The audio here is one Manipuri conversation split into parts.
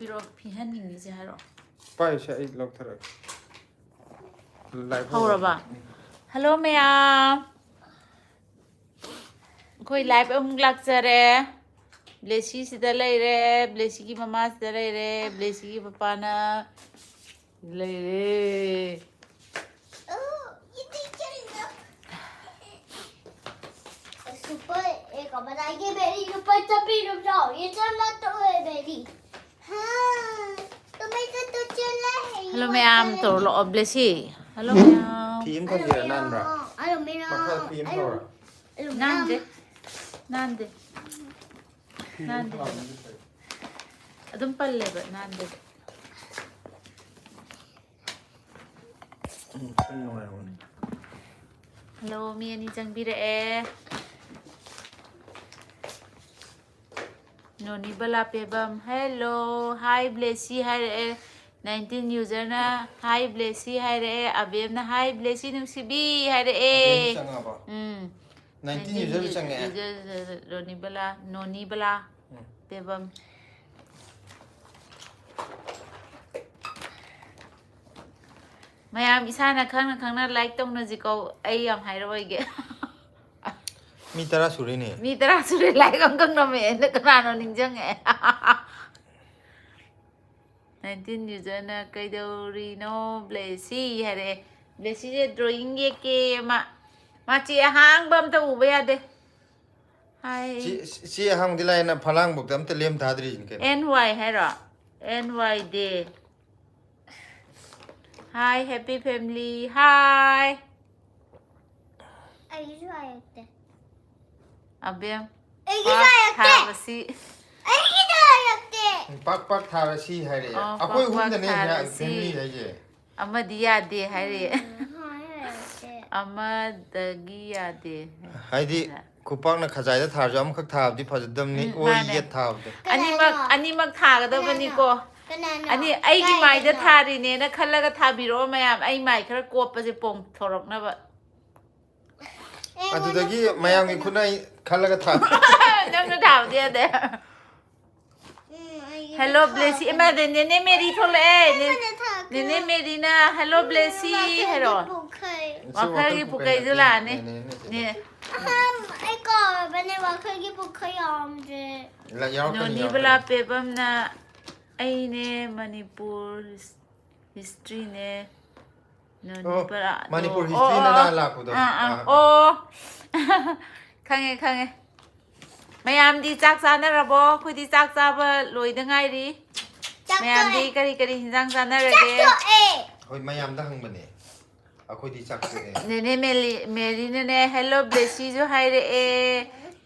piro pihaning is haro. Pai say lokthara. Horaba. Hello Mayam. Koi live lakchare. Blessy sida laire, Blessy ki mama sida laire, Blessy ki papa na laire. Super एक अब बताइए बेरी ऊपर चपी रुक जाओ ये चलना तो है बेरी हाँ तुम्हें तो चला है Hello Mayam to lo Blessy. Hello Mayam. Phim thằng gì nan ra. Hello Mayam. Mặc sao phim thôi. Nande. Adum palle ba nande. Hello mi ani chang bi re. Noni bala pebam. Hello. Hi Blessy. Hi 19 user na. Hi Blessy. Hi re. Abem na hi Blessy nung si B. Hi re. 19 user chang ne. Noni bala pebam. Mayam isa na khang na like tong na ziko ay yam hai roi ge. Mi tara suri ne. Mi tara suri like kang na me na kana no ningjang e. 19 user na kay dauri no Blessy hare. Blessy je drawing ye ke ma chi hang bam ta u ba de. Hi. Si hang dilai na phalang buk tam te lem thadri jin ke. NY hera. NY day. Hi, happy family. Hi. Ay 좋아했대. Abem. Ay 좋아했대. Si. Ay 좋아했대. Pak thara si hai re. Akoi hum da ne ya family hai je. Amadiya de hari. Amadagiya de. Hai di kupang na khajai da thar jam khak thab di phajadam ni oi ye thab de. Animak thagadabani ko. Ani aigi mai da thari ne na khallaga thabiro mayam ai mai khara koppa je pong thorokna ba. Adudagi mayam gi khunai khallaga thab. Nang na thab dia de. Hello Blessy. Ema de nene meri thole. Nene meri na hello Blessy. Hello. Wakhar gi pukai jula ne. Ne. Ai ko bane wakhar gi pukai am je. La yaw No ni bala pebam na ai ne Manipur history ne. No ni bala. Manipur history na la ko do. Oh. Khange. Mayam di chak sa na rabo, khoi di chak sa ba loi da ngai ri. Mayam di kari hinjang sa na ra ge. Hoi mayam da hang bane. Akoi di chak se. Nene Mary ne hello Blessy jo hai re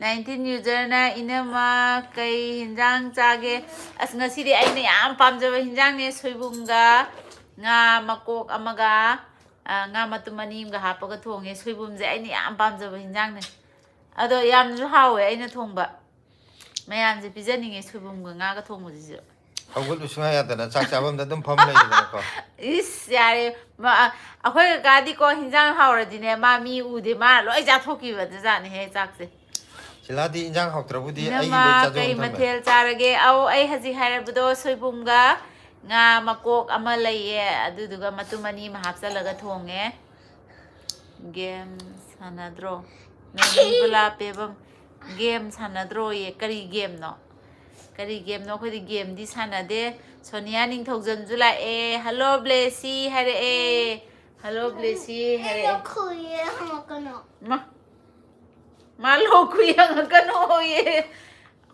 19 user na inama kai hinjang chage as ngasi ri ai ne yam pamjaba hinjang ne soibumga nga makok amaga nga matumani ga hapaga thonge soibum je ai ne yam pamjaba hinjang ne ado yam ju hawe ai na thongba mayam je pijaninge soibumga nga ga thongmu ji Hawul usma ya da na chak chabam da dum pham lai da ko. Is yare ma akhoi ga di ko hinjang hawra di ne ma mi u de ma loi ja thoki ba ja ne he chak se Siladi injang hawtrabudi ai Nama be kay chajom mathel charage aw ay haji harabdo soibumga nga makok ama laye aduduga matumani mahapsalaga thonge game sanadro nani bala pebam game sanadro ye kari game no khodi game di sanade Sonia ning thogjan jula e hello Blessy hare e hello Blessy hare Kuya hamakano. Malo kuyang kano ye.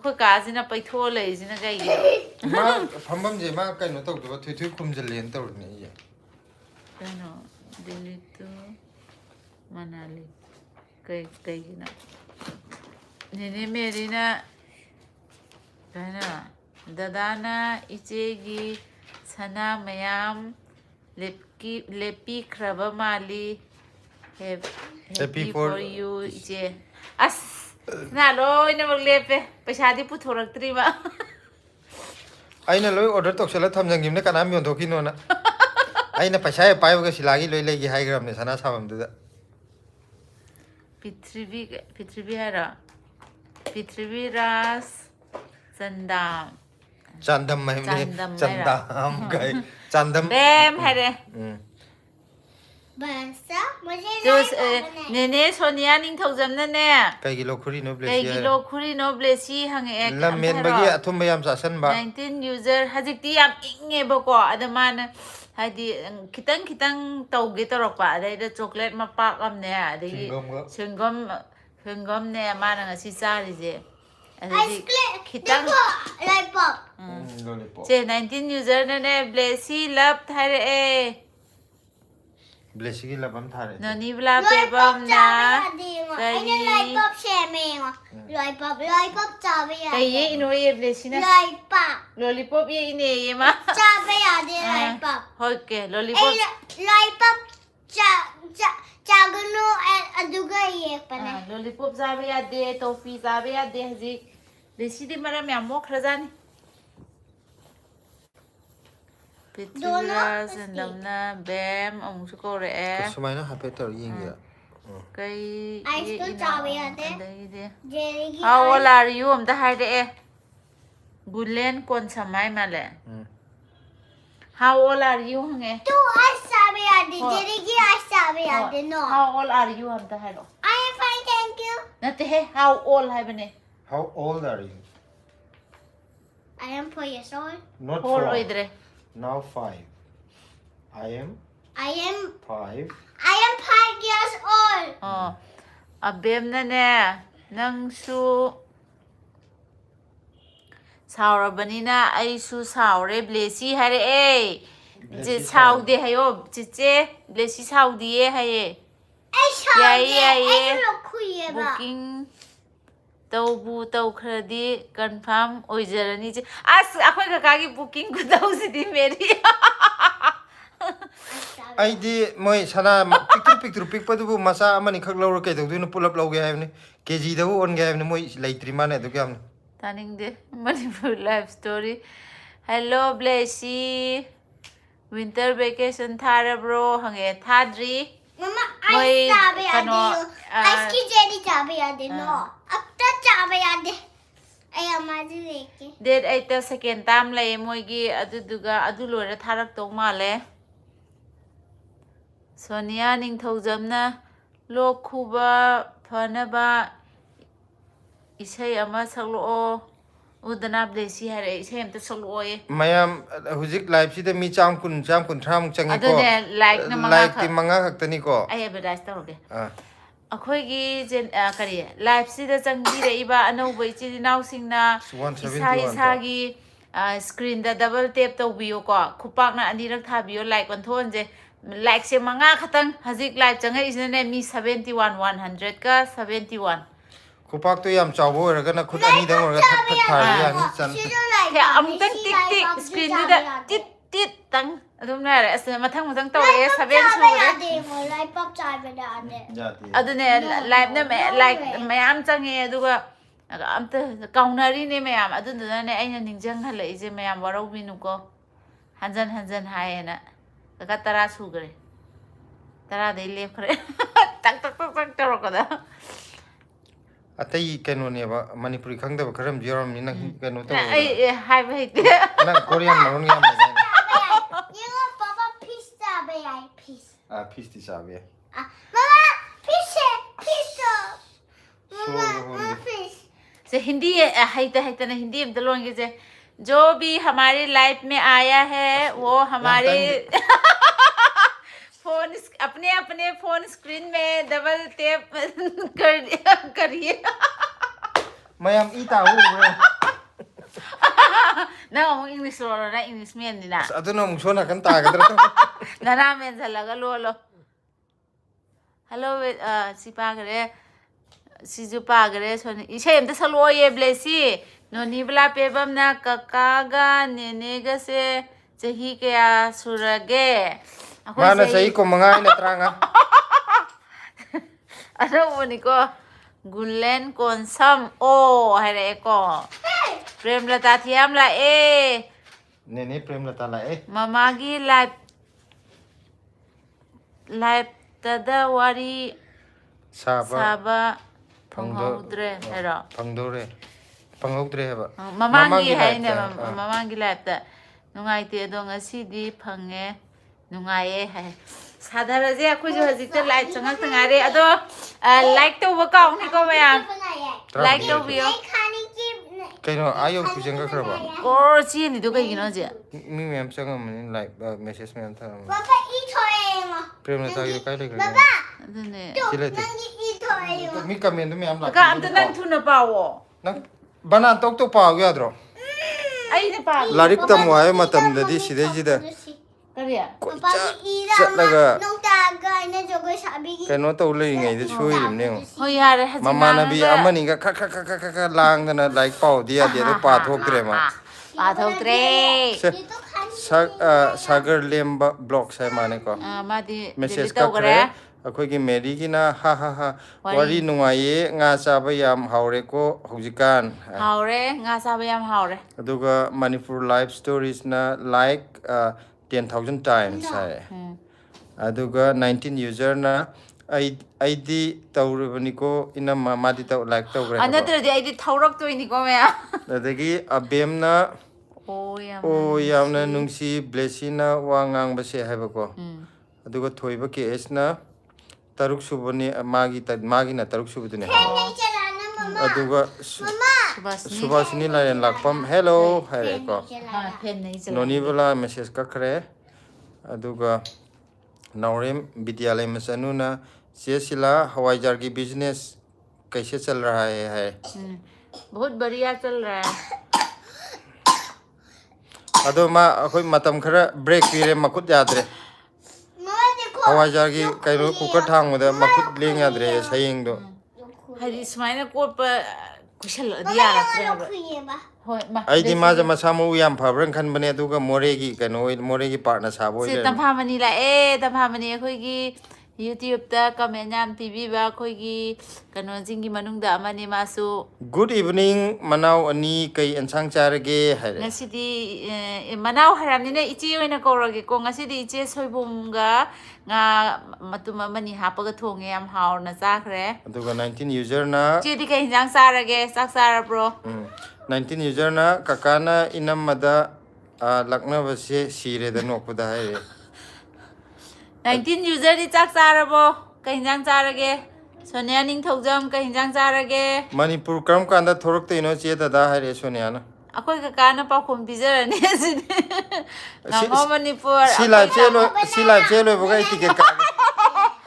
Ko kasi na paitho lai sina kai ye. Ma phambam je ma kai no tok do thui khumjal len tor ne ye. Kano delito manali kai na. Nene merina kana dadana ichegi sana mayam lepi kraba mali happy for you iche as na loi na maglepe paisa di puthorak tri ba Aina loi order tok sala thamjang gimne kana mi on thoki no na. Aina paisa pai ga silagi loi legi hai gram ne sana sabam du da. Pitrivi hara Pitrivi ras sandam Chandam hay ni. Chandam Chandam kay. Chandam. Bem hay re. Basa, मुझे तो नहीं पता नेने सोनिया निंग थौजम ना ने Kay gilo kuri no bless कई ya. गिलो खुरी नो ब्लेसी हंगे एक Lam men bagi athum bayam sasan ba. 19 user हजिकती याम इंगे बको अदमान हादी खितंग खितंग तौगे तौरपा अदे चॉकलेट मपाक अमने अदे सिंगम ने माना ngasi चारिजे Ice cream. खितंग देखो, lollipop. Lollipop. जे 19 user ने ब्लेसी लब थारे ए Bless gi labam thare. ननी बला पे Lollipop बम ना चाबी Ini lollipop shemeng. Lollipop चाबी कई ये इनो ये ब्लेसी ना Lollipop. लॉलीपॉप ये इने ये मा चाबी आदि lollipop. ओके लॉलीपॉप Lollipop चागनो अदुगा ये पने. लॉलीपॉप जाबे यादे टॉफी जाबे यादे हजी देसी दे मरा मैं अमो खरजानी पितुला संदमना बैम अमुसु कोरे Sumay na happy tor ying ya. कई Ice cream चाबी आदि. Jelly की How old are you हम तो हाय दे गुलेन कौन समय माले How old are you हंगे तू ice चाबी आदि. Jelly की ice चाबी आदि. No. How old are you हम तो हाय दो I am fine, thank you. नते है how old है बने How old are you? I am 4 years old. Not Four 4. इधरे Now 5. I am I am 5. 5 years old. 어 अबेम ने नंगसु सावरबनीना आइसु सावरे ब्लेसी हरे ए जे साउदे हयो चिचे ब्लेसी साउदिए हये ऐसा याई ये याई ऐसा लोग खुये बा. बुकिंग तौबु तौखरदी कंफर्म ओइजरनी जे अस अखोय काकी बुकिंग ku तौसिदी मेरी I di moi sana picture picture du masa amani khak law ke du no pull up law ge havni kg da on ge havni moi laitri mane du gyam Turning the Manipur life story. Hello, Blessy. Winter vacation thara bro. Hange thadri. Mama Moi ice चाबी kano, आदि. Ice की जेली चाबी आदि. No. अब तक चाबी आदि. ऐ हमारी लेके. Date 8 second time lay moigi aduduga adulore tharak to male. Sonia ning thojamna lokhuba phanaba isai ama saklo udana Blessy hare isai amta saklo ye. mayam huzik live si de mi cham kun thram changi ko Adune like na manga like ti manga khak tani ko I advertise tawge. ah अखोगी जेन करी लाइफ सिदा चंगी रेबा अनौब इचिन नाउसिंगना 171 इसा इसागी स्क्रीन दा डबल टैप तौबियो को खुपाकना अनिरक थाबियो लाइक वंथोन जे लाइक से मंगा खतंग हजिक लाइफ चंगे इसने मी 71 100 का 71 kupak to yam chawo ra ga na khut ani dang ra thak thak thar ya ni chan थे अमुतंग टिक टिक स्क्रीन दा टिट टिट तंग अदुम ना रे अस मथंग मथंग तौरे 7 चाबी सुरे आदि. Lollipop चाबी आदि. jati अदुने लाइफ ने लाइक मयाम चंगे अदुगा अमत काउनरी ने मयाम अदुने अइना निंजंग हलइजे मयाम वरौबिनुको हंजन हंजन हायना का तरा सुगरे तरा दे लेखरे तक तक तक तक तरोकदा atai keno ne ba manipuri khang da kharam joram ni nang keno to ai hai bai te nang korean maron yam ba You know, Papa, fish चाबी आई fish. ah pisti sabe Mama, fish है, fish. so Mama, fish. से हिंदी है ना हिंदी में तो लोगे जे जो भी हमारी लाइफ में आया है वो हमारे फोन अपने अपने फोन स्क्रीन में डबल टैप करिए mayam ita hu re ना हम इंग्लिश लो ना इंग्लिश में नहीं ना aduna mung sona kan ta ga dra ना ना में चला लो लो हेलो सिपा करे सिजु पागरे सोनी इसे एमते सलो ये ब्लेसी नोनी बला पेबम ना ककागा नेनेगा से चही के सुरगे mana sai ko mangai na tranga अरे वो निको गुलेन कोनसम ओ हरे को प्रेम लता थियाम ला ए ne ne prem lata la eh mama की लाइफ लाइफ तदा वारी saba साबा phangdo फंगौद्रे हेरो phangdo re ꯐꯪꯍꯧꯗ꯭ꯔꯦ ꯍꯥꯏꯕ ꯃꯃꯥꯡꯒꯤ ꯍꯥꯏꯅꯦ ꯂꯥꯏꯐꯇ ꯃꯃꯥꯡꯒꯤ ꯂꯥꯏꯐꯇ ꯅꯨꯡꯉꯥꯏꯇꯦ ꯑꯗꯣ ꯉꯁꯤꯗꯤ ꯐꯪꯉꯦ ꯅꯨꯡꯉꯥꯏꯌꯦ ꯍꯥꯏ ꯁꯥꯊꯔꯁꯦ ꯑꯩꯈꯣꯏꯁꯨ ꯍꯧꯖꯤꯛꯇ ꯂꯥꯏꯛ ꯆꯪꯉꯛꯇ ꯉꯥꯏꯔꯦ ꯑꯗꯣ ꯂꯥꯏꯛ ꯇꯧꯕ ꯀꯥꯎꯅꯤꯀꯣ ꯃꯌꯥꯝ ꯂꯥꯏꯛ ꯇꯧꯕꯤꯌꯣ ꯀꯩꯅꯣ ꯑꯥ ꯌꯧ ꯆꯪꯈ꯭ꯔꯕ ꯀꯣꯔ ꯆꯦꯜꯂꯤꯗꯣ ꯀꯩꯒꯤꯅꯣ ꯍꯧꯖꯤꯛ ꯃꯤ ꯃꯌꯥꯝ ꯆꯪꯉꯝꯃꯅꯤ ꯂꯥꯏꯛ ꯃꯦꯁꯦꯖ ꯃꯌꯥꯝ ꯊꯥꯔꯝꯃꯅꯤ Papa, ito ꯄ꯭ꯔꯦꯝꯅꯇꯥꯒꯤꯗꯣ ꯀꯥꯏ ꯂꯩꯈ꯭ꯔꯒꯦ Papa, ꯑꯗꯨꯅꯦ ꯁꯤ ꯂꯩꯇꯦ ito ꯃꯤ ꯀꯃꯦꯟꯗꯣ ꯃꯌꯥꯝ ꯀꯀꯥ ꯑꯝꯇ ꯅꯪ ꯊꯨꯅ ꯄꯥꯋꯣ ꯅꯪ ꯕꯅꯥꯟ ꯇꯣꯛ ꯇꯣꯛ ꯄꯥꯎ ꯌꯥꯗ꯭ꯔꯣ ꯑꯩꯅ ꯄꯥꯒꯦ ꯂꯥꯏꯔꯤꯛ ꯇꯝꯃꯨ ꯍꯥꯏꯕ ꯃꯇꯝꯗꯗꯤ ꯁꯤꯗꯩꯁꯤꯗ ꯀꯔꯤ ꯆꯠꯂꯒ Nung jogoy sabi ꯀꯩꯅꯣ ꯇꯧ ꯂꯩꯔꯤꯉꯩꯗ ꯁꯣꯏꯔꯤꯕꯅꯦ ꯌꯦꯡꯉꯣ ꯍꯣꯏ ꯌꯥꯔꯦ ꯍꯧꯖꯤꯛ ꯃꯃꯥꯟꯅꯕꯤ ꯉꯥꯡꯉꯒ ꯑꯃꯅꯤꯒ ꯈꯔ ꯂꯥꯡꯗꯅ ꯂꯥꯏꯔꯤꯛ ꯄꯥꯎꯗꯤ ꯌꯥꯗꯦ ꯑꯗꯣ ꯄꯥꯊꯣꯛꯇ꯭ꯔꯦ ꯃꯥ ꯄꯥꯊꯣꯛꯇ꯭ꯔꯦ ꯁꯦ ꯁꯥꯒꯔ ꯂꯦꯝꯕ ꯕ꯭ꯂꯣꯛꯁ ꯍꯥꯏ ꯃꯥꯅꯦꯀꯣ ꯃꯥꯗꯤ ꯃꯦꯁꯦꯖ ꯗꯤꯂꯤꯠ ꯀꯛꯈ꯭ꯔꯦ ꯇꯧꯈ꯭ꯔꯦ ꯑꯩꯈꯣꯏꯒꯤ ꯃꯦꯔꯤꯒꯤꯅ ꯍꯥ ꯋꯥꯔꯤ ꯋꯥꯔꯤ ꯅꯨꯡꯉꯥꯏꯌꯦ ꯉꯥ ꯆꯥꯕ ꯌꯥꯝ ꯍꯥꯎꯔꯦꯀꯣ ꯍꯧꯖꯤꯛꯀꯥꯟ ꯍꯥꯎꯔꯦ ꯉꯥ ꯆꯥꯕ ꯌꯥꯝ ꯍꯥꯎꯔꯦ ꯑꯗꯨꯒ ꯃꯅꯤꯄꯨꯔ ꯂꯥꯏꯐ ꯁ꯭ꯇꯣꯔꯤꯁꯅ ꯂꯥꯏꯛ 10,000 times ꯍꯥꯏ ꯑꯗꯨꯒ 19 ꯌꯨꯖꯔꯅ ꯑꯩꯗꯤ ꯇꯧꯔꯤꯕꯅꯤꯀꯣ ꯏꯅꯝꯃ ꯃꯥꯗꯤ ꯂꯥꯏꯛ ꯇꯧꯈ꯭ꯔꯦ ꯍꯥꯏꯕ ꯅꯠꯇ꯭ꯔꯗꯤ ꯑꯩꯗꯤ ꯊꯧꯔꯛꯇꯣꯏꯅꯤꯀꯣ ꯃꯌꯥꯝ ꯑꯗꯒꯤ ꯑꯕꯦꯝꯅ ꯌꯥꯝꯅ ꯅꯨꯡꯁꯤ ꯕ꯭ꯂꯦꯁꯤꯅ ꯋꯥ ꯉꯥꯡꯕꯁꯦ ꯍꯥꯏꯕꯀꯣ ꯑꯗꯨꯒ ꯊꯣꯏꯕ ꯀꯦ ꯑꯦꯁꯅ ꯇꯔꯨꯛ ꯁꯨꯕꯅꯤ ꯃꯥꯒꯤꯅ ꯇꯔꯨꯛ ꯁꯨꯕꯗꯨꯅꯤ ꯍꯥꯏꯕ ꯑꯗꯨꯒ ꯁꯨꯕꯥꯁꯤꯅꯤ ꯂꯥꯏꯔꯦꯟ ꯂꯥꯛꯄꯝ ꯍꯦꯜꯂꯣ ꯍꯥꯏꯔꯛꯑꯦꯀꯣ ꯅꯣꯅꯤꯕꯂꯥ ꯃꯦꯁꯦꯖ ꯀꯛꯈ꯭ꯔꯦ ꯑꯗꯨꯒ ꯅꯥꯎꯔꯦꯝ ꯕꯤꯗ꯭ꯌꯥꯂय ꯃꯆꯅꯨꯅ ꯆꯦ ꯁꯤꯂꯥ हवाईजहार की बिजनेस कैसे चल रहा है बहुत बढ़िया चल रहा है अदो मा अखोई मतम खरा ब्रेक पीरे मखुत यादरे हवाईजहार की कइनो कुकर थांगबदा मखुत लेंग यादरे सयेंगदो हरी सुमाइना कोटपा कुशल यारक्तरेबा होय मा ꯑꯩꯗꯤ ꯃꯥꯖꯦ ꯃꯁꯥ ꯃꯎ ꯌꯥꯝ ꯐꯕ꯭ꯔꯅ ꯈꯟꯕꯅꯦ ꯑꯗꯨꯒ ꯃꯣꯔꯦꯒꯤ ꯀꯩꯅꯣ ꯃꯣꯔꯦꯒꯤ ꯄꯥꯔꯠꯅ ꯁꯥꯕ ꯑꯣꯏ ꯁꯤ ꯂꯩꯔꯝꯃꯦ ꯇꯝꯐꯥꯃꯅꯤ ꯂꯥꯛꯑꯦ ꯇꯝꯐꯥꯃꯅꯤ ꯑꯩꯈꯣꯏꯒꯤ ꯌꯨꯇ꯭ꯌꯨꯕꯇ ꯀꯃꯦꯟ ꯌꯥꯝ ꯄꯤꯕꯤꯕ ꯑꯩꯈꯣꯏꯒꯤ ꯀꯩꯅꯣꯁꯤꯡꯒꯤ ꯃꯅꯨꯡꯗ ꯑꯃꯅꯤ ꯃꯥꯁꯨ ꯒꯨꯗ ꯏꯚꯤꯅꯤꯡ ꯃꯅꯥꯎ ꯑꯅꯤ ꯀꯩ ꯑꯦꯟꯁꯥꯡ ꯆꯥꯔꯒꯦ ꯍꯥꯏꯔꯦ ꯉꯁꯤꯗꯤ ꯃꯅꯥꯎ ꯍꯥꯏꯔꯝꯅꯤꯅ ꯏꯆꯦ ꯑꯣꯏꯅ ꯀꯧꯔꯒꯦꯀꯣ ꯉꯁꯤꯗꯤ ꯏꯆꯦ ꯁꯣꯏꯕꯨꯝꯒ ꯉꯥ ꯃꯇꯨꯝ ꯑꯃꯅꯤ ꯍꯥꯞꯄꯒ ꯊꯣꯡꯉꯦ ꯌꯥꯝ ꯍꯥꯎꯅ ꯆꯥꯈ꯭ꯔꯦ ꯑꯗꯨꯒ 19 ꯌꯨꯖꯔꯅ ꯏꯆꯦꯗꯤ ꯀꯩ ꯏꯟꯖꯥꯡ ꯆꯥꯔꯒꯦ ꯆꯥꯛ ꯆꯥꯔꯕ꯭ꯔꯣ 19 ꯌꯨꯖꯔꯅ ꯀꯀꯥꯅ ꯏꯅꯝꯃꯗ ꯂꯛꯅꯕꯁꯦ ꯁꯤꯔꯦꯗ ꯅꯣꯛꯄꯗ ꯍꯥꯏꯔꯦ 19 ꯌꯨꯖꯔꯗꯤ ꯆꯥꯛ ꯆꯥꯔꯕꯣ ꯀꯩ ꯏꯟꯖꯥꯡ ꯆꯥꯔꯒꯦ ꯁꯣꯅꯤꯌꯥ ꯅꯤꯡꯊꯧꯖꯝ ꯀꯩ ꯏꯟꯖꯥꯡ ꯆꯥꯔꯒꯦ ꯃꯅꯤꯄꯨꯔ ꯀꯔꯝ ꯀꯥꯟꯗ ꯊꯣꯔꯛꯇꯣꯏꯅꯣ ꯆꯦ ꯗꯗꯥ ꯍꯥꯏꯔꯦ ꯁꯣꯅꯤꯌꯥꯅ ꯑꯩꯈꯣꯏ ꯀꯀꯥꯅ ꯄꯥꯎꯈꯨꯝ ꯄꯤꯖꯔꯅꯤ ꯑꯁꯤꯗꯤ ꯁꯤ ꯉꯥꯉꯣ ꯃꯅꯤꯄꯨꯔ ꯁꯤ ꯂꯥꯏꯚ ꯆꯦ ꯂꯣꯏꯕꯒ ꯑꯩ ꯇꯤꯀꯦꯠ ꯀꯛꯑꯒꯦ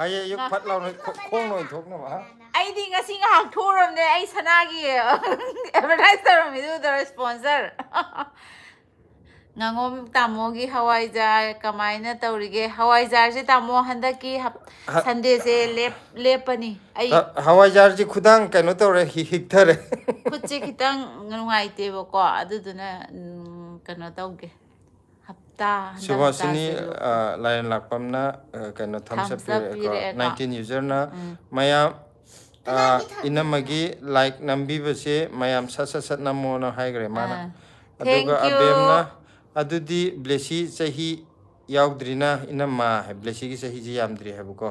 ꯍꯌꯦꯡ ꯑꯌꯨꯛ ꯐꯠ ꯂꯥꯎꯅ ꯈꯣꯡ ꯂꯣꯏ ꯊꯣꯛꯅꯕ ꯑꯩꯗꯤ ꯉꯁꯤ ꯉꯥꯏꯍꯥꯛ ꯊꯣꯛꯎꯔꯕꯅꯦ ꯑꯩ ꯁꯅꯥꯒꯤ ꯑꯦꯗꯚꯔꯇꯥꯏꯁ ꯇꯧꯔꯝꯃꯤꯗꯨꯗ ꯁ꯭ꯄꯣꯟꯁꯔ ꯉꯥꯉꯣꯝ ꯇꯥꯃꯣꯒꯤ ꯍꯋꯥꯏꯖꯥꯔ ꯀꯃꯥꯏꯅ ꯇꯧꯔꯤꯒꯦ ꯍꯋꯥꯏꯖꯥꯔꯁꯦ ꯇꯥꯃꯣ ꯍꯟꯗꯛꯀꯤ ꯁꯟꯗꯦꯁꯦ ꯂꯦꯞꯄꯅꯤ ꯑꯩ ꯍꯋꯥꯏꯖꯥꯔꯁꯤ ꯈꯨꯗꯥꯡ ꯀꯩꯅꯣ ꯇꯧꯔꯦ ꯍꯤꯛꯊꯔꯦ ꯈꯨꯠꯁꯦ ꯈꯤꯇꯪ ꯅꯨꯡꯉꯥꯏꯇꯦꯕꯀꯣ ꯑꯗꯨꯗꯨꯅ ꯀꯩꯅꯣ ꯇꯧꯒꯦ ꯍꯞꯇꯥ ꯍꯟꯗꯛ ꯁꯨꯕꯥꯁꯤꯅꯤ ꯍꯞꯇꯥꯁꯦ ꯂꯥꯏꯔꯦꯟ ꯂꯥꯛꯄꯝꯅ ꯀꯩꯅꯣ ꯊꯝꯁ ꯑꯞ ꯊꯝꯁ ꯑꯞ ꯄꯤꯔꯛꯑꯦꯀꯣ ꯄꯤꯔꯛꯑꯦꯀꯣ 19 ꯌꯨꯖꯔꯅ ꯃꯌꯥꯝ ꯏꯅꯝꯃꯒꯤ ꯂꯥꯏꯛ ꯅꯝꯕꯤꯕꯁꯦ ꯃꯌꯥꯝ ꯁꯠ ꯅꯝꯃꯣꯅ ꯍꯥꯏꯈ꯭ꯔꯦ ꯃꯥꯅ ꯑꯗꯨꯒ ꯊꯦꯡꯛ ꯌꯨ ꯑꯕꯦꯝꯅ ꯑꯗꯨꯗꯤ ꯕ꯭ꯂꯦꯁꯤ ꯆꯍꯤ ꯌꯥꯎꯗ꯭ꯔꯤꯅ ꯏꯅꯝꯃ ꯕ꯭ꯂꯦꯁꯤꯒꯤ ꯆꯍꯤꯁꯤ ꯌꯥꯝꯗ꯭ꯔꯤ ꯍꯥꯏꯕꯀꯣ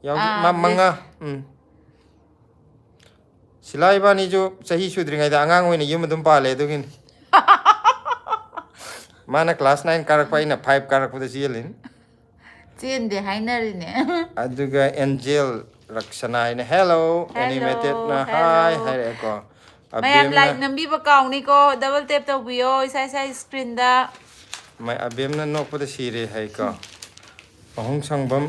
ꯌꯥꯎꯗ꯭ꯔꯤ ꯃꯉꯥ ꯁꯤꯂꯥ ꯏꯕꯥꯅꯤꯁꯨ ꯆꯍꯤ ꯁꯨꯗ꯭ꯔꯤꯉꯩꯗ ꯑꯉꯥꯡ ꯑꯣꯏꯅ ꯌꯨꯝ ꯑꯗꯨꯝ ꯄꯥꯜꯂꯦ ꯑꯗꯨꯒꯤꯅꯤ ꯃꯥꯅ ꯀ꯭ꯂꯥꯁ 9 ꯀꯥꯔꯛꯄ ꯑꯩꯅ 5 ꯀꯥꯔꯛꯄꯗ ꯆꯦꯜꯂꯤꯅꯤ ꯆꯦꯟꯗꯦ ꯍꯥꯏꯅꯔꯤꯅꯦ ꯑꯗꯨꯒ ꯑꯦꯟꯖꯦꯜ ꯔꯛꯁꯅꯥ ꯍꯥꯏꯅ ꯍꯦꯜꯂꯣ ꯑꯦꯅꯤꯃꯦꯇꯦꯠꯅ ꯍꯦꯜꯂꯣ ꯍꯥꯏ ꯍꯥꯏꯔꯛꯑꯦꯀꯣ ꯃꯌꯥꯝ ꯑꯕꯦꯝꯅ ꯂꯥꯏꯛ ꯅꯝꯕꯤꯕ ꯀꯥꯎꯅꯤꯀꯣ ꯗꯕꯜ ꯇꯦꯞ ꯇꯧꯕꯤꯌꯣ ꯏꯁꯥ ꯏꯁꯀ꯭ꯔꯤꯟꯗ ꯑꯕꯦꯝꯅ ꯅꯣꯛꯄꯗ ꯁꯤꯔꯦ ꯍꯥꯏꯀꯣ ꯑꯍꯨꯝ ꯁꯪꯕꯝ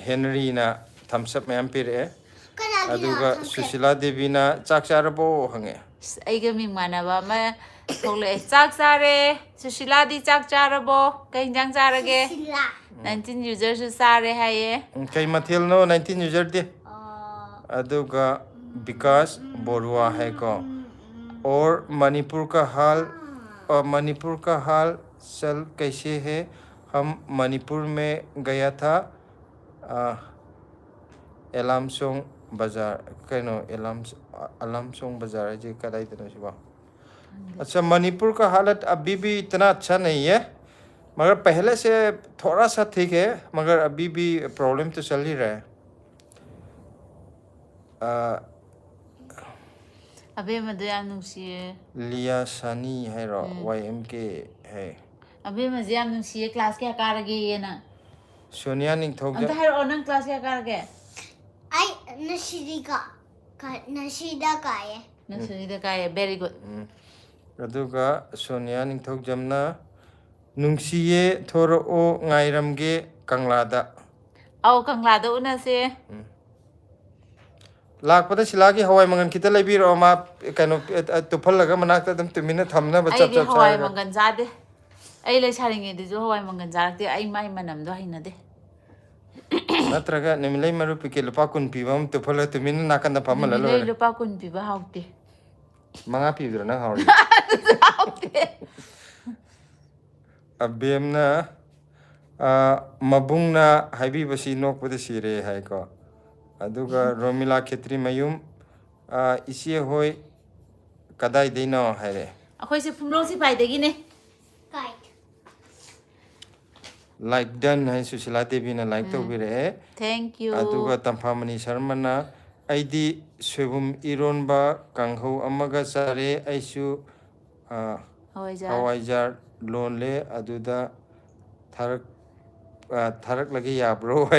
ꯍꯦꯅꯔꯤꯅ ꯊꯝꯁ ꯑꯞ ꯃꯌꯥꯝ ꯄꯤꯔꯛꯑꯦ ꯑꯗꯨꯒ ꯁꯨꯁꯤꯂꯥ ꯗꯦꯕꯤꯅ ꯆꯥꯛ ꯆꯥꯔꯕꯣ ꯍꯪꯉꯦ ꯑꯩꯒ ꯃꯤꯡ ꯃꯥꯟꯅꯕ ꯑꯃ ꯊꯣꯛꯂꯛꯑꯦ ꯆꯥꯛ ꯆꯥꯔꯦ ꯁꯨꯁꯤꯂꯥꯗꯤ ꯆꯥꯛ ꯆꯥꯔꯕꯣ ꯀꯩ ꯏꯟꯖꯥꯡ ꯆꯥꯔꯒꯦ 19 ꯌꯨꯖꯔꯁꯨ ꯆꯥꯔꯦ ꯍꯥꯏꯌꯦ ꯀꯩ ꯃꯊꯦꯜꯅꯣ 19 ꯌꯨꯖꯔꯗꯤ अदुगा विकास बोरुआ है को और मणिपुर का हाल चल कैसे है हम मणिपुर में गया था एलामसोंग बाजार कनो एलामसोंग बाजार है जी कदाई तो नहीं अच्छा मणिपुर का हालत अभी भी इतना अच्छा नहीं है मगर पहले से थोड़ा सा ठीक है मगर अभी भी प्रॉब्लम तो चल ही रहा है ꯑꯕꯦꯝꯃꯗꯣ ꯌꯥꯝ ꯅꯨꯡꯁꯤꯌꯦ. Lia Sani hairo YMK hai. ꯑꯕꯦꯝꯃꯁꯦ ꯌꯥꯝ ꯅꯨꯡꯁꯤꯌꯦ. ꯀ꯭ꯂꯥꯁ ꯀꯌꯥ ꯀꯥꯔꯒꯦ ꯅꯪ? Sonia Ning ꯑꯝꯇ Thogja. ꯍꯥꯏꯔꯛꯑꯣ ꯅꯪ ꯀ꯭ꯂꯥꯁ ꯀꯌꯥ ꯀꯥꯔꯒꯦ? Ai nasida kaya. ꯅꯁꯔꯤꯗ ꯀꯥꯏꯌꯦ. Very good. Aduga Sonia Ning Thogjamna Nungsiye Thoro Ngairamge Kanglada. ꯑꯧ ꯀꯪꯂꯥꯗ ꯎꯅꯁꯦ. Lakpada silagi hawai mangan kita lebiro ma kano tuphallaga manakta dam tumina thamna ba chap ꯑꯩꯗꯤ chap ꯍꯋꯥꯏ charaga. ꯃꯪꯒꯟ ꯆꯥꯗꯦ. ꯑꯩ ꯂꯩꯁꯥꯔꯤꯉꯩꯗꯁꯨ ꯍꯋꯥꯏ ꯃꯪꯒꯟ ꯆꯥꯔꯛꯇꯦ. ꯑꯩ ꯃꯥꯏ ꯃꯅꯝꯗꯣ ꯍꯩꯅꯗꯦ. Natraga nemilai maru pike lupa kun pibam tuphalla tumina nakanda pamala ꯅꯨꯃꯤꯠꯂꯩ lore. ꯂꯨꯄꯥ 10 ꯄꯤꯕ ꯍꯥꯎꯇꯦ. Manga pibra na hawri. ꯍꯥꯎꯇꯦ. Abemna mabungna haibibasi nokpada sire hai ko. Aduga Romila Khetri Mayum isie hoi kadai deino haire. ꯑꯩꯈꯣꯏꯁꯦ ꯐꯨꯝꯂꯣꯡ ꯁꯤꯄꯥꯏꯗꯒꯤꯅꯦ. Kite. Like done hai Susila Devi na like to bire. Thank you. Aduga Tampamani Sharmana Aidi Swebum Ironba Kangho Amaga Sare Aisu Hawaijar Lonle Aduda Tarak lagi ya bro.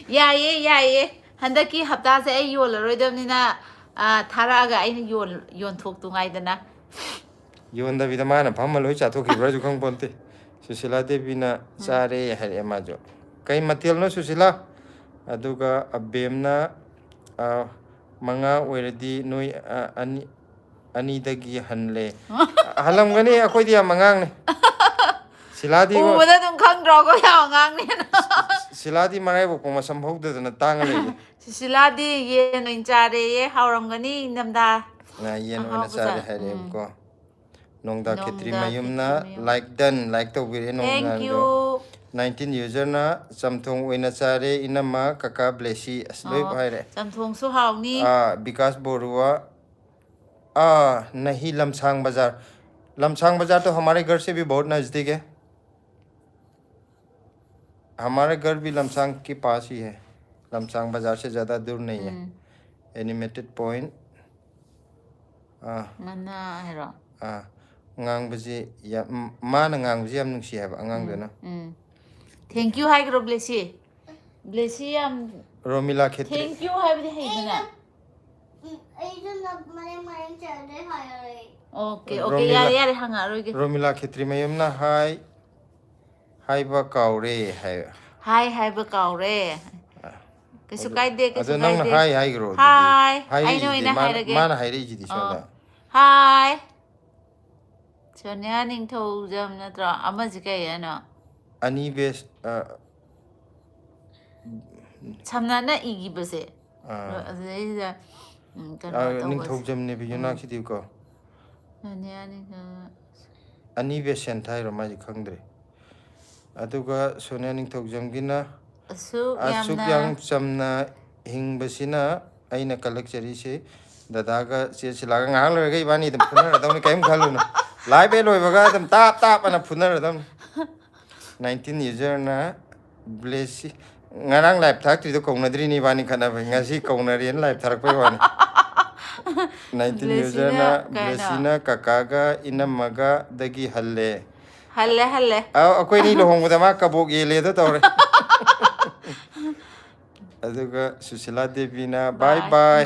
ꯌꯥꯏꯌꯦ ꯌꯥꯏꯌꯦ. ꯍꯟꯗꯛꯀꯤ ꯍꯞꯇꯥꯁꯦ ꯑꯩ ꯌꯣꯜꯂꯔꯣꯏꯗꯕꯅꯤꯅ ꯊꯥꯔꯛꯑꯒ ꯑꯩꯅ ꯌꯣꯟꯊꯣꯛꯇꯨꯉꯥꯏꯗꯅ. Yonda vida mana pamma loi chathokibra ju khang ponte. Susila Devi na chare hari amajo. Kai matel no Susila aduga abemna manga oiradi noi ani dagi hanle. Halam gani akoi dia mangang ne. Siladi ko ꯎꯕꯗ ꯑꯗꯨꯝ ꯈꯪꯗ꯭ꯔꯣ ꯑꯩꯈꯣꯏ ꯌꯥꯝ ꯑꯉꯥꯡꯅꯦꯅ. Siladi marai bo poma samhogdadana tanga le. ꯁꯤꯁꯤꯂꯥꯗꯤ ꯌꯦꯟ ꯑꯣꯏꯅ ꯆꯥꯔꯦꯌꯦ. ꯍꯥꯎꯔꯝꯒꯅꯤ ꯏꯪꯊꯝꯊꯥ. Na yen oina ꯑꯍꯥꯎꯕ chare hari ko. Nongda Khetri Mayumna Mayum. like done like to bire Thank nongda. you. 19 user na samthong oina chare inama kaka blessi asloi bhaire चमथोंसु हावनी. vikas borua नहीं लमसांग बाजार तो हमारे घर से भी बहुत नजदीक है हमारे घर भी लमसांग के पास ही है लमसांग बाजार से ज्यादा दूर नहीं है एनिमेटेड पॉइंट मना हेरो ngang baji ya mana ngang baji am nungsi haba ngang dana Thank you hai gro blessi. Blessi am Romila Khetri thank you hai bide heidana. Itu nak mana cari hari. Okay okay yare yare hanga roge. Romila Khetri Mayumna hai ba kaure hai Hai ba kaure. Kesu kai de kesu kai nang de. hai gro Hi. I know ina hai rage. mana hai ri jidi sonda Hi. Sonia ning thou jam na tra ama jikai ana. ani bes Samna na igi base. Azai ning thau jam ne bi yunak sidi ko Sonia ning ani bes sen thai ro ma ji khangdre aduga Sonia ning thau jam gina asuk asuk yamna yang samna hing basina aina kalak chari se dadaga se silaga ngang le ga ibani dum punar dam ne kaim khalu na lai be loi baga dam tap ana punar dam 19 user na blessi ngarang live thak tu ko nadri ni bani khana ba ngasi ko na rian live thak pa wani 19 user na blessina kakaga inamaga dagi halle halle akoi ni lohong da ma kabog yele da tawre aduga Susila Devi na bye bye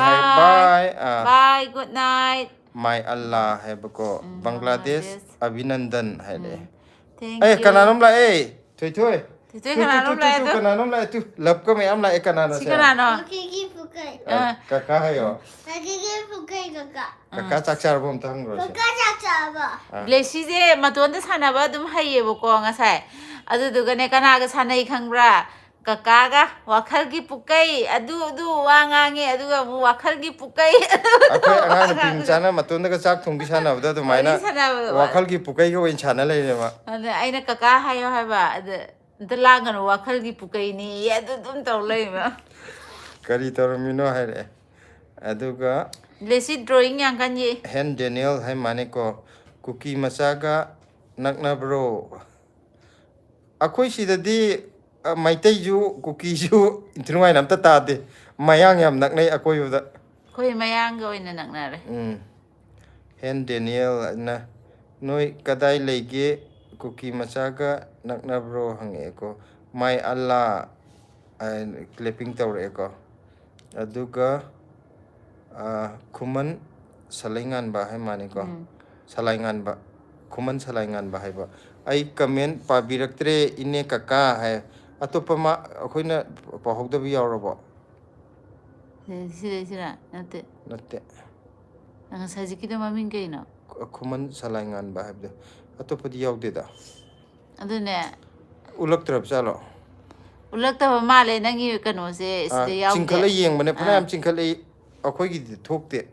good night my Allah hai bako Bangladesh Abhinandan hai le thank you kananom la thoi tu kananom la tu lab ko me am la kanana se sikanano Kiki pukai. kaka hayo Kiki pukai kakak. kaka chakchar bom tang ro se Kakak cakap. blessi je matonda sanaba dum hayebo ko ngasai adudugane kanaga sanai khangbra kakaga wakhalgi pukai adu wangange aduga wakhalgi pukai akoi angan ping chana matunda ka chak thonggi sana bda to maina wakal gi pukai ko in chana le ne ma aina kaka hayo haba Dalangan wakal gi pukai ni adu dum taw lei ma kari tormino hai re aduga blessi drawing yang kan ye hand Daniel hai mane ko cookie masaga nakna bro akoi sidadi maitai ju cookie ju intruai namta ta de mayang yam naknai akoi uda koi mayang ga oina naknare hen Daniel na noi kadai lege cookie machaga naknabro hange ko mai alla clipping tawre ko aduga kuman salingan ba hai mani ko salingan ba kuman salingan ba hai ba ai comment pabiraktre ine kaka hai atopa ma akoina pahogda bi yawrabo sira nate natte ang sajiki do mamin kay no kuman salingan ba hai atopa di yawde da adune ulak trap chalo ulak ta male nangi kano se ste yaw chingkhala yeng bane phana am chingkhala akhoi gi thokte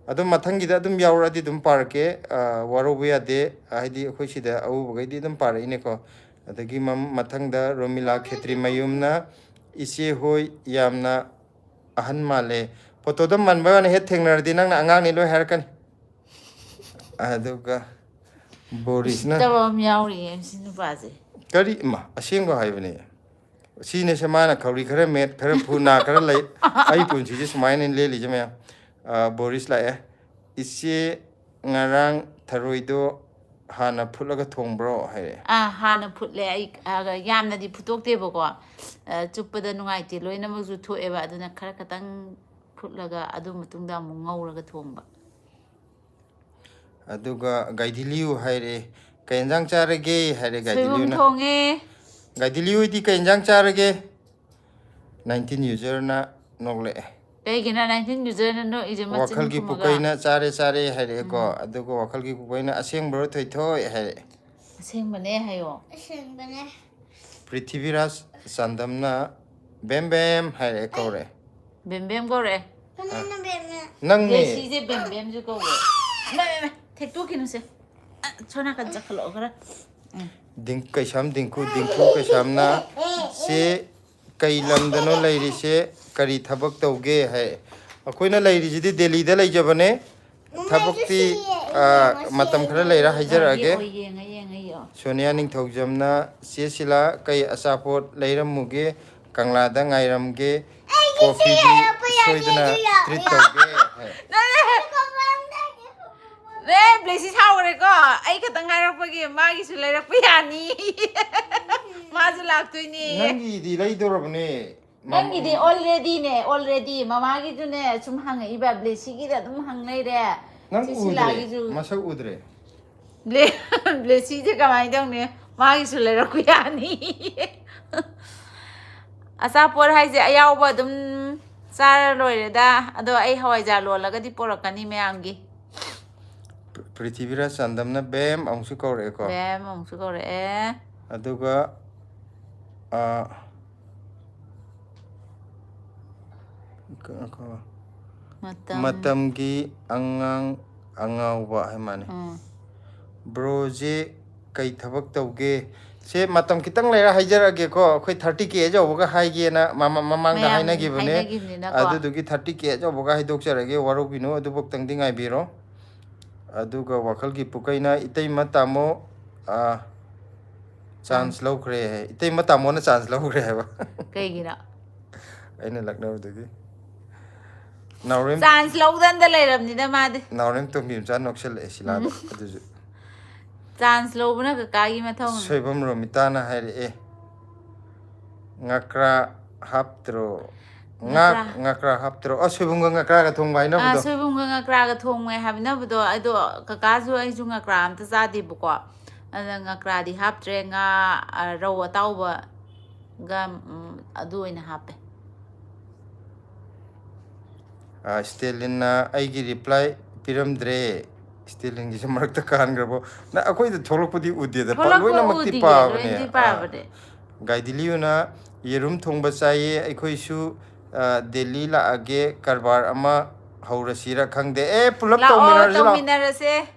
adum mathang gi da adum yawra di dum parke waro bu yade haidi akhoi sida au bagai di dum par ine ko adagi mathang da romila khetri mayumna ise hoi yamna ahan male photo dum man ba ne he thengnar di nang na angang ni loi har kan aduga boris na tabam yawri sinu baze kari ma asengo haibane sine semana kauri khare met khare phuna khare lai ai punchi je sumain le li jame boris la isi ngarang tharoido hana phulaga thongbro haire hana phutle ai yamna di phutok te bako chupada nungai te loina mazu thoe ba aduna khara katang phutlaga adu matungda mu ngauraga thongba aduga gaidiliu haire kainjang charage haire gaidiliu na thonge gaidiliu di kainjang charage 19 user na nogle Kaigina 19 user no ije machin wakal gi pukaina chare haire ko aduga wakal gi pukaina aseng bro thoi thoi haire aseng bane hayo Asing bane. prithviras sandamna bem bem haire kore bem bem gore Banana beme. nang ye ni si je bem bem ju ko me thek tu kinu se chona ka jakhalo gara ding kaisam dingku kaisam na se kai lamdano lairi se kari thabak tauge hai akoina lairi jidi delhi da lai jabane thabakti matam khara laira haijarage ye ngai yo sonia ning thaujamna se sila kai asapot lairamuge kangla da ngairamge coffee di soidana treat tauge hai re blesi saure ko ai ka tang ngai rakpagi magi su lai rakpi ani ma ju laktoi ni nangi di lai dorabne nangi di already mama gi ju ne sum hang iba blesi gi da dum hang nei re nang lagi ju udre masak udre blesi je kamai dong ne magi su lai rakpi ani asa por hai je ayaw ba dum sar loire da ado ai hawai ja lo laga di porakani mayam gi prithivira sandamna bem angsu kore ko bem ong su gore aduga matamgi angang angawba hai mane broje kai thabak tauge se matam kitang leira haijarage ko khoi 30k jawga haige na mamang da haina gibane adudugi 30k jawga haidokjarage warobino adubok tangdi ngai biro aduga wakal gi pukaina itei matamo chance lawkre itei matamo na chance lawkre ba kaigina aina laknawdagi nawrem chance lawdan da leiramni da made nawrem to mi chan noksel esila aduju chance lawbuna ka kagi mathong soibam romitana haire ngakra haptro ngakra haptro soibunga ngakra ga thongbai na budo soibunga ngakra ga thongmai habina budo ado kakazu ai ju ngakra amta jadi buko ada ngakra di haptre nga raw tawba ga adu ina hape stelina aigi reply piramdre stelin gi marakta kan grabo na akoi da tholokpudi udde da loina makti pa bane gaidiliuna yerum thongba chai aikoi su delhi la age karbar ama haurasira khangde pulap tawminarase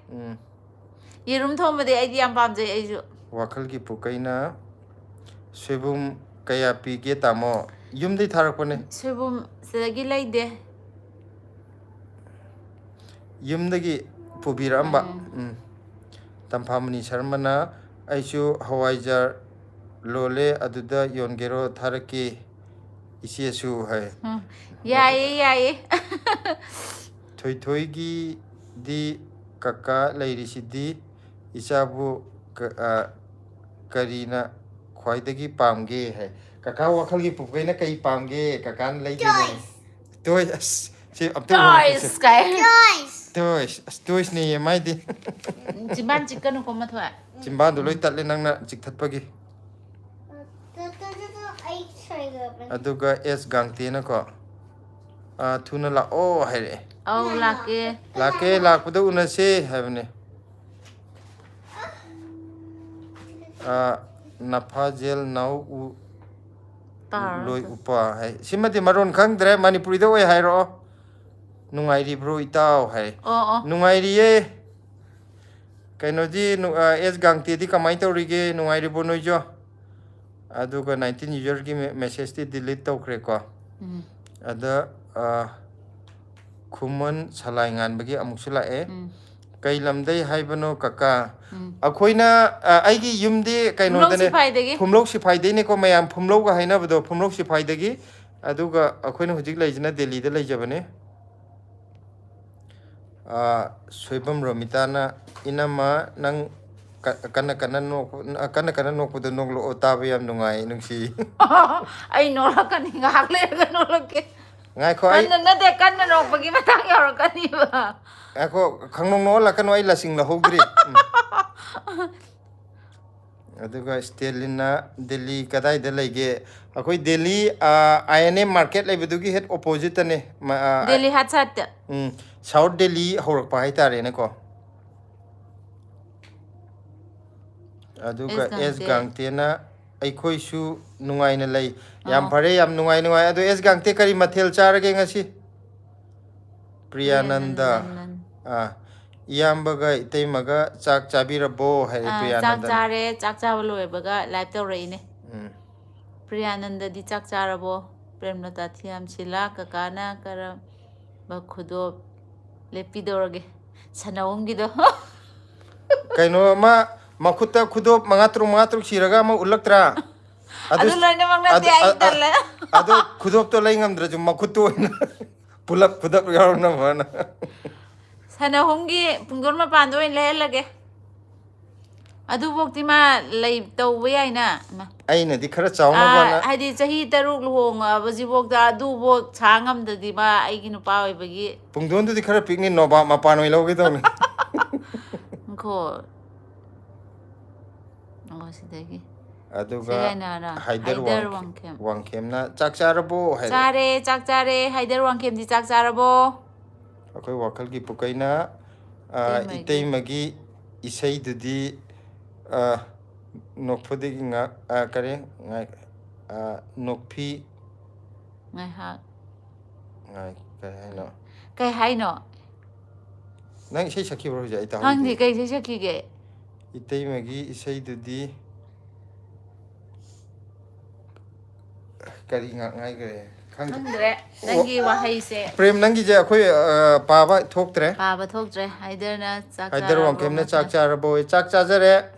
yerum thomba de ai yam pam jai ai ju wakal gi pukaina soibum kaya pi ge tamo yumdei tharakpane soibum sedagi laide yumdagi pubiramba tamphamani sharmana aisu hawaijar lole aduda yongero tharaki isiesu hai yaye thoi thoi gi di kaka leirisi ichabu karina khwaidagi pamge hai kaka wakhalgi pukaina kai pamge kaka leidine toys si apte Toys kai. toys ni mai di Chimban chicken ko ma thwa. chimban do loi tatle nangna chikthatpagi aduga s gangte na ko thuna la o hai Au lake. lakpada unase habne nafa jel nau u loi upa hai simati maron khangdre manipuri do oi hairo nungai ri bro itau hai nungai ri ye kaino di es gangte di kamai tawrige nungai ri bonoi jo aduga 19 user gi message ti delete tawkre ko ada khuman salai ngan bagi amuksu lae kai lamdai haibano kaka akoina aigi yumdi kaino dane phumlok sifai de ne ko mayam phumlok ga haina bado phumlok sifai dagi aduga akoina hujik laijina delhi da laijabane soibam romitana inama nang kana nok pudo nok lo otabe yam nungai nungsi ai no la kan ngak le ga no la ke ngai ko ai na de kan na nok bagi matang yor kan ni ba ako khangnong no la kan ai lasing la hogri aduga stelina delhi kadai da lege akoi delhi INM market lebedugi head opposite ne delhi hat sat south delhi horak pa haitare ne ko aduga s gangte na aikoi su nungai na lei yam phare yam nungai adu s gangte kari mathel charage ngasi priyananda iyambaga itaimaga chak chabirabo hai priyananda chak chaba loibaga live tawrei ne priyananda di chak charabo premlata thiam sila kakana kara ba khudo lepidorage sanawum gido kaino ma makuta khudo mangatruk siraga ma ulaktra adu loina mangna te ai talle adu khudop to lai ngamdra ju makutu pulap khudap yarna bana sanawum gi pungdor ma pando in lehellage adu bokti ma lei tawwe aina aina di khara chawna bana haidi chahi taruk luhong baji bokta adu bok changam da di ba ai gi nupa oi bagi pungdon di khara pikni noba ma panoi loge dawne ko sidagi aduga haidar wangkem na chak charabo chak chare haidar wangkem di chak charabo akoi wakal gi pukaina itei magi isai dudi nokpodi nga kare ngai nokpi ngai ha ngai kai haino nang isai sakhi bro ja ita hang di kai isai sakhi ge itei magi isai dudi kari ngai gre khangdre nangi wahai se prem nangi je akoi paba thoktre haidar na chak haidar wangkem na chak charabo chak chajare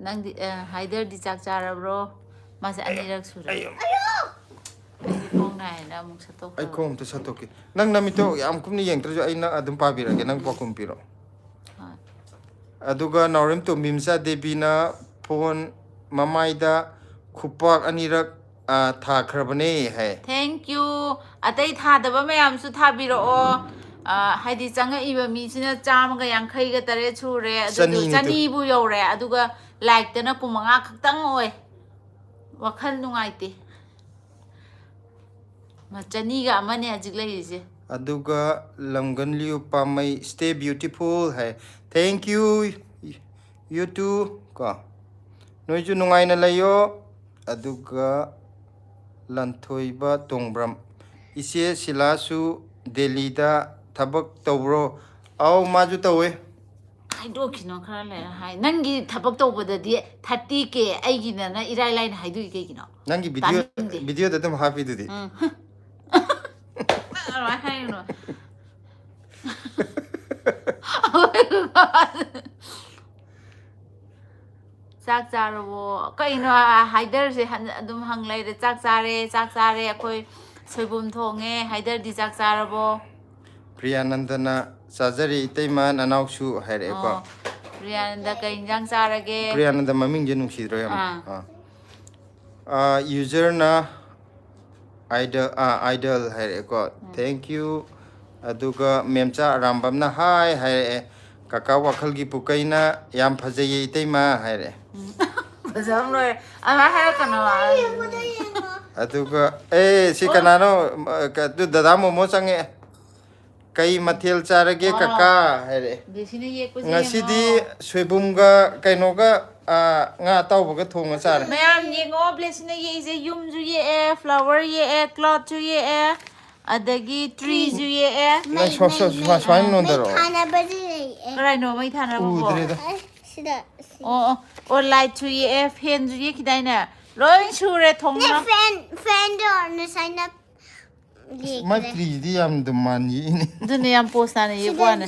nang haidar di chak charabro masa anirak sura nai na muk satok ai kom to satoki nang namito yam kumni yeng tra jo ai na adum pabirage nang pakum piro aduga naurem to mimsa debina phone mamaida khupak anirak tha khrabane hai thank you atai tha daba mayam su tha biro haidi changa iba mi sina chamaga yankhai ga tare chure adu chani bu yore aduga like tana kumanga khaktang oi wakhal nungaite ma chani ga amane ajik lai je aduga lamgan liu pamai stay beautiful hai thank you you too ko noi ju nungai na layo aduga lanthoiba tongbram ise silasu delhi da thabak tawro aw maju tawe haido kino khara le hai nangi thabak tawbada di 30k aigi na irai line haidu ke kino nangi video da tum happy dudi hai no chak charabo kaino haidar se adum hang lai de chak chare akoi soibum thonge haidar di chak charabo Priyanandana Sajari Itema Nanaushu Hareko. Priyananda kay injang sarage. Priyananda maming jenung sidroyam. User na idol Hareko. Thank you. Aduga memcha rambam na hi hare. Kaka wakhalgi pukaina yam phajaye itema hare. Bazam loy. Ama hare kana. Aduga si kanano du dadamo mo sange. Kai mathel charage kaka hare. Ngasidi soibumga kainoga nga tawbaga thonga chare. Mayam yengo blessing ye is a yum ju ye flower ye cloth ju ye adagi tree ju ye Swine no daro. Karai no mai thana bo. Sida. O light ju ye fan ju ye kidai na. Loi sure thong na. Fan do na sign up. My tree di am the money. Dune yam post na ye kwana.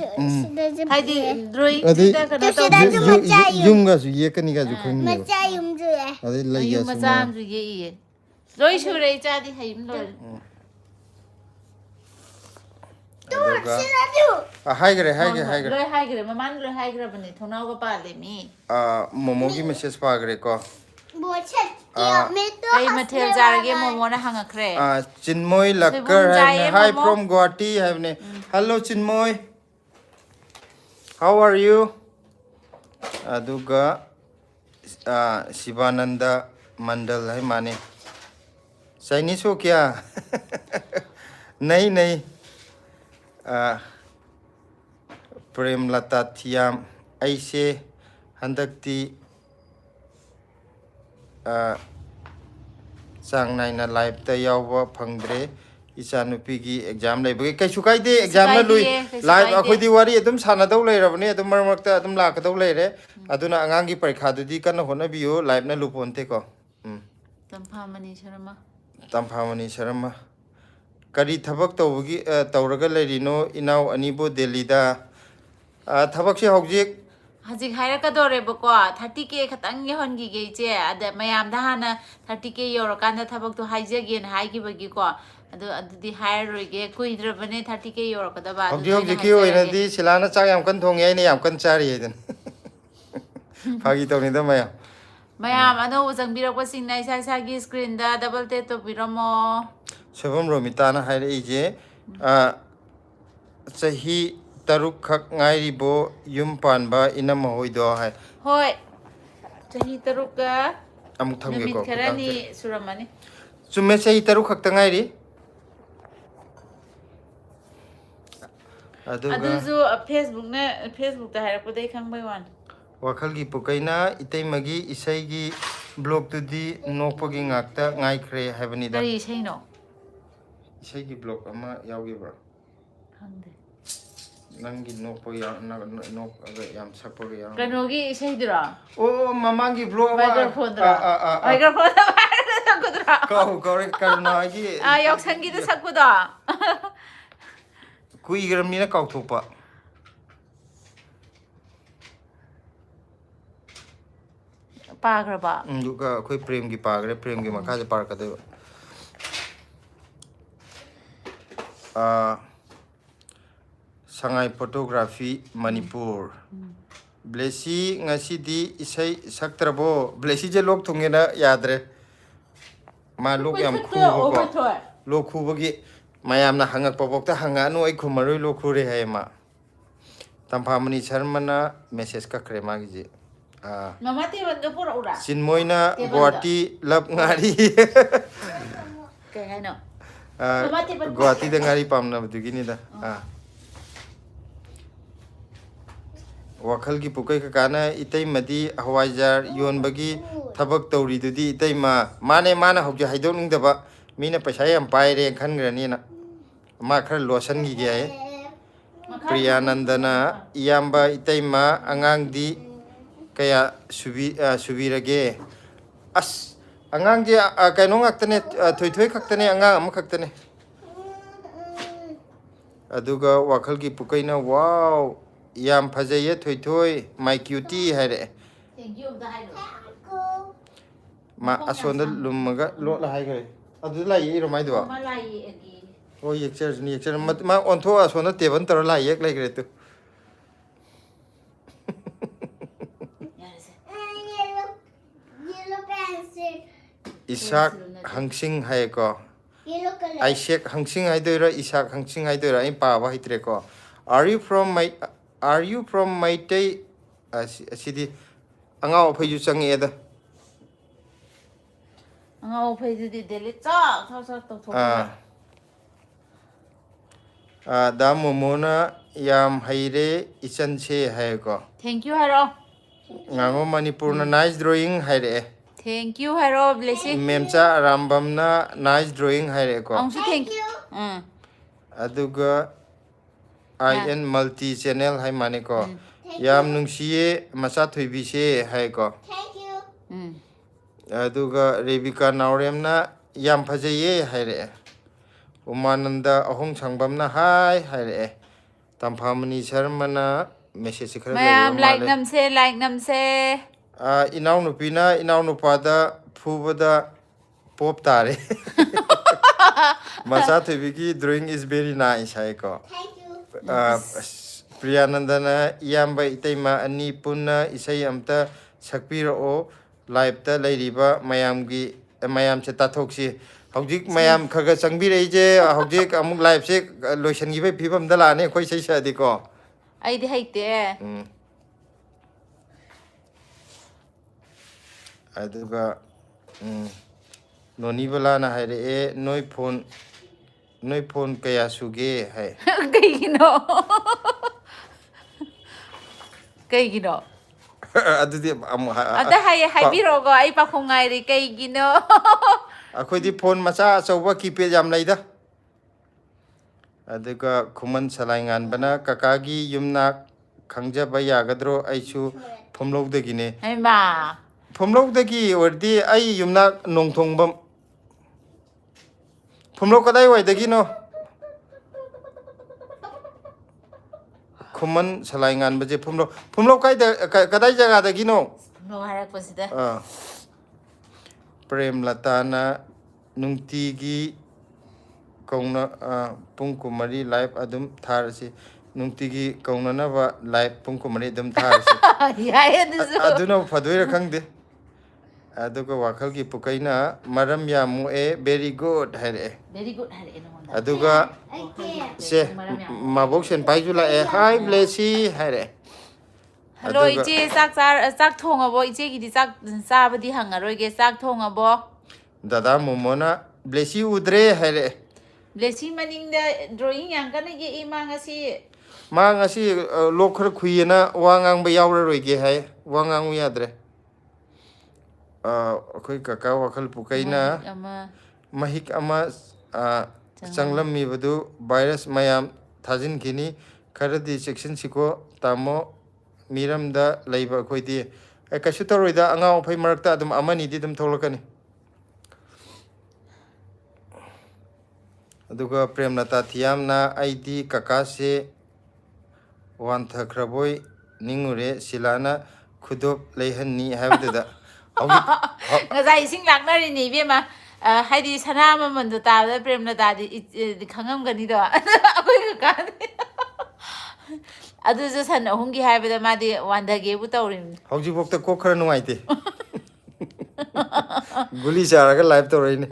Haidi droi Adi da kana ta. Yunga su ye kani ga ju khang ni. Macha yum ju e. Adi lai ya Yum mazam ju ye. Loi sure cha di haim loi. Sida ju. Hi gre Loi hai gre maman loi hai gre bani thona go pa le mi. Momo gi message pa gre ko. Bochet. Ya me to. Kai mathel jarage momo na hangakre. Chinmoy Lakkar hi from Guwahati have ne. Hello Chinmoy. How are you? Aduga Shivananda Mandal hai mane. Chinese ho kya? नहीं Prem Lata Thiam ऐसे हंदकती sang naina live ta yawa phangdre ichanupi exam leibage kaisu kaide exam na lui live akhoi di wari adum sana dau leirabane adum marmakta adum lakadau leire aduna angang gi parikha dudi kana hona biyo live na luponte ko Tamphamani Sharma kari thabak tawgi tawraga leirino inau anibo Delhi da thabak se hojik Hajik haira ka dore bako 30k khatang ye hon gi ge che ada mayam da hana 30k euro kan da thabak to haije gen hai gi bagi ko adu di hair roi ge kui dra bane 30k euro ka da ba hojik ki oina di silana chak yam kan thong ye ne yam kan chari den phagi to ni da mayam ano jang birak ko sing nai sa sa gi screen da double tap to biramo Shubham Romita na haire ije sahi taruk khak ngai bo yum panba inam hoido hai hoi sahi taruk ka amuk thamge ko kharani suramani chume sahi taruk khak ta ngai ri adu zu Facebook ta haira ko dai khang bai wan wakhal gi pukaina itei magi isai gi blog tu di nokpagi ngakta ngai khre habani da dari sei no isai gi blog ama yaugi bra khangde nangi nokpagi nok aga yam sakpagi yam kanogi sei dira mamangi blog microphone da sakudra correct karna gi yok sangi da sakuda kui gram ni na kau thopa pagraba duga khoi prem gi pagre prem gi makha je par ka de Sangai photography Manipur Blessy ngasi di isai saktrabo Blessy je lok thungena yadre ma lok yam khu ko lok khu bagi mayam na hangak popok ta hanga no ai khumaroi lok khu re hai ma Tamphamani Sharma na message ka krema gi je mama te ban ga pura ura Chinmoy na Guwahati lap ngari ke hai no Guwahati da ngari pamna bdugini da wakhal gi pukai ka kana itei madi hawaijar yon bagi thabak tawri dudi itei mane mana hokje haidon ning daba mina paisa yam pai re khan grani na ma khar losan gi ge Priyanandana iyamba itei angang di kaya subirage as angang je kaino ngaktane thoi khaktane angang am khaktane aduga wakhal gi pukai na wow yam phajaye thoi my cutie haire thank you da hai ma asonda lummaga lo la hai gare adu lai ro mai do ma lai agi Oh, yekcher. Ma on tho asona table tar la yek like retu. yarase yellow pencil. Isak hangsing hai ko. Yellow color. Isaac hangsing hai doira Isak hangsing hai doira ai pa ba hitre ko. Are you from Maitai asidi angao phai ju chang e da. angau phai du di delete chak to thok Da momona yam haire ichan che hai ko. thank you haro Ngango Manipur na nice drawing hai re. thank you haro blessing Memcha Rambam na nice drawing hai re ko. angsu thank Thank you. Aduga IN multi channel hai mane ko. Thank Yam nungsiye masa thoibi se hai ko. Thank you. Aduga Rebika Naurem na yam phajaye hai re. Umananda ahong changbam na hai re. Tamphamani Sharma na message khara mayam le like namse inaw nupina inaw nupada phubada pop tare. Masa thoibi ki drawing is very nice hai ko. Thank you. Priyanandana iyamba itaima ani punna isai amta sakpira o live ta leiriba mayamgi mayam se tathoksi hojik mayam khaga changbire je hojik amuk live se loisan gi phibam dala ne khoi sei sa di ko ai di haite aduga noni bala na haire e noi phone kaya suge hai kaigino adudi ada haibiro go ai pakhongai ri kaigino akhoi di phone macha chauba keypad yam leida aduga khuman salai ngan bana kakagi yumna khangjaba yagadro aichu phomlogdagi ne ai ma phomlogdagi ordi ai yumna nongthongbam phomlog kadai waidagi no khuman salai ngan baje phomlog kadai jaga dagi no no harak pasida prem latana nungtigi kauna pungkumari live adum tharasi nungtigi kauna na ba live pungkumari adum tharasi ya aduna phadoira khangde aduga wakhal gi pukaina maram yamu e very good hare very good hare no aduga I can't. se mabok sen paiju la e hi blessy hare hello iche sak thongabo iche gi di sak sabadi hangaroi ge sak thongabo dada momona blessy udre hare blessing maning da drawing yang kana ge ima ngasi ma ngasi lokhar khuyena wangang ba yawra roige hai wangang yadre akhoi kaka wakhal pukaina ama mahik ama changlammi badu virus mayam thajin kini kharadi section siko tamo miramda leiba khoidi kasu toroida angao phai marakta adum amani di dum tholakani aduga premnata thiamna ID kaka se wan thakraboi ningure silana khudop leihanni habduda ngazai sing laknari ni bema haidi sana mamandu ta da premna da di khangam gani do akoi ka adu jo san ahungi haibada ma di wandage bu tawrim hauji bokta ko khara nuaite guli charaga live tawraine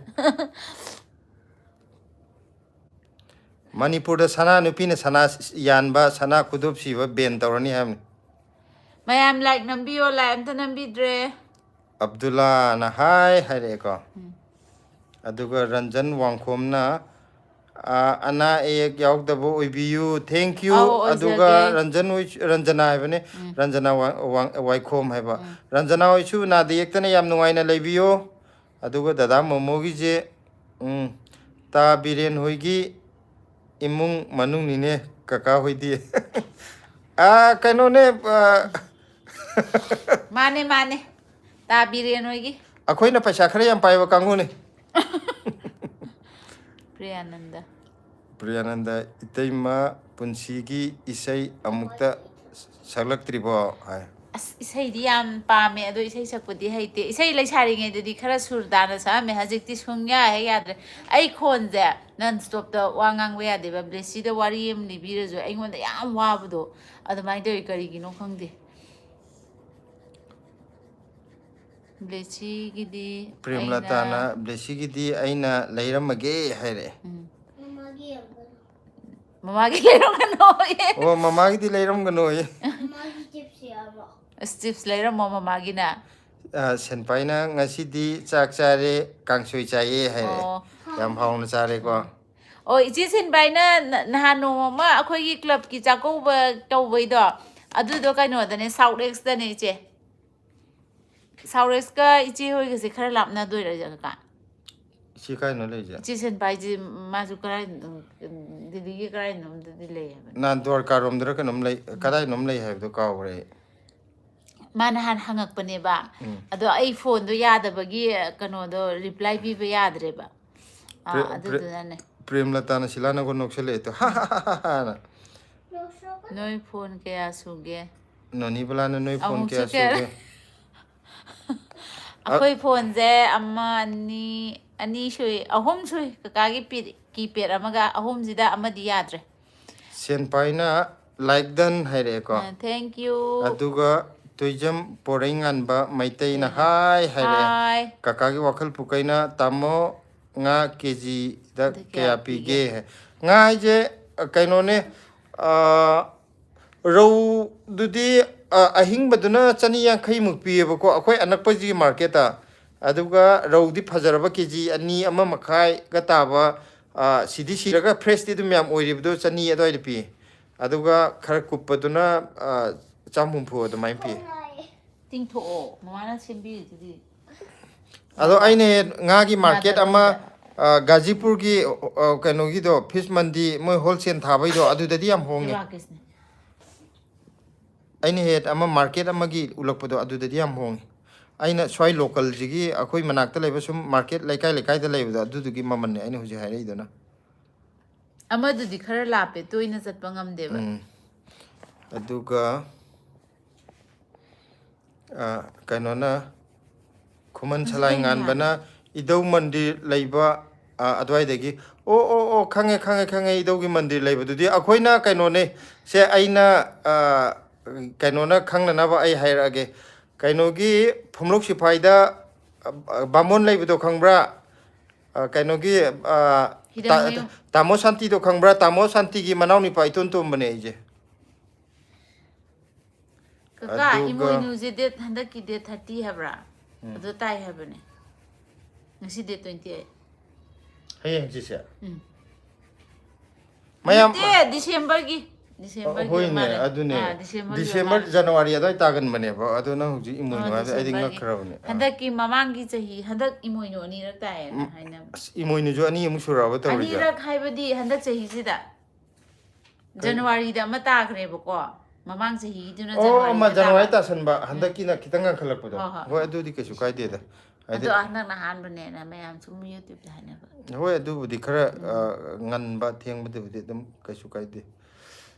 Manipur da sana nupina sana yanba sana kudop siwa ben tawrani hamni mayam like nambiyo la amta nambidre Abdullah na hai haire ko aduga Ranjan Wangkhomna ana ek yaukdabo oibiyu thank you aduga Ranjana haibane Ranjana Waikhom haiba Ranjana oichu na de ektana yam nungaina leibiyo aduga dada momogi je ta biren hoigi imung manung nine kaka hoidi kaino ne mane ta biren hoigi akoina paisa khara yam paiba kangu ne Priyananda itaima punsigi isai amukta saglak tribo hai ꯑꯁ ꯏꯁꯩꯗꯤ ꯌꯥꯝ ꯄꯥꯝꯃꯦ ꯑꯗꯣ ꯏꯁꯩ ꯁꯛꯄꯗꯤ ꯍꯩꯇꯦ ꯏꯁꯩ ꯂꯩꯁꯥꯔꯤꯉꯩꯗꯗꯤ ꯈꯔ ꯁꯨꯔ ꯇꯥꯅ ꯁꯛꯑꯝꯃꯦ ꯍꯧꯖꯤꯛꯇꯤ ꯁꯨꯡꯌꯥ ꯍꯦꯛ ꯌꯥꯗ꯭ꯔꯦ ꯑꯩ ꯈꯣꯟꯁꯦ ꯅꯟ ꯁ꯭ꯇꯣꯞꯇ ꯋꯥ ꯉꯥꯡꯕ ꯌꯥꯗꯦꯕ ꯕ꯭ꯂꯦꯁꯤꯗ ꯋꯥꯔꯤ ꯑꯃ ꯂꯤꯕꯤꯔꯁꯨ ꯑꯩꯉꯣꯟꯗ ꯌꯥꯝ ꯋꯥꯕꯗꯣ ꯑꯗꯨꯃꯥꯏꯅ ꯇꯧꯋꯤ ꯀꯔꯤꯒꯤꯅꯣ ꯈꯪꯗꯦ ꯕ꯭ꯂꯦꯁꯤꯒꯤꯗꯤ ꯑꯩꯅ ꯄ꯭ꯔꯦꯝꯂꯇꯥꯅ ꯕ꯭ꯂꯦꯁꯤꯒꯤꯗꯤ ꯑꯩꯅ ꯂꯩꯔꯝꯃꯒꯦ ꯍꯥꯏꯔꯛꯑꯦ ꯃꯃꯥꯒꯤ ꯌꯦꯡꯒꯅꯨ ꯃꯃꯥꯒꯤ ꯂꯩꯔꯝꯒꯅꯣꯌꯦ ꯑꯣ ꯃꯃꯥꯒꯤꯗꯤ ꯂꯩꯔꯝꯒꯅꯣꯌꯦ ꯃꯃꯥꯒꯤ ꯆꯤꯞꯁ ꯌꯥꯎꯕ꯭ꯔꯣ ꯆꯤꯞꯁ ꯂꯩꯔꯝꯃꯣ ꯃꯃꯥꯒꯤꯅ ꯁꯦꯟꯄꯥꯏꯅ ꯉꯁꯤꯗꯤ ꯆꯥꯛ ꯆꯥꯔꯦ ꯀꯥꯡꯁꯣꯏ ꯆꯥꯏꯌꯦ ꯍꯥꯏꯔꯛꯑꯦ ꯑꯣ ꯌꯥꯝ ꯍꯥꯎꯅ ꯆꯥꯔꯦꯀꯣ ꯑꯣ ꯏꯆꯦ ꯁꯤꯟꯕꯥꯏꯅ ꯅꯍꯥꯟ ꯅꯣꯡꯃ ꯑꯩꯈꯣꯏꯒꯤ ꯀ꯭ꯂꯕꯀꯤ ꯆꯥꯛꯀꯧꯕ ꯇꯧꯕꯩꯗꯣ ꯑꯗꯨꯗꯣ ꯀꯩꯅꯣꯗꯅꯦ ꯁꯥꯎꯠ ꯑꯦꯛꯁꯇꯅꯦ ꯏꯆꯦ ꯁꯥꯎꯠ ꯑꯦꯛꯁꯀ ꯏꯆꯦ ꯍꯣꯏꯒꯁꯦ ꯈꯔ ꯂꯥꯞꯅꯗꯣꯏꯔꯥ ꯀꯀꯥ ꯏꯆꯦ ꯀꯥꯏꯅꯣ ꯂꯩꯁꯦ ꯏꯆꯦ ꯁꯤꯟꯕꯥꯏꯁꯦ ꯃꯥꯁꯨ ꯀꯔꯥꯏ ꯗꯤꯜꯂꯤꯒꯤ ꯀꯔꯥꯏꯅꯣꯝꯗꯗꯤ ꯂꯩ ꯍꯥꯏꯕꯅꯤ ꯅꯍꯥꯟ ꯗ꯭ꯋꯥꯔꯀꯥꯔꯣꯝꯗꯔ ꯀꯩꯅꯣꯝ ꯂꯩ ꯀꯗꯥꯏꯅꯣꯝ ꯂꯩ ꯍꯥꯏꯕꯗꯣ ꯀꯥꯎꯈ꯭ꯔꯦ ꯑꯩ ꯃꯥ ꯅꯍꯥꯟ ꯍꯪꯉꯛꯄꯅꯦꯕ ꯎꯝ ꯑꯗꯣ ꯑꯩ ꯐꯣꯟꯗꯣ ꯌꯥꯗꯕꯒꯤ ꯀꯩꯅꯣꯗꯣ ꯔꯤꯄ꯭ꯂꯥꯏ ꯄꯤꯕ ꯌꯥꯗ꯭ꯔꯦꯕ ꯑꯗꯨꯗꯨꯅꯅꯦ ꯄ꯭ꯔꯦꯝꯂꯇꯥꯅ ꯁꯤꯂꯥꯅꯒꯣ ꯅꯣꯛꯁꯜꯂꯛꯑꯦ ꯍꯥ ꯅꯣꯏ ꯐꯣꯟ ꯀꯌꯥ ꯁꯨꯒꯦ ꯅꯣꯅꯤꯕꯂꯥꯅ ꯅꯣꯏ ꯐꯣꯟ ꯑꯃꯨꯛꯁꯨ ꯀꯌꯥ ꯁꯨꯒꯦ ꯑꯩꯈꯣꯏ ꯐꯣꯟꯁꯦ ꯑꯃ ꯑꯅꯤ ꯁꯨꯏ ꯑꯍꯨꯝ ꯁꯨꯏ ꯀꯀꯥꯒꯤ ꯀꯤꯄꯦꯗ ꯑꯃꯒ ꯑꯍꯨꯝꯁꯤꯗ ꯑꯃꯗꯤ ꯌꯥꯗ꯭ꯔꯦ ꯁꯦꯟꯄꯥꯏꯅ ꯂꯥꯏꯛ ꯗꯟ ꯍꯥꯏꯔꯛꯑꯦꯀꯣ ꯊꯦꯡꯛ ꯌꯨ ꯑꯗꯨꯒ ꯇꯨꯏꯖꯝ ꯄꯣꯔꯩ ꯉꯥꯟꯕ ꯃꯩꯇꯩꯅ ꯍꯥꯏ ꯍꯥꯏꯔꯛꯑꯦ ꯍꯥꯏ ꯀꯀꯥꯒꯤ ꯋꯥꯈꯜ ꯄꯨꯀꯩꯅ ꯇꯥꯃꯣ ꯉꯥ ꯀꯦꯖꯤꯗ ꯑꯗꯨ ꯀꯌꯥ ꯄꯤꯒꯦ ꯄꯤꯒꯦ ꯉꯥ ꯍꯥꯏꯁꯦ ꯀꯩꯅꯣꯅꯦ ꯔꯧꯗꯨꯗꯤ ꯑꯍꯤꯡꯕꯗꯨꯅ 150ꯃꯨꯛ ꯄꯤꯌꯦꯕꯀꯣ ꯑꯩꯈꯣꯏ ꯑꯅꯛꯄꯁꯤꯒꯤ ꯃꯥꯔꯀꯦꯠꯇ ꯑꯗꯨꯒ ꯔꯧꯗꯤ ꯐꯖꯔꯕ ꯀꯦꯖꯤ 2 1.5ꯒ ꯇꯥꯕ ꯁꯤꯗꯤ ꯁꯤꯔꯒ ꯐ꯭ꯔꯦꯁꯇꯤ ꯑꯗꯨꯝ ꯌꯥꯝ ꯑꯣꯏꯔꯤꯕꯗꯣ 100 ꯑꯗꯨꯋꯥꯏꯗ ꯄꯤ ꯑꯗꯨꯒ ꯈꯔ ꯀꯨꯞꯄꯗꯨꯅ 150 ꯑꯗꯨꯃꯥꯏꯅ ꯄꯤ ꯇꯤꯡꯊꯣꯛꯑꯣ ꯃꯃꯥꯅ ꯁꯦꯝꯕꯤꯔꯤꯗꯨꯗꯤ ꯑꯗꯣ ꯑꯩꯅ ꯉꯥꯒꯤ ꯃꯥꯔꯀꯦꯠ ꯑꯃ ꯌꯥꯗꯕꯁꯤꯗ ꯒꯥꯖꯤꯄꯨꯔꯒꯤ ꯀꯩꯅꯣꯒꯤꯗꯣ ꯐꯤꯁ ꯃꯟꯗꯤ ꯃꯣꯏ ꯍꯣꯜꯁꯦꯜ ꯊꯥꯕꯩꯗꯣ ꯑꯗꯨꯗꯗꯤ ꯌꯥꯝ ꯍꯣꯡꯉꯦ ꯖꯤꯕꯥꯀꯤꯁꯅꯦ ꯑꯩꯅ ꯑꯃ ꯃꯥꯔꯀꯦꯠ ꯑꯃꯒꯤ ꯎꯠꯂꯛꯄꯗꯣ ꯑꯗꯨꯗꯗꯤ ꯌꯥꯝ ꯍꯣꯡꯉꯦ ꯑꯩꯅ ꯁ꯭ꯋꯥꯏ ꯂꯣꯀꯦꯜꯁꯤꯒꯤ ꯑꯩꯈꯣꯏ ꯃꯅꯥꯛꯇ ꯂꯩꯕ ꯁꯨꯝ ꯃꯥꯔꯀꯦꯠ ꯂꯩꯀꯥꯏ ꯂꯩꯀꯥꯏꯗ ꯂꯩꯕꯗꯣ ꯑꯗꯨꯗꯨꯒꯤ ꯃꯃꯜꯅꯦ ꯑꯩꯅ ꯍꯧꯖꯤꯛ ꯍꯥꯏꯔꯛꯏꯗꯨꯅ ꯑꯃꯗꯨꯗꯤ ꯈꯔ ꯂꯥꯞꯄꯦ ꯇꯣꯏꯅ ꯆꯠꯄ ꯉꯝꯗꯦꯕ ꯑꯗꯨꯒ ꯀꯩꯅꯣꯅ ꯈꯨꯃꯟ ꯍꯧꯖꯤꯛ ꯁꯂꯥꯏ ꯀꯩ ꯅꯨꯃꯤꯠ ꯉꯥꯟꯕꯅ ꯏꯙꯧ ꯃꯟꯗꯤꯔ ꯂꯩꯕ ꯑꯗꯨꯋꯥꯏꯗꯒꯤ ꯑꯣ ꯈꯪꯉꯦ ꯏꯙꯧꯒꯤ ꯃꯟꯗꯤꯔ ꯂꯩꯕꯗꯨꯗꯤ ꯑꯩꯈꯣꯏꯅ ꯀꯩꯅꯣꯅꯦ ꯁꯦ ꯑꯩꯅ ꯀꯩꯅꯣꯅ ꯈꯪꯅꯅꯕ ꯑꯩ ꯍꯥꯏꯔꯛꯑꯒꯦ ꯀꯩꯅꯣꯒꯤ ꯐꯨꯝꯂꯧ ꯁꯤꯐꯥꯏꯗ ꯕꯥꯃꯣꯟ ꯂꯩꯕꯗꯣ ꯈꯪꯕ꯭ꯔꯥ ꯀꯩꯅꯣꯒꯤ ꯍꯤꯔꯝꯃꯌꯨꯝ ꯇꯥꯃꯣ ꯁꯥꯟꯇꯤꯗꯣ ꯈꯪꯕ꯭ꯔꯥ ꯇꯥꯃꯣ ꯁꯥꯟꯇꯤꯒꯤ ꯃꯅꯥꯎ ꯅꯤꯄꯥ ꯏꯇꯣꯟ ꯇꯣꯝꯕꯅꯦ ꯑꯩꯁꯦ ꯀꯀꯥ ꯑꯗꯨꯒ ꯏꯃꯣꯏꯅꯨꯁꯦ ꯍꯟꯗꯛꯀꯤ ꯗꯦꯠ 30 ꯍꯥꯏꯕ꯭ꯔꯥ ꯑꯗꯨ ꯇꯥꯏ ꯍꯥꯏꯕꯅꯦ ꯉꯁꯤ ꯗꯦꯠ 28 ꯍꯌꯦꯡ ꯍꯪꯆꯤꯠꯁꯦ ꯃꯌꯥꯝ ꯅꯠꯇꯦ ꯗꯤꯁꯦꯝꯕꯔꯒꯤ ꯑꯣꯏ ꯍꯣꯏꯅꯦ ꯃꯥꯜꯂꯦ ꯑꯗꯨꯅꯦ ꯗꯤꯁꯦꯝꯕꯔꯒꯤ ꯑꯣꯏ ꯗꯤꯁꯦꯝꯕꯔ ꯃꯥꯜꯂꯦ ꯖꯅꯋꯥꯔꯤ ꯑꯗꯨꯋꯥꯏ ꯇꯥꯒꯟꯕꯅꯦꯕ ꯑꯗꯣ ꯅꯪ ꯍꯧꯖꯤꯛ ꯏꯃꯣꯏꯅꯨ ꯍꯥꯏꯕꯗ ꯑꯩꯗꯤ ꯗꯤꯁꯦꯝꯕꯔꯒꯤ ꯉꯛꯈ꯭ꯔꯕꯅꯦ ꯍꯟꯗꯛꯀꯤ ꯃꯃꯥꯡꯒꯤ ꯆꯍꯤ ꯍꯟꯗꯛ ꯏꯃꯣꯏꯅꯨ ꯑꯅꯤꯔꯛ ꯇꯥꯏꯌꯦꯅ ꯍꯥꯏꯅꯕ ꯑꯁ ꯏꯃꯣꯏꯅꯨꯁꯨ ꯑꯅꯤꯃꯨꯛ ꯁꯨꯔꯛꯑꯕ ꯇꯧꯔꯤꯁꯦ ꯑꯅꯤꯔꯛ ꯍꯥꯏꯕꯗꯤ ꯍꯟꯗꯛ ꯆꯍꯤꯁꯤꯗ ꯖꯅꯋꯥꯔꯤꯗ ꯑꯃ ꯇꯥꯈ꯭ꯔꯦꯕꯀꯣ ꯃꯃꯥꯡ ꯆꯍꯤꯒꯤꯗꯨꯅ ꯑꯃ ꯖꯅꯋꯥꯔꯤꯗ ꯇꯥꯕ ꯖꯅꯋꯥꯔꯤ ꯇꯥꯁꯟꯕ ꯍꯟꯗꯛꯀꯤꯅ ꯈꯤꯇꯪ ꯉꯟꯈꯠꯂꯛꯄꯗꯣ ꯍꯣꯏ ꯍꯣꯏ ꯍꯣꯏ ꯑꯗꯨꯗꯤ ꯀꯩꯁꯨ ꯀꯥꯏꯗꯦꯗ ꯑꯗꯣ ꯍꯥꯏꯗꯤ ꯍꯟꯗꯛꯅ ꯑꯍꯥꯟꯕꯅꯦꯅ ꯃꯌꯥꯝ ꯁꯨꯝ ꯌꯨꯇ꯭ꯌꯨꯕꯇ ꯍꯥꯏꯅꯕ ꯍꯣꯏ ꯑꯗꯨꯕꯨꯗꯤ ꯈꯔ ꯉꯟꯕ ꯊꯦꯡꯕꯗꯨꯕꯨꯗꯤ ꯑꯗꯨꯝ ꯀꯩꯁꯨ ꯀꯥꯏꯗꯦ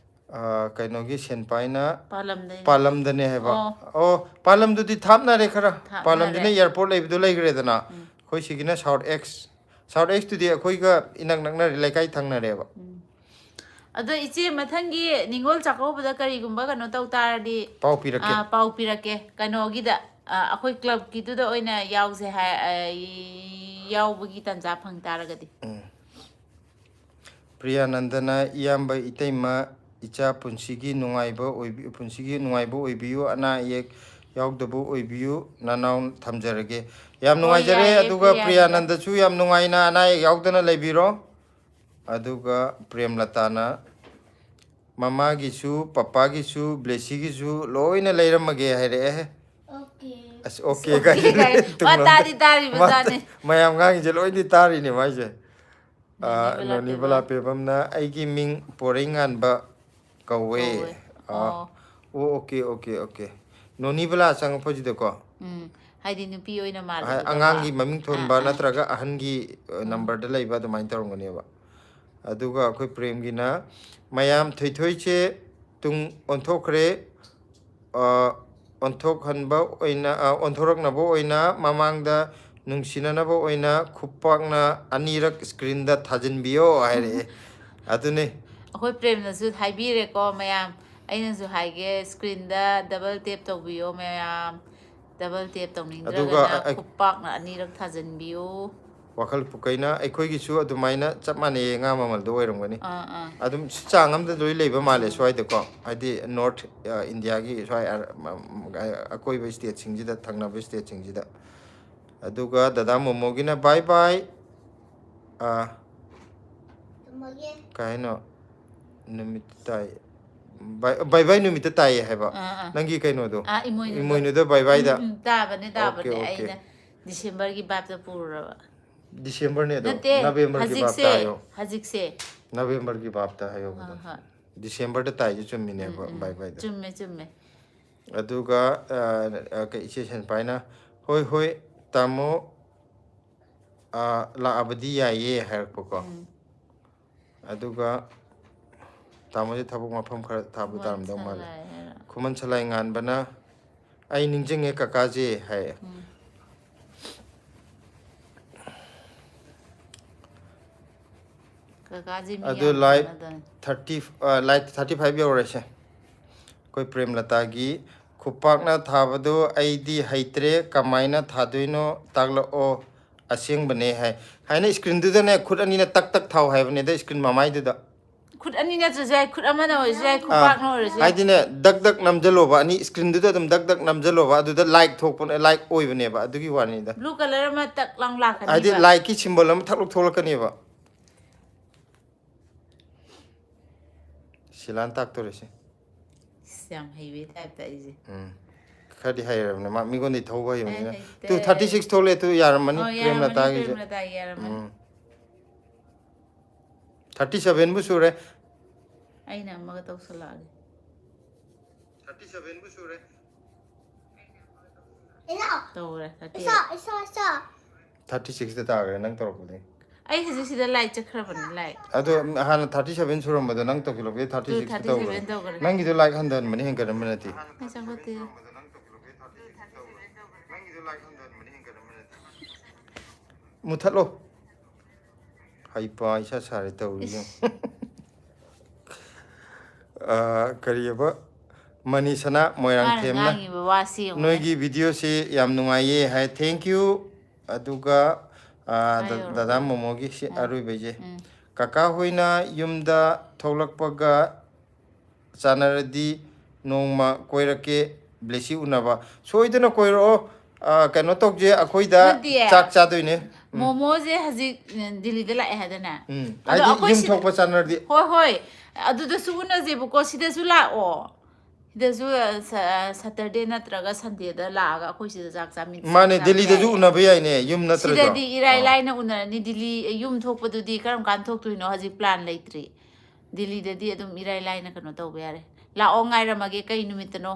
ꯀꯩꯅꯣꯒꯤ ꯁꯦꯟꯄꯥꯏꯅ ꯄꯥꯜꯂꯝꯗꯩꯅꯦ ꯄꯥꯂꯝꯗꯅꯦ ꯍꯥꯏꯕ ꯑꯣ ꯑꯣ ꯄꯥꯂꯝꯗꯨꯗꯤ ꯊꯥꯞꯅꯔꯦ ꯈꯔ ꯊꯥꯞꯅꯔꯦ ꯄꯥꯂꯝꯁꯤꯅ ꯏꯌꯥꯔꯄꯣꯔꯠ ꯂꯩꯕꯗꯣ ꯂꯩꯈ꯭ꯔꯦꯗꯅ ꯑꯩꯈꯣꯏ ꯁꯤꯒꯤꯅ ꯁꯥꯎꯠ ꯑꯦꯛꯁꯇꯨꯗꯤ ꯑꯩꯈꯣꯏꯒ ꯏꯅꯛ ꯅꯛꯅꯔꯦ ꯂꯩꯀꯥꯏ ꯊꯪꯅꯔꯦꯕ ꯑꯗꯣ ꯏꯆꯦ ꯃꯊꯪꯒꯤ ꯅꯤꯡꯉꯣꯜ ꯆꯥꯛꯀꯧꯕꯗ ꯀꯔꯤꯒꯨꯝꯕ ꯀꯩꯅꯣ ꯇꯧ ꯇꯥꯔꯗꯤ ꯄꯥꯎ ꯄꯤꯔꯛꯀꯦ ꯄꯥꯎ ꯄꯤꯔꯛꯀꯦ ꯀꯩꯅꯣꯒꯤꯗ ꯑꯩꯈꯣꯏ ꯀ꯭ꯂꯕꯀꯤꯗꯨꯗ ꯑꯣꯏꯅ ꯌꯥꯎꯁꯦ ꯌꯥꯎꯕꯒꯤ ꯇꯥꯟꯖꯥ ꯐꯪ ꯇꯥꯔꯒꯗꯤ ꯄ꯭ꯔꯤꯌꯥꯅꯟꯗꯅ ꯏꯌꯥꯝꯕ ꯏꯇꯩꯃ ꯏꯆꯥ ꯄꯨꯟꯁꯤꯒꯤ ꯅꯨꯡꯉꯥꯏꯕ ꯑꯣꯏꯕꯤꯌꯨ ꯑꯅꯥ ꯑꯌꯦꯛ ꯌꯥꯎꯗꯕ ꯑꯣꯏꯕꯤꯌꯨ ꯅꯅꯥꯎ ꯊꯝꯖꯔꯒꯦ ꯌꯥꯝ ꯍꯣꯏ ꯅꯨꯡꯉꯥꯏꯖꯔꯦ ꯌꯥꯏꯌꯦ ꯑꯗꯨꯒ ꯄ꯭ꯔꯤꯌꯥꯅꯟꯗ ꯄ꯭ꯔꯤꯌꯥꯅꯟꯗꯁꯨ ꯌꯥꯝ ꯅꯨꯡꯉꯥꯏꯅ ꯑꯅꯥ ꯑꯌꯦꯛ ꯌꯥꯎꯗꯅ ꯂꯩꯕꯤꯔꯣ ꯑꯗꯨꯒ ꯄ꯭ꯔꯦꯝꯂꯇꯥꯅ ꯃꯃꯥꯒꯤꯁꯨ ꯄꯄꯥꯒꯤꯁꯨ ꯕ꯭ꯂꯦꯁꯤꯒꯤꯁꯨ ꯂꯣꯏꯅ ꯂꯩꯔꯝꯃꯒꯦ ꯍꯥꯏꯔꯛꯑꯦ Okay. ꯑꯁ ꯑꯣꯀꯦ ꯀꯥꯏꯁꯤꯅꯦ ꯃꯥ ꯇꯨꯡꯂꯣꯝꯗ ꯇꯥꯗꯤ ꯇꯥꯔꯤꯕꯖꯥꯠꯅꯤ ꯃꯌꯥꯝ ꯉꯥꯡꯉꯤꯁꯦ ꯂꯣꯏꯅꯗꯤ ꯇꯥꯔꯤꯅꯦ ꯃꯥꯏꯁꯦ ꯅꯣꯅꯤꯕꯂꯥ ꯅꯣꯅꯤꯕꯂꯥ ꯄꯦꯕꯝ ꯄꯦꯕꯝꯅ ꯑꯩꯒꯤ ꯃꯤꯡ ꯄꯣꯔꯩ ꯉꯥꯟꯕ ꯀꯧꯋꯦ ꯑꯣ ꯑꯣꯀꯦ ꯅꯣꯅꯤꯕꯂꯥ ꯆꯪꯉꯛꯄꯁꯤꯗꯀꯣ ꯍꯥꯏꯗꯤ ꯅꯨꯄꯤ ꯑꯣꯏꯅ ꯃꯥꯜꯂꯨꯕꯗꯀꯣ ꯑꯉꯥꯡꯒꯤ ꯃꯃꯤꯡ ꯊꯣꯟꯕ ꯅꯠꯇ꯭ꯔꯒ ꯑꯍꯟꯒꯤ ꯅꯝꯕꯔꯗ ꯂꯩꯕ ꯑꯗꯨꯃꯥꯏꯅ ꯇꯧꯔꯝꯒꯅꯦꯕ ꯑꯗꯨꯒ ꯑꯩꯈꯣꯏ ꯄ꯭ꯔꯦꯝꯒꯤꯅ ꯃꯌꯥꯝ ꯊꯣꯏꯊꯣꯏꯁꯦ ꯇꯨꯡ ꯑꯣꯟꯊꯣꯛꯈ꯭ꯔꯦ ꯑꯣꯟꯊꯣꯛꯍꯟꯕ ꯑꯣꯏꯅ ꯑꯣꯟꯊꯣꯔꯛꯅꯕ ꯑꯣꯏꯅ ꯃꯃꯥꯡꯗ ꯅꯨꯡꯁꯤꯅꯅꯕ ꯑꯣꯏꯅ ꯈꯨꯄꯥꯛꯅ ꯑꯅꯤꯔꯛ ꯁ꯭ꯀ꯭ꯔꯤꯟꯗ ꯊꯥꯖꯤꯟꯕꯤꯌꯣ ꯍꯥꯏꯔꯛꯑꯦ ꯑꯗꯨꯅꯤ ꯑꯩꯈꯣꯏ ꯄ꯭ꯔꯦꯝꯅꯁꯨ ꯍꯥꯏꯕꯤꯔꯦꯀꯣ ꯃꯌꯥꯝ ꯑꯩꯅꯁꯨ ꯍꯥꯏꯒꯦ ꯁ꯭ꯀ꯭ꯔꯤꯟꯗ ꯗꯕꯜ ꯇꯦꯞ ꯇꯧꯕꯤꯌꯣ ꯃꯌꯥꯝ ꯗꯕꯜ ꯇꯦꯞ ꯑꯗꯨꯒ ꯇꯧꯅꯤꯡꯗ꯭ꯔꯒꯅ ꯈꯨꯄꯥꯛꯅ ꯑꯅꯤꯔꯛ ꯊꯥꯖꯤꯟꯕꯤꯌꯨ ꯋꯥꯈꯜ ꯄꯨꯀꯩꯅ ꯑꯩꯈꯣꯏꯒꯤꯁꯨ ꯑꯗꯨꯃꯥꯏꯅ ꯆꯞ ꯃꯥꯟꯅꯩꯌꯦ ꯉꯥ ꯃꯃꯜꯗꯣ ꯑꯣꯏꯔꯝꯒꯅꯤ ꯑꯥ ꯑꯗꯨꯝ ꯆꯥꯡ ꯑꯝꯗ ꯂꯣꯏ ꯂꯩꯕ ꯃꯥꯜꯂꯦ ꯁ꯭ꯋꯥꯏꯗꯀꯣ ꯍꯥꯏꯗꯤ ꯅꯣꯔꯠ ꯏꯟꯗꯤꯌꯥꯒꯤ ꯁ꯭ꯋꯥꯏ ꯑꯀꯣꯏꯕ ꯏꯁꯇꯦꯠꯁꯤꯡꯁꯤꯗ ꯊꯪꯅꯕ ꯏꯁꯇꯦꯠꯁꯤꯡꯁꯤꯗ ꯑꯗꯨꯒ ꯗꯗꯥ ꯃꯣꯃꯣꯒꯤꯅ ꯕꯥꯏ ꯕꯥꯏ ꯀꯩ ꯍꯥꯏꯅꯣ ꯅꯨꯃꯤꯠ ꯇꯥꯏ ꯕꯥꯏ ꯕꯥꯏ ꯅꯨꯃꯤꯠꯇ ꯇꯥꯏꯌꯦ ꯍꯥꯏꯕ ꯅꯪꯒꯤ ꯀꯩꯅꯣꯗꯣ ꯏꯃꯣꯏꯅꯨꯗꯣ ꯕꯥꯏ ꯕꯥꯏꯗ ꯇꯥꯕꯅꯦ ꯑꯣꯀꯦ ꯇꯥꯕꯅꯦ ꯑꯣꯀꯦ ꯑꯩꯅ ꯗꯤꯁꯦꯝꯕꯔꯒꯤ ꯚꯥꯏꯞꯇ ꯄꯨꯔꯨꯔꯕ ꯗꯤꯁꯦꯝꯕꯔꯅꯦ ꯑꯗꯣ ꯅꯠꯇꯦ ꯅꯕꯦꯝꯕꯔꯒꯤ ꯍꯧꯖꯤꯛꯁꯦ ꯚꯥꯞꯇ ꯍꯥꯏꯌꯣ ꯍꯧꯖꯤꯛꯁꯦ ꯅꯕꯦꯝꯕꯔꯒꯤ ꯚꯥꯞꯇ ꯍꯥꯏꯌꯣꯕꯗꯣ ꯍꯣꯏ ꯍꯣꯏ ꯗꯤꯁꯦꯝꯕꯔꯗ ꯇꯥꯏꯁꯦ ꯆꯨꯝꯃꯤꯅꯦꯕ ꯕꯥꯏ ꯕꯥꯏꯗ ꯆꯨꯝꯃꯦ ꯆꯨꯝꯃꯦ ꯑꯗꯨꯒ ꯏꯆꯦ ꯁꯦꯟꯄꯥꯏꯅ ꯍꯣꯏ ꯍꯣꯏ ꯇꯥꯃꯣ ꯂꯥꯛꯑꯕꯗꯤ ꯌꯥꯏꯌꯦ ꯍꯥꯏꯔꯛꯄꯀꯣ ꯑꯗꯨꯒ ꯇꯥꯃꯣꯁꯦ ꯊꯕꯛ ꯃꯐꯝ ꯈꯔ ꯊꯥꯕ ꯈꯨꯃꯟ ꯇꯥꯔꯝꯗꯧ ꯃꯥꯜꯂꯦ ꯁꯂꯥꯏ ꯍꯥꯏꯔ ꯈꯨꯃꯟ ꯁꯂꯥꯏ ꯉꯥꯟꯕꯅ ꯑꯩ ꯅꯤꯡꯁꯤꯡꯉꯦ ꯀꯀꯥꯁꯦ ꯍꯥꯏ ꯀꯀꯥꯁꯤ ꯃꯤ ꯑꯗꯨ ꯌꯥꯝ ꯂꯥꯏꯚ ꯐꯥꯎꯅꯗꯅꯤ 35 ꯌꯧꯔꯁꯦ ꯑꯩꯈꯣꯏ ꯄ꯭ꯔꯦꯝꯂꯇꯥꯒꯤ ꯈꯨꯄꯥꯛꯅ ꯊꯥꯕꯗꯣ ꯑꯩꯗꯤ ꯍꯩꯇ꯭ꯔꯦ ꯀꯃꯥꯏꯅ ꯊꯥꯗꯣꯏꯅꯣ ꯇꯥꯛꯂꯛꯑꯣ ꯑꯁꯦꯡꯕꯅꯦ ꯍꯥꯏꯅ ꯏꯁꯀ꯭ꯔꯤꯟꯗꯨꯗꯅꯦ ꯈꯨꯠ ꯑꯅꯤꯅ ꯇꯛ ꯇꯛ ꯊꯥꯎ ꯍꯥꯏꯕꯅꯦꯗ ꯏꯁꯀ꯭ꯔꯤꯟ ꯃꯃꯥꯏꯗꯨꯗ ꯈꯨꯠ ꯑꯅꯤ ꯅꯠꯇ꯭ꯔꯁꯨ ꯌꯥꯏ ꯈꯨꯠ ꯑꯃꯅ ꯑꯣꯏꯔꯁꯨ ꯌꯥꯏ ꯈꯨꯄꯥꯛꯅ ꯑꯣꯏꯔꯁꯨ ꯌꯥꯏ ꯍꯥꯏꯗꯤꯅꯦ ꯗꯛ ꯗꯛ ꯅꯝꯁꯤꯜꯂꯣꯕ ꯑꯅꯤ ꯏꯁꯀ꯭ꯔꯤꯟꯗꯨꯗ ꯑꯗꯨꯝ ꯗꯛ ꯗꯛ ꯅꯝꯁꯤꯜꯂꯣꯕ ꯑꯗꯨꯗ ꯂꯥꯏꯛ ꯊꯣꯛꯄ ꯂꯥꯏꯛ ꯑꯣꯏꯕꯅꯦꯕ ꯑꯗꯨꯒꯤ ꯋꯥꯅꯤꯗ ꯕ꯭ꯂꯨ ꯀꯂꯔ ꯑꯃ ꯇꯛ ꯂꯥꯎ ꯍꯥꯏꯗꯤ ꯂꯥꯛꯀꯅꯤꯕ ꯂꯥꯏꯛꯀꯤ ꯁꯤꯝꯕꯣꯜ ꯑꯃ ꯊꯛ ꯊꯣꯛꯂꯛꯀꯅꯦꯕ ꯁꯤꯂꯥꯟ ꯇꯥꯛꯇꯣꯔꯤꯁꯦ ꯌꯥꯝ ꯍꯩꯕꯩ ꯇꯥꯏꯞꯇ ꯑꯩꯁꯦ ꯈꯔꯗꯤ ꯍꯩꯔꯕꯅꯦ ꯃꯥ ꯃꯤꯉꯣꯟꯗꯒꯤ ꯊꯧꯕ ꯑꯩ ꯍꯩꯕꯅꯤꯅ ꯍꯩꯇꯦ 36 ꯊꯣꯛꯂꯛꯑꯦ ꯇꯨ ꯌꯥꯔꯝꯃꯅꯤ ꯑꯣ ꯌꯥꯔꯝꯃꯅꯤ ꯄ꯭ꯔꯦꯝꯂꯇꯥꯒꯤꯁꯦ ꯄ꯭ꯔꯦꯝꯂꯇꯥꯒꯤ ꯌꯥꯔꯝꯃꯅꯤ 37ꯕꯨ ꯁꯨꯔꯦ ꯑꯩꯅ ꯑꯃꯒ ꯇꯧꯁꯜꯂꯛꯑꯒꯦ 37ꯕꯨ ꯁꯨꯔꯦ ꯇꯧꯔꯦ 36ꯗ ꯇꯥꯈ꯭ꯔꯦ ꯅꯪ ꯇꯧꯔꯛꯄꯗꯒꯤ ꯑꯩ ꯍꯧꯖꯤꯛ ꯁꯤꯗ ꯂꯥꯏꯠ ꯆꯠꯈ꯭ꯔꯕꯅꯤ ꯂꯥꯏꯠ ꯑꯗꯣ ꯍꯥꯟꯅ 37 ꯁꯨꯔꯝꯕꯗꯣ ꯅꯪ ꯇꯧꯁꯤꯜꯂꯛꯄꯗꯤ 36ꯇ ꯇꯧꯈ꯭ꯔꯦ 37 ꯇꯧꯈ꯭ꯔꯦ ꯅꯪꯒꯤꯗꯣ ꯂꯥꯏꯛ ꯍꯟꯊꯍꯟꯕꯅꯤ ꯍꯦꯟꯒꯠꯍꯟꯕ ꯅꯠꯇꯦ ꯑꯩ ꯆꯥꯎꯈꯠꯇꯦ ꯃꯨꯊꯠꯂꯣ ꯍꯩꯄꯥ ꯏꯁꯥ ꯁꯥꯔꯦ ꯇꯧꯔꯤꯁꯦ ꯏꯁ ꯀꯔꯤꯑꯕ ꯃꯅꯤꯁꯅꯥ ꯃꯥꯅ ꯃꯣꯏꯔꯥꯡꯊꯦꯝꯅ ꯉꯥꯡꯉꯤꯕ ꯋꯥꯁꯤ ꯌꯦꯡꯉꯨꯅꯦ ꯅꯣꯏꯒꯤ ꯚꯤꯗꯤꯑꯣꯁꯤ ꯌꯥꯝ ꯅꯨꯡꯉꯥꯏꯌꯦ ꯍꯥꯏ ꯊꯦꯡꯛ ꯌꯨ ꯑꯗꯨꯒ ꯍꯥꯏꯌꯣ ꯗꯗꯥ ꯃꯣꯃꯣꯒꯤ ꯁꯤ ꯑꯔꯣꯏꯕꯩꯁꯦ ꯎꯝ ꯀꯀꯥ ꯍꯣꯏꯅ ꯌꯨꯝꯗ ꯊꯣꯛꯂꯛꯄꯒ ꯆꯥꯟꯅꯔꯗꯤ ꯅꯣꯡꯃ ꯀꯣꯏꯔꯛꯀꯦ ꯕ꯭ꯂꯦꯁꯤ ꯎꯅꯕ ꯁꯣꯏꯗꯅ ꯀꯣꯏꯔꯛꯑꯣ ꯀꯩꯅꯣ ꯇꯧꯁꯦ ꯑꯩꯈꯣꯏꯗ ꯅꯠꯇꯤꯌꯦ ꯆꯥꯛ ꯆꯥꯗꯣꯏꯅꯦ ꯃꯣꯃꯣꯁꯦ ꯍꯧꯖꯤꯛ ꯗꯤꯜꯂꯤꯗ ꯂꯥꯛꯑꯦ ꯍꯥꯏꯗꯅ ꯑꯗꯣ ꯍꯥꯏꯗꯤ ꯑꯩꯈꯣꯏ ꯌꯨꯝ ꯁꯤꯗ ꯊꯣꯛꯄ ꯆꯥꯟꯅꯔꯗꯤ ꯍꯣꯏ ꯍꯣꯏ ꯑꯗꯨꯗꯁꯨ ꯎꯅꯁꯦꯕꯀꯣ ꯁꯤꯗꯁꯨ ꯂꯥꯛꯑꯣ ꯁꯤꯗꯁꯨ ꯁꯇꯔꯗꯦ ꯅꯠꯇ꯭ꯔꯒ ꯁꯟꯗꯦꯗ ꯂꯥꯛꯑꯒ ꯑꯩꯈꯣꯏ ꯁꯤꯗ ꯆꯥꯛ ꯃꯥꯅꯦ ꯆꯥꯕ ꯗꯦꯜꯂꯤꯗꯁꯨ ꯌꯥꯏꯌꯦ ꯎꯅꯕ ꯌꯥꯏꯅꯦ ꯌꯨꯝ ꯅꯠꯇ꯭ꯔꯁꯨ ꯁꯤꯗꯗꯤ ꯏꯔꯥꯏ ꯂꯥꯏꯅ ꯎꯅꯔꯅꯤ ꯗꯤꯜꯂꯤ ꯌꯨꯝ ꯊꯣꯛꯄꯗꯨꯗꯤ ꯀꯔꯝ ꯀꯥꯟ ꯊꯣꯛꯇꯣꯏꯅꯣ ꯍꯧꯖꯤꯛ ꯄ꯭ꯂꯥꯟ ꯂꯩꯇ꯭ꯔꯤ ꯗꯤꯜꯂꯤꯗꯗꯤ ꯑꯗꯨꯝ ꯏꯔꯥꯏ ꯂꯥꯏꯅ ꯀꯩꯅꯣ ꯇꯧꯕ ꯌꯥꯔꯦ ꯂꯥꯛꯑꯣ ꯉꯥꯏꯔꯝꯃꯒꯦ ꯀꯩ ꯅꯨꯃꯤꯠꯇꯅꯣ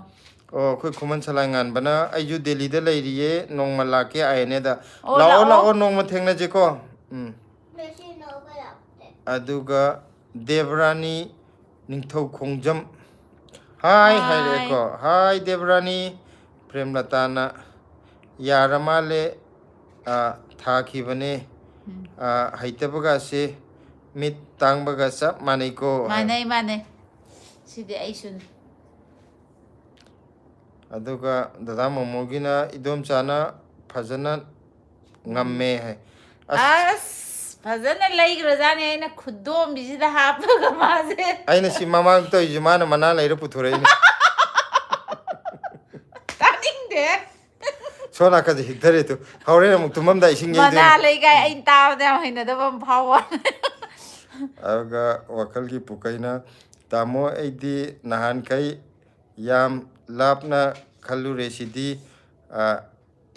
ꯑꯣ ꯑꯩꯈꯣꯏ ꯈꯨꯃꯟ ꯁꯂꯥꯏ ꯉꯥꯟꯕꯅ ꯑꯩꯁꯨ ꯗꯦꯜꯂꯤꯗ ꯂꯩꯔꯤꯌꯦ ꯅꯣꯡꯃ ꯂꯥꯛꯀꯦ ꯑꯥꯏꯑꯦꯟꯑꯦꯗ ꯂꯥꯛꯑꯣ ꯂꯥꯛꯑꯣ ꯅꯣꯡꯃ ꯊꯦꯡꯅꯁꯤꯀꯣ ꯑꯗꯨꯒ ꯗꯦꯕꯔꯥꯅꯤ ꯅꯤꯡꯊꯧ ꯈꯣꯡꯖꯝ ꯍꯥꯏ ꯍꯥꯏꯔꯛꯑꯦꯀꯣ ꯍꯥꯏ ꯗꯦꯕꯔꯥꯅꯤ ꯄ꯭ꯔꯦꯝꯂꯇꯥꯅ ꯌꯥꯔ ꯃꯥꯜꯂꯦ ꯊꯥꯈꯤꯕꯅꯦ ꯍꯩꯇꯕꯒꯁꯦ ꯃꯤꯠ ꯇꯥꯡꯕꯒ ꯆꯞ ꯃꯥꯟꯅꯩꯀꯣ ꯍꯥꯏ ꯃꯥꯟꯅꯩ ꯃꯥꯟꯅꯩ ꯁꯤꯗꯤ ꯑꯩꯁꯨꯅꯤ ꯑꯗꯨꯒ ꯗꯗꯥ ꯃꯣꯃꯣꯒꯤꯅ ꯏꯗꯣꯝꯆꯥꯅ ꯐꯖꯅ ꯉꯝꯃꯦ ꯍꯥꯏ ꯑꯁ ꯐꯖꯅ ꯂꯩꯈ꯭ꯔꯖꯥꯠꯅꯤ ꯑꯩꯅ ꯈꯨꯗꯣꯝꯕꯤꯁꯤꯗ ꯍꯥꯞꯄꯒ ꯃꯥꯁꯦ ꯑꯩꯅ ꯁꯤ ꯃꯃꯥꯡꯗ ꯇꯧꯔꯤꯁꯦ ꯃꯥꯅ ꯃꯅꯥ ꯂꯩꯔ ꯄꯨꯊꯣꯔꯛꯏꯅꯤ ꯇꯥꯅꯤꯡꯗꯦ ꯁꯣꯝ ꯅꯥꯀꯟꯗ ꯍꯤꯛꯊꯔꯦ ꯇꯨ ꯍꯣꯔꯦꯟ ꯑꯃꯨꯛ ꯇꯨꯝꯃꯝꯗꯥꯏ ꯏꯁꯤꯡ ꯃꯅꯥ ꯌꯩꯗꯣꯏꯅꯤ ꯂꯩꯒꯥꯏ ꯑꯩꯅ ꯇꯥꯕꯗ ꯌꯥꯝ ꯍꯩꯅꯗꯕ ꯑꯃ ꯐꯥꯎꯕ ꯑꯗꯨꯒ ꯋꯥꯈꯜꯒꯤ ꯄꯨꯀꯩꯅ ꯇꯥꯃꯣ ꯑꯩꯗꯤ ꯅꯍꯥꯟꯈꯩ ꯌꯥꯝ ꯂꯥꯞꯅ ꯈꯜꯂꯨꯔꯦ ꯁꯤꯗꯤ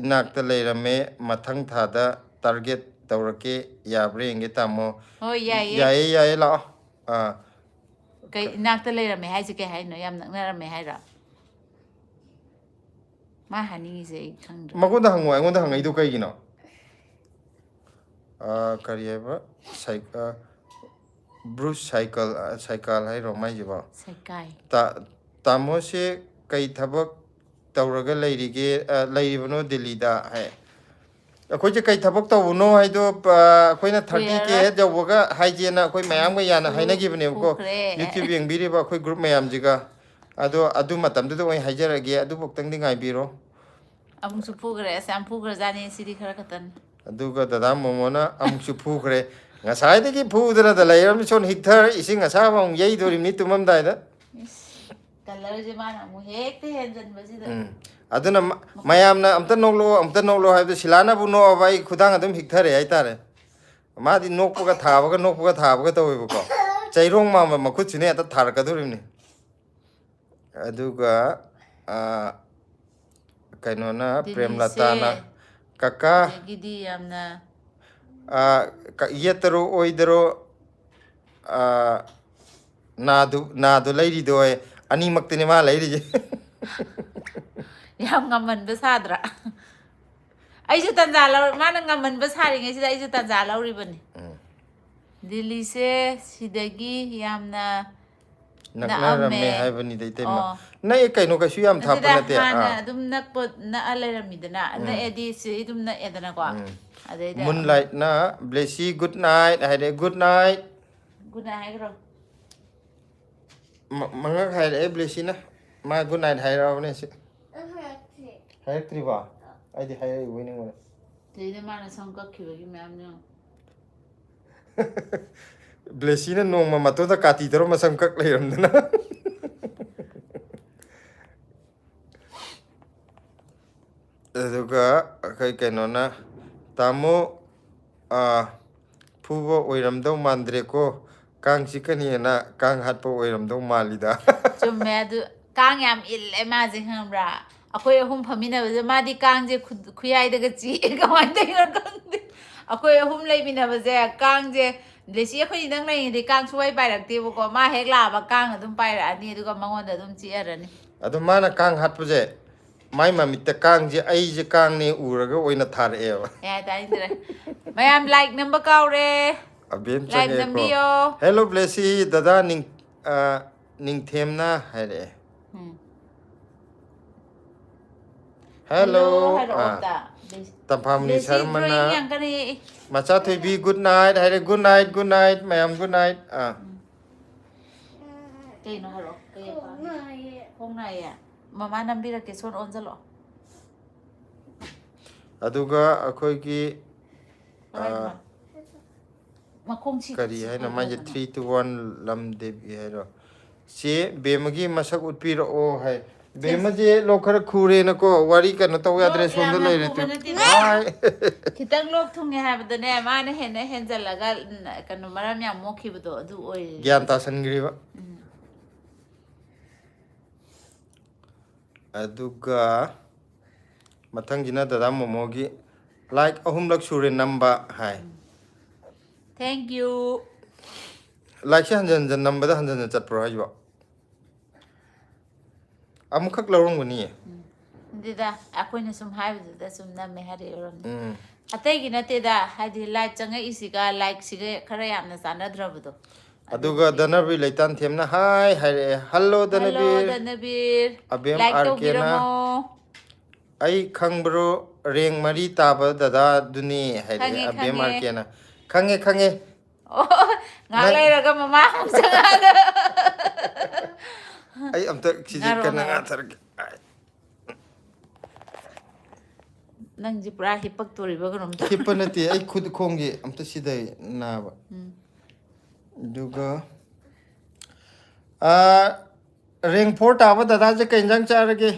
ꯏꯅꯥꯛꯇ ꯂꯩꯔꯝꯃꯦ ꯃꯊꯪ ꯊꯥꯗ ꯇꯥꯔꯒꯦꯠ ꯇꯧꯔꯛꯀꯦ ꯌꯥꯕ꯭ꯔꯥ ꯌꯦꯡꯒꯦ ꯇꯥꯃꯣ ꯍꯣꯏ ꯌꯥꯏꯌꯦ ꯌꯥꯏꯌꯦ ꯌꯥꯏꯌꯦ ꯂꯥꯛꯑꯣ ꯀꯩ ꯏꯅꯥꯛꯇ ꯂꯩꯔꯝꯃꯦ ꯍꯥꯏꯁꯦ ꯀꯩ ꯍꯥꯏꯅꯣ ꯌꯥꯝ ꯅꯛꯅꯔꯝꯃꯦ ꯍꯥꯏꯔꯣ ꯃꯥ ꯍꯥꯏꯅꯤꯡꯉꯤꯁꯦ ꯑꯩ ꯈꯪꯗ꯭ꯔꯦ ꯃꯉꯣꯟꯗ ꯍꯪꯉꯣ ꯑꯩꯉꯣꯟꯗ ꯍꯪꯉꯛꯏꯗꯣ ꯀꯩꯒꯤꯅꯣ ꯀꯔꯤ ꯍꯥꯏꯕ ꯕ꯭ꯔꯨꯁ ꯁꯥꯏꯀꯜ ꯍꯥꯏꯔꯣ ꯃꯥꯏꯁꯤꯕꯣ ꯁꯩꯀꯥꯏ ꯇꯥꯃꯣꯁꯦ ꯀꯩ ꯊꯕꯛ tawraga leirige leiribano Delhi-da hai akhoi kai thabak tawuno haido akhoi na 30k jawga haijena akhoi mayam ga yana hainagibne ko YouTube yengbiriba akhoi group mayam jiga adu matam du oi haijarage adu boktang dingai biro amsu pugre sam pugre jani sidi khara khatan aduga dada momona amsu phukre ngasai de ki phudra da lairam son hikthar ising asa bang yei dorim ni tumam dai da color je mana mu hek te henjan baji da aduna mayam na amta noklo ha de silana bu no bai khudang adum hikthare ai tare ma di nokpuga thabaga to oi ko chairong ma khut chine ta thar ka dorim ni aduga kaino na premlata na kaka gidi yamna yetaro oidaro nadu lairi do ani maktene ma lairi je yam ngaman besadra ai ju tanja law mana ngaman besari ngai sida ai ju tanja lawri bani Delhi se sidagi yamna nakna me hai bani dai tema na e kaino ka su yam thap na te adum nakpo na alairamidana na edi se idum na edana ko adeda moonlight na blessy good night hai good night gro manga hai de blessy na ma good night hai raw ne se hai triba ai di hai winning one teide mana sangka khibagi ma'am ne blessy na nong ma mato da kati daro masam kak lairam na aduga kai kaino na tamo phubo oiramdo mandre ko kang chikani na kang hatpo oiramdo malida chumme adu kang yam ille ma je hambra akoi ahum phamina ba ma di kang je khuyai daga chi kawan dai ra kang akoi ahum leibina ba je kang je lesi akhoi nang lai de kang suai pai rakte bo ko ma hek la ba kang adum pai ra ani du ko mangon da adum chi arani adu mana kang hatpo je mai mamita kang je ai je kang ne uraga oina thar e ya ta indra mayam like number kaure abem like chage number ko yo hello blessy dada ning themna hare hello tampamni sarmana macha thoibi good night hare good night mayam good night kei no haro kei hong nai ya mama nambira ke son on jalo aduga akhoi ki makong chi kari hai na maje 3 to 1 lam debi hai ro se bemagi masak utpi ro o hai bemaje lokhar khure na ko wari ka na to yadre sonda lai re tu hai kitang lok thunge ha bada ne ma ne hen jalaga kanu maram ya mokhi bdo adu oi gyan ta san gri ba aduga mathang jina dada momogi like ahum lak sure number hai thank you like hanjan number da hanjan chat pro hai ba amukhak lorong guni dida akoina sum haibu da sum na me hari oram atai gi nate da hadi like changa isiga like siga khara yamna sanadravdo aduga danabi leitan themna hai hai hello danabir abem like to arkena giramo ai khangbro reng mari taba dada duni hai abem arkena khange nga lai raga mama changa da ai amta chije kana athar nang ji pra hipak tori ba grom ta hipanati ai khud khongi amta sidai na ba duga reng for taba dada je kenjang charage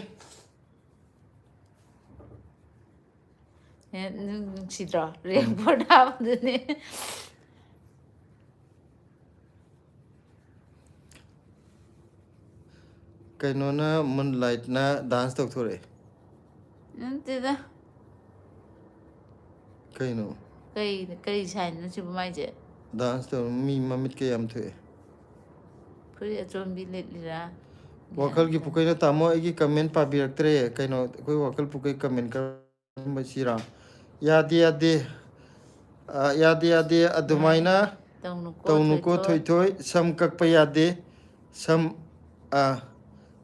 sidra reng poda ne kainona moonlight na dance tok thore tida kaino kai sign na chu mai je dance to mi mamit ke am the puri atron bi let lira wakal gi pukai na tamo egi comment pa biraktre kaino koi wakal pukai comment kar basira yade adumaina taunuko thoi sam kakpa yade sam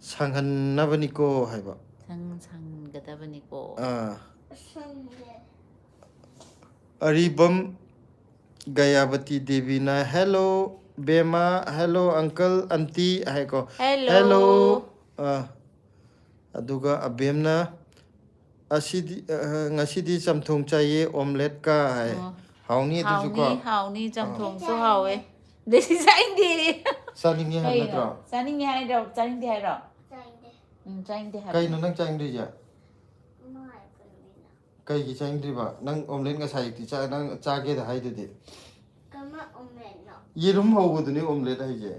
sanghan nabani ko haiba 상gadabniko. Aribam Gayabati Devina, hello Bema, hello uncle, auntie, haiko. Hello. Aduga abemna asidi ngasidi samthong chaye omelette ka hai. Hauni adusu ko. Hauni samthong so hawe. This is indi. Saningi hai natra. Saningi hai ro, saningi hai ro. Sainde. Saningi hai. Kai nang chang ri ja. Mai pulmina. Kai gi chang ri ba. Nang omelette nga sai ti cha nang cha ge da hai de. Kama omelette no. Yerum hawo du ni omelette hai je.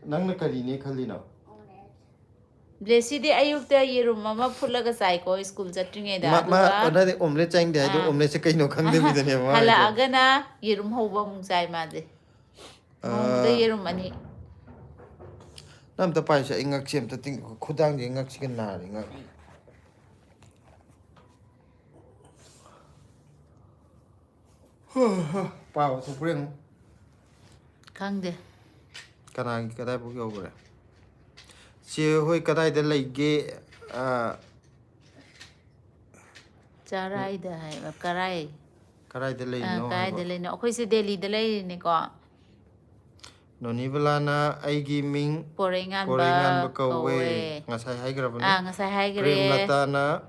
Nang na kari ni khali na. Blessy de ayukta yerum mama phulaga sai ko school chatringe da. Ma ona de omelette chang de hai do omelette se kai no khang de mi de ne ma. Hala agana yerum hoba mung sai ma de. De yerum ani. Nam ta pai sa ingak chem ta ting khudang de ingak chicken na ri ngak. Pao su preng. Khangde. Kana gi kadai bu yo bure. Si hoi kadai de lai ge Charai da hai karai. karai de lai no. Karai de lai no. Khoi se Delhi de lai ni ko. Noni belana aigi ming Porengan ba kawe ngasai hai gra ba. ngasai hai gre. Prem lata na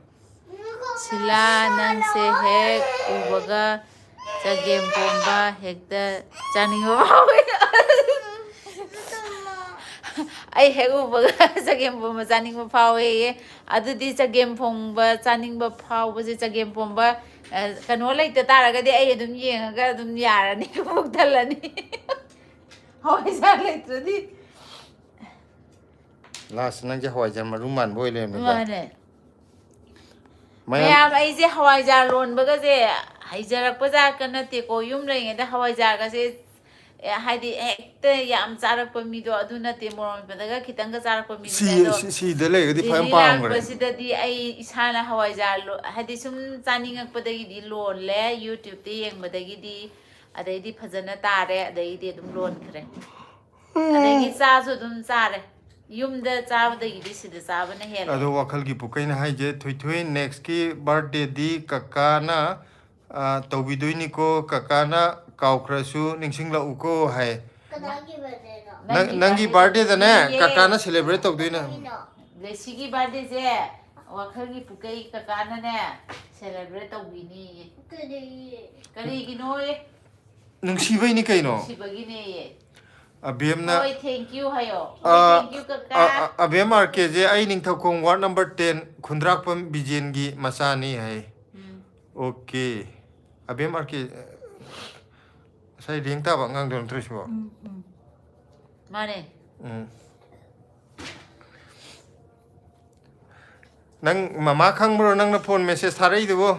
Sila nang se hek ubaga chagem pomba hekta chaningo hawe. Ai hek ubaga chagem pomba chaningo phawe ye. Adudi chagem pomba chaningba phawba se chagem pomba kano leita taragadi ai adum yengaga adum yarani buk thalani. Hawe sa leitadi. last nang je hoi jan maru man boi le me. Mane. Mayam Mayam aise hawaijar lonbaga se haijarakpa ka nate ko yum leingeda hawaijar ga se haidi hekta yam charakpa mido adu nate moron padaga khitanga charakpa mido si de le di pham pam gre. sidadi ai isana hawaijar lo haidi sum chaningakpadagi di lon le YouTube te yengbadagi di adai di phajana tare adai di dum lon khre adai gi cha su dum chare yumda chabadagi di sida chabana hel Ado wakal gi pukai na hai je thoi next ki birthday di kaka na tawidoi ni ko kaka na kaukra su ningsing la uko hai. Kadagi bade no. Nangi birthday da ne kaka na celebrate tawdoi na. Blessy ki birthday se wakal gi pukai kaka na ne celebrate tawbini kari gi no e Nungsibai ni kai no. sibagi ne ye Abem na oi thank you hayo thank you kaka abem arke je ai ning thakong ward number 10 khundrak pam bijen gi masa ni hai. Okay. Abem arke sai ring ta ba ngang don trish bo. mane Nang mama khang bro nang na phone message tharai du bo.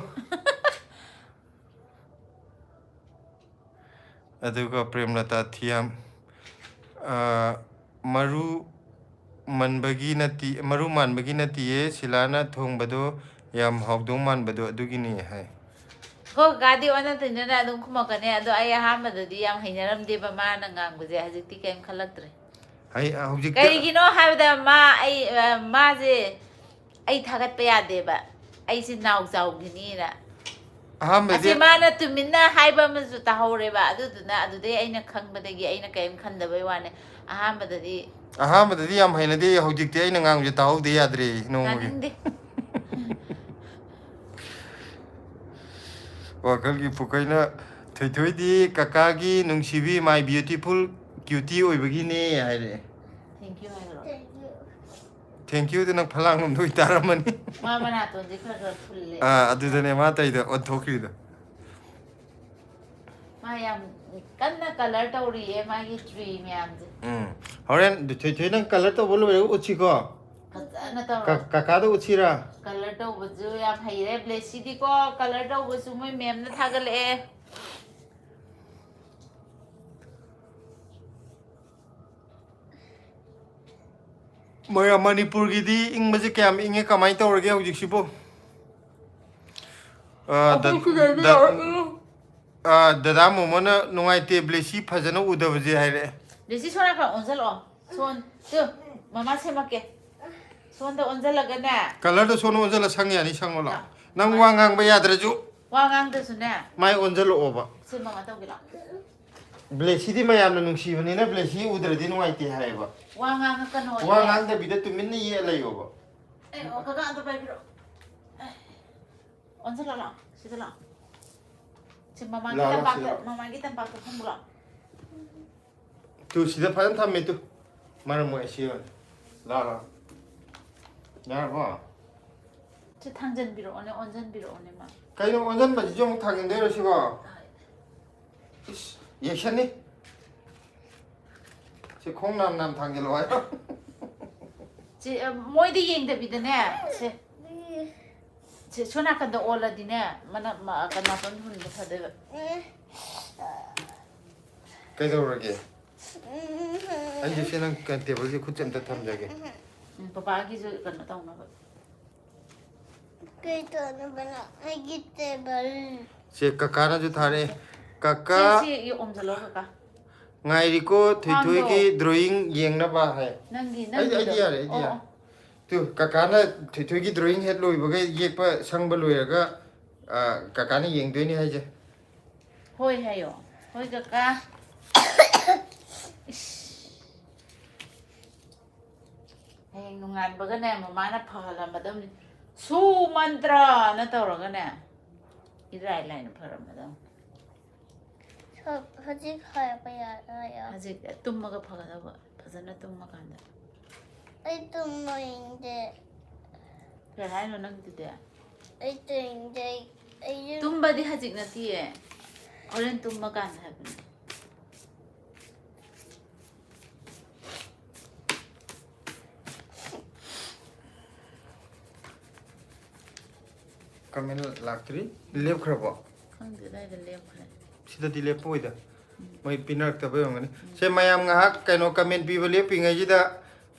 Aduga premlata thiam maru manbagi nati ye silana thongbado yam hawdong manbado adugi ni hai. ko gadi ona tinna adum khumakane ado ai ahamadi yam hainaramde ba ma na ngangbuje hajikti kem khalaktre Hai hawjik kari gi no habda ma ai ma je ai thagat pa yade ba ai si naw jaw gini na ahamadi mana tuminna haiba mazu tahore ba aduduna adude aina khangbadagi aina kaim khandabai wane ahamadi yam hainade hawjik te aina ngang je taw de yadre no gi. kaninde Wakal gi pukai na thoi di kaka gi nungsibi my beautiful cutie oibagi ne hai re. thank you hairo Thank you nang phalang nom doi taramani. ma mana to dikha fulle Adudane ma tai da on thokri da. ma yam kanna color tawri e ma gi tree myam je Horen thoi nang color to bolu uchi ko. na tawra Kaka do uchi ra. color taw buju yam haire blessy di ko color taw buju moi mem na thagal e Maya Manipur gi di ing maje kyam inge kamai tawrage hojik sibo. Dada momona nungai te blessy phajana udabaje haire. blessy sona ka onjal o son tu mama se make 손도 온절라가네. 컬러도 손 온절라 상이 아니 상올라. 난 왕강 바야드라주. 왕강도수네. 마이 온절로 오바. 쓸모가 떠기라. 블레시디 마야는 농시브니나 블레시 우드르디 누아이티 하이바. 왕강은 끊어. 왕강다 비데 투민니 예라이오바. 에, 그가 안 들어봐요. 온절라라. 시들라. 지금 마마기 땀박도 컴불라. Tu sida padan thamme tu. Mar mo asiyon. La. Ya ba. 저 당전 비로 오네 온전 비로 오네 막. Kaino onjan ba jong thagin de ro siba. Yeshani. Se khong nam thangel wa. 지 모이디 잉데 비드네. 제 소나칸도 올라디네. 마나 마카나 손 사데. Kaido rage. Anh sẽ năng cần tiền với khung chân thật thầm vậy. Papa cái gì cần nó tông nó. cái đó nó bên nào ai ghi tên bẩn Sẽ kaka na ju thare. Kaka. Chị ôm giờ lâu cả. Ngày đi cô thui cái drawing yeng na ba hai. Nâng gì Ai idea. Tu kaka na thui cái drawing hết lùi bởi cái yek pa sang ba lùi ra kaka na yeng thui ni hai je. Hôi hay yo. Hôi kaka. Hey, nungan ba gane mama na phala madam su mantra na tawra gane irai lai na phara madam hajik hai pa ya hajik tumma ga phaga da ba phajana tumma kanda ai tum no inde kar hai no nang ti de ai tu inde ai tumba di hajik na ti e oren tumma kanda ha Kamen laktri lep khrabo. khang de dai de lep khre Sida di lep poi da. Mai pinak ta bayong ani. Se mayam nga hak kaino comment pi lep pi ngai jida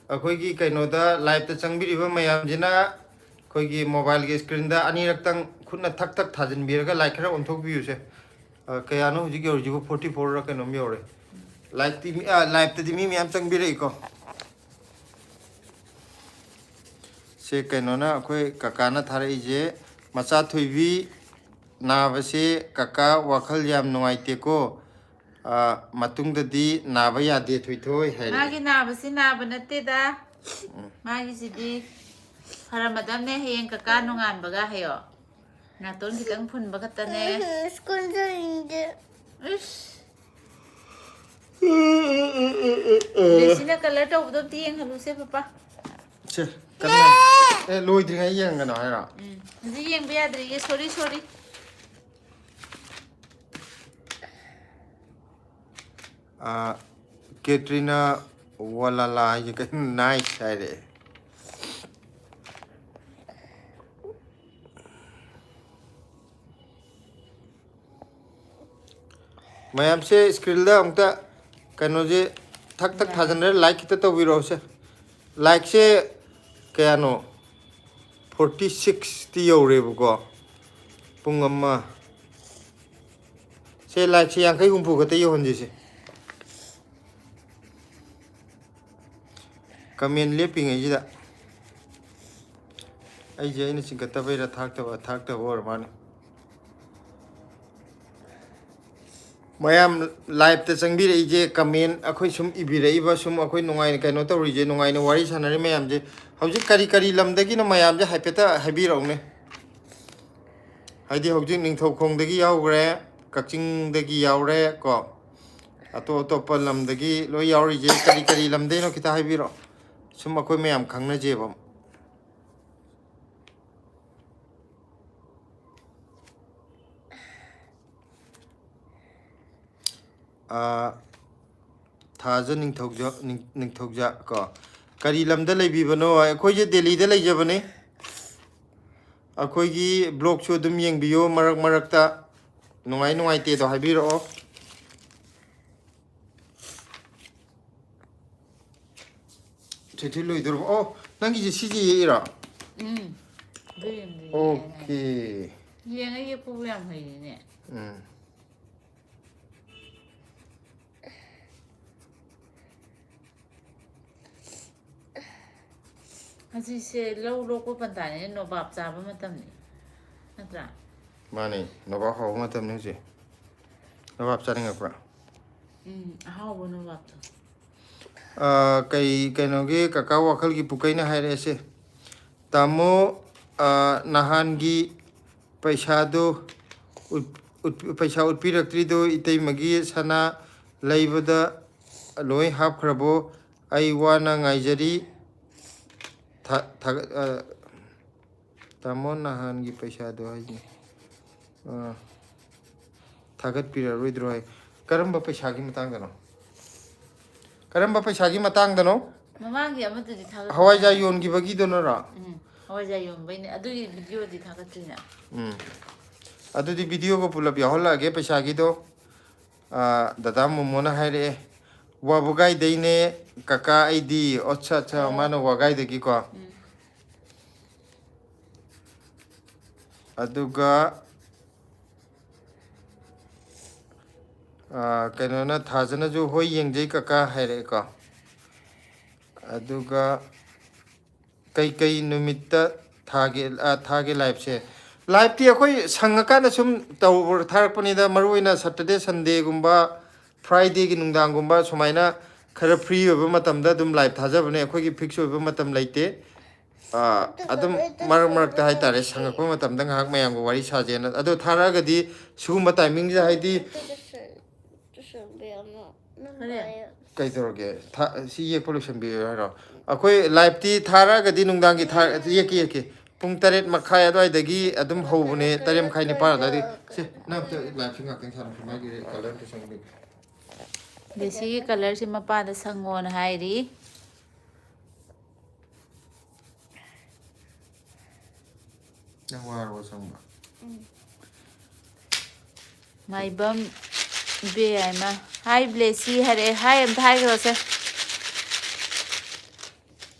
akhoi gi kaino da live ta changbi ri ba mayam jina khoi gi mobile ge screen da ani rak tang khutna thak thak thajin bi ra like khara on thok bi use. Kayano ji ge ji 44 ra kaino mi ore. Like ti live ta di mi am changbi ri ko. Se kaino na akhoi kakana thare je macha thuibi na base kaka wakhal yam nuai te ko matung da di na ba ya de thui thoi hai magi na ba si na ba na te da magi si di phara madam ne heng kaka nungan ba ga hayo na ton ki tang phun ba ka ta ne school jo inde ish Desina color to do ti ang halu se papa che kan loi dri ngai yang na ha ji yang be adri ye sorry Katrina walala ye kan nice hai re mayam se screen da ongta kano je thak thak thajan re like kita to biro se like se kaya no 46 ti yo re bu ko pung amma se like se yang kai humpu ka te yo hon ji se comment le ping ai da ai je ina sing ka ta bai ra thak ta or man mayam live ta changbi re je comment akhoi sum ibi re ba sum akhoi nungai kai no to ri je nungai no wari sanare mayam je hauji kari lam dagi na mayam je haipeta habi ro ne haidi hauji ning thau khong dagi yaw gre kakching dagi yaw re ko ato pa lam dagi lo yaw ri je kari lam de no kita habi ro sum akhoi mayam khangna je bam थाजा निंथौजा को करी लमदा लेबिबनो अखोय जे दिल्ली दे लेजबने अखोय गी ब्लॉग शो दुम येंबियो मरक मरकता नुंगाई ते तो हाबिरो ठेठे लोइदर ओ नंगी जे सीजी येरा okay yenga ye pu yam hai ne ꯍꯧꯖꯤꯛꯁꯦ ꯂꯧ ꯂꯣꯛꯄ ꯄꯟꯇꯥꯅꯤꯅ ꯅꯣꯕꯥꯞ ꯆꯥꯕ ꯃꯇꯝꯅꯤ ꯅꯠꯇ꯭ꯔꯥ ꯃꯥꯅꯦ ꯅꯣꯕꯥꯞ ꯍꯧꯕ ꯃꯇꯝꯅꯤ ꯍꯧꯖꯤꯛ ꯅꯣꯕꯥꯞ ꯆꯥꯅꯤꯡꯉꯛꯄ꯭ꯔꯥ ꯑꯍꯥꯎꯕ ꯅꯣꯕꯥꯞꯇꯣ ꯀꯩꯅꯣꯒꯤ ꯀꯀꯥ ꯋꯥꯈꯜꯒꯤ ꯄꯨꯀꯩꯅ ꯍꯥꯏꯔꯛꯑꯁꯦ ꯇꯥꯃꯣ ꯅꯍꯥꯟꯒꯤ ꯄꯩꯁꯥꯗꯨ ꯄꯩꯁꯥ ꯎꯠꯄꯤꯔꯛꯇ꯭ꯔꯤꯗꯨ ꯏꯇꯩꯃꯒꯤ ꯁꯅꯥ ꯂꯩꯕꯗ ꯂꯣꯏ ꯍꯥꯞꯈ꯭ꯔꯕꯣ ꯑꯩ ꯋꯥꯅ ꯉꯥꯏꯖꯔꯤ ꯇꯥꯃꯣ ꯅꯍꯥꯟꯒꯤ ꯄꯩꯁꯥꯗꯣ ꯍꯥꯏꯅꯤ ꯊꯥꯒꯠꯄꯤꯔꯔꯣꯏꯗ꯭ꯔꯣ ꯍꯥꯏ ꯀꯔꯝꯕ ꯄꯩꯁꯥꯒꯤ ꯃꯇꯥꯡꯗꯅꯣ ꯀꯔꯝꯕ ꯄꯩꯁꯥꯒꯤ ꯃꯇꯥꯡꯗꯅꯣ ꯃꯃꯥꯡꯒꯤ ꯑꯃꯗꯨꯗꯤ ꯊꯥꯒꯠꯄ ꯍꯋꯥꯏꯖꯥꯔ ꯌꯣꯟꯈꯤꯕꯒꯤꯗꯨꯅꯔꯣ ꯍꯋꯥꯏꯖꯥꯔ ꯌꯣꯟꯕꯩꯅꯦ ꯑꯗꯨꯒꯤ ꯚꯤꯗꯤꯑꯣꯗꯤ ꯊꯥꯒꯠꯇ꯭ꯔꯤꯅ ꯑꯗꯨꯗꯤ ꯚꯤꯗꯤꯑꯣꯒ ꯄꯨꯂꯞ ꯌꯥꯎꯍꯜꯂꯛꯑꯒꯦ ꯄꯩꯁꯥꯒꯤꯗꯣ ꯗꯗꯥ ꯃꯣꯃꯣꯅ ꯍꯥꯏꯔꯛꯑꯦ ꯋꯥꯕꯒꯥꯏꯗꯩꯅꯦ ꯀꯀꯥ ꯑꯩꯗꯤ ꯑꯠꯁꯥ ꯑꯠꯁꯥ ꯃꯥꯅ ꯋꯥꯒꯥꯏꯗꯒꯤꯀꯣ ꯑꯗꯨꯒ ꯀꯩꯅꯣꯅ ꯊꯥꯖꯅꯁꯨ ꯍꯣꯏ ꯌꯦꯡꯖꯩ ꯀꯀꯥ ꯍꯥꯏꯔꯛꯑꯦꯀꯣ ꯑꯗꯨꯒ ꯀꯩꯀꯩ ꯅꯨꯃꯤꯠꯇ ꯊꯥꯒꯦ ꯂꯥꯏꯚꯁꯦ ꯂꯥꯏꯚꯇꯤ ꯑꯩꯈꯣꯏ ꯁꯪꯉꯀꯥꯟꯗ ꯁꯨꯝ ꯊꯥꯔꯛꯄꯅꯤꯗ ꯃꯔꯨꯑꯣꯏꯅ ꯁꯇꯔꯗꯦ ꯁꯟꯗꯦꯒꯨꯝꯕ ꯐ꯭ꯔꯥꯏꯗꯦꯒꯤ ꯅꯨꯡꯗꯥꯡꯒꯨꯝꯕ ꯁꯨꯃꯥꯏꯅ ꯈꯔ ꯐ꯭ꯔꯤ ꯑꯣꯏꯕ ꯃꯇꯝꯗ ꯑꯗꯨꯝ ꯂꯥꯏꯚ ꯊꯥꯖꯕꯅꯦ ꯑꯩꯈꯣꯏꯒꯤ ꯐꯤꯛꯁ ꯑꯣꯏꯕ ꯃꯇꯝ ꯂꯩꯇꯦ ꯑꯗꯨꯝ ꯃꯔꯛ ꯃꯔꯛꯇ ꯍꯥꯏꯇꯥꯔꯦ ꯁꯪꯉꯛꯄ ꯃꯇꯝꯗ ꯉꯥꯏꯍꯥꯛ ꯃꯌꯥꯝꯒ ꯋꯥꯔꯤ ꯁꯥꯖꯦꯅ ꯑꯗꯣ ꯊꯥꯔꯛꯑꯒꯗꯤ ꯁꯤꯒꯨꯝꯕ ꯇꯥꯏꯃꯤꯡꯁꯤꯗ ꯍꯥꯏꯗꯤ ꯀꯩꯗꯧꯔꯒꯦ ꯁꯤ ꯌꯦꯛꯄ ꯂꯣꯏꯁꯟꯕꯤꯌꯨ ꯍꯥꯏꯔꯣ ꯑꯩꯈꯣꯏ ꯂꯥꯏꯚꯇꯤ ꯊꯥꯔꯛꯑꯒꯗꯤ ꯅꯨꯡꯗꯥꯡꯒꯤ ꯌꯦꯛꯀꯦ ꯄꯨꯡ 8:30 ꯑꯗꯨꯋꯥꯏꯗꯒꯤ ꯑꯗꯨꯝ ꯍꯧꯕꯅꯦ 8:30 9 ꯑꯗꯨꯋꯥꯏꯗꯒꯤ ꯁꯦ ꯅꯪ ꯂꯥꯏꯚꯁꯤ ꯉꯥꯛꯇꯪ ꯁꯥꯟꯅ ꯃꯥꯒꯤ ꯀꯂꯔꯗꯨ ꯁꯪꯕꯤꯌꯨ ꯕꯦꯁꯤꯒꯤ ꯀꯂꯔꯁꯤ ꯃꯄꯥꯗ ꯁꯪꯉꯣꯅ ꯍꯥꯏꯔꯤ ꯅꯪ ꯋꯥꯔꯕ ꯁꯪꯕ ꯃꯥꯏꯕꯝ ꯏꯕꯦꯌꯥꯏꯃ ꯍꯥꯏ ꯕ꯭ꯂꯦꯁꯤ ꯍꯥꯏꯔꯛꯑꯦ ꯍꯥꯏ ꯑꯝꯇ ꯍꯥꯏꯈ꯭ꯔꯣꯁꯦ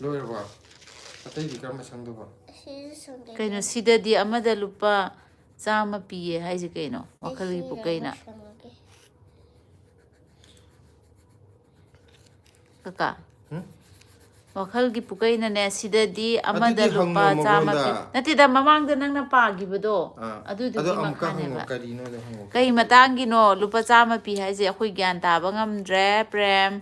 ꯂꯣꯏꯔꯕꯣ ꯑꯇꯩꯗꯤ ꯀꯔꯝꯕ ꯁꯪꯗꯧꯕ ꯀꯩꯅꯣ ꯁꯤꯗꯗꯤ ꯑꯃꯗ ꯂꯨꯄꯥ 100 ꯄꯤꯌꯦ ꯍꯥꯏꯁꯦ ꯀꯩꯅꯣ ꯋꯥꯈꯜꯒꯤ ꯄꯨꯀꯩꯅ ꯀꯀꯥ ꯋꯥꯈꯜꯒꯤ ꯄꯨꯀꯩꯅꯅꯦ ꯁꯤꯗꯗꯤ ꯑꯃꯗ ꯑꯗꯨꯗꯤ ꯍꯪꯉꯣ ꯂꯨꯄꯥ 100 ꯄꯤ ꯃꯉꯣꯟꯗ ꯑꯗꯨꯗ ꯃꯃꯥꯡꯗ ꯅꯪꯅ ꯄꯥꯈꯤꯕꯗꯣ ꯑꯗꯣ ꯑꯗꯨꯗꯨꯒꯤ ꯑꯃꯨꯛꯀ ꯍꯪꯉꯣ ꯃꯈꯥꯅꯦꯕ ꯀꯔꯤꯅꯣꯗꯣ ꯍꯪꯉꯣ ꯀꯩ ꯃꯇꯥꯡꯒꯤꯅꯣ ꯂꯨꯄꯥ 100 ꯄꯤ ꯍꯥꯏꯁꯦ ꯑꯩꯈꯣꯏ ꯒ꯭ꯌꯥꯟ ꯇꯥꯕ ꯉꯝꯗ꯭ꯔꯦ ꯄ꯭ꯔꯦꯝ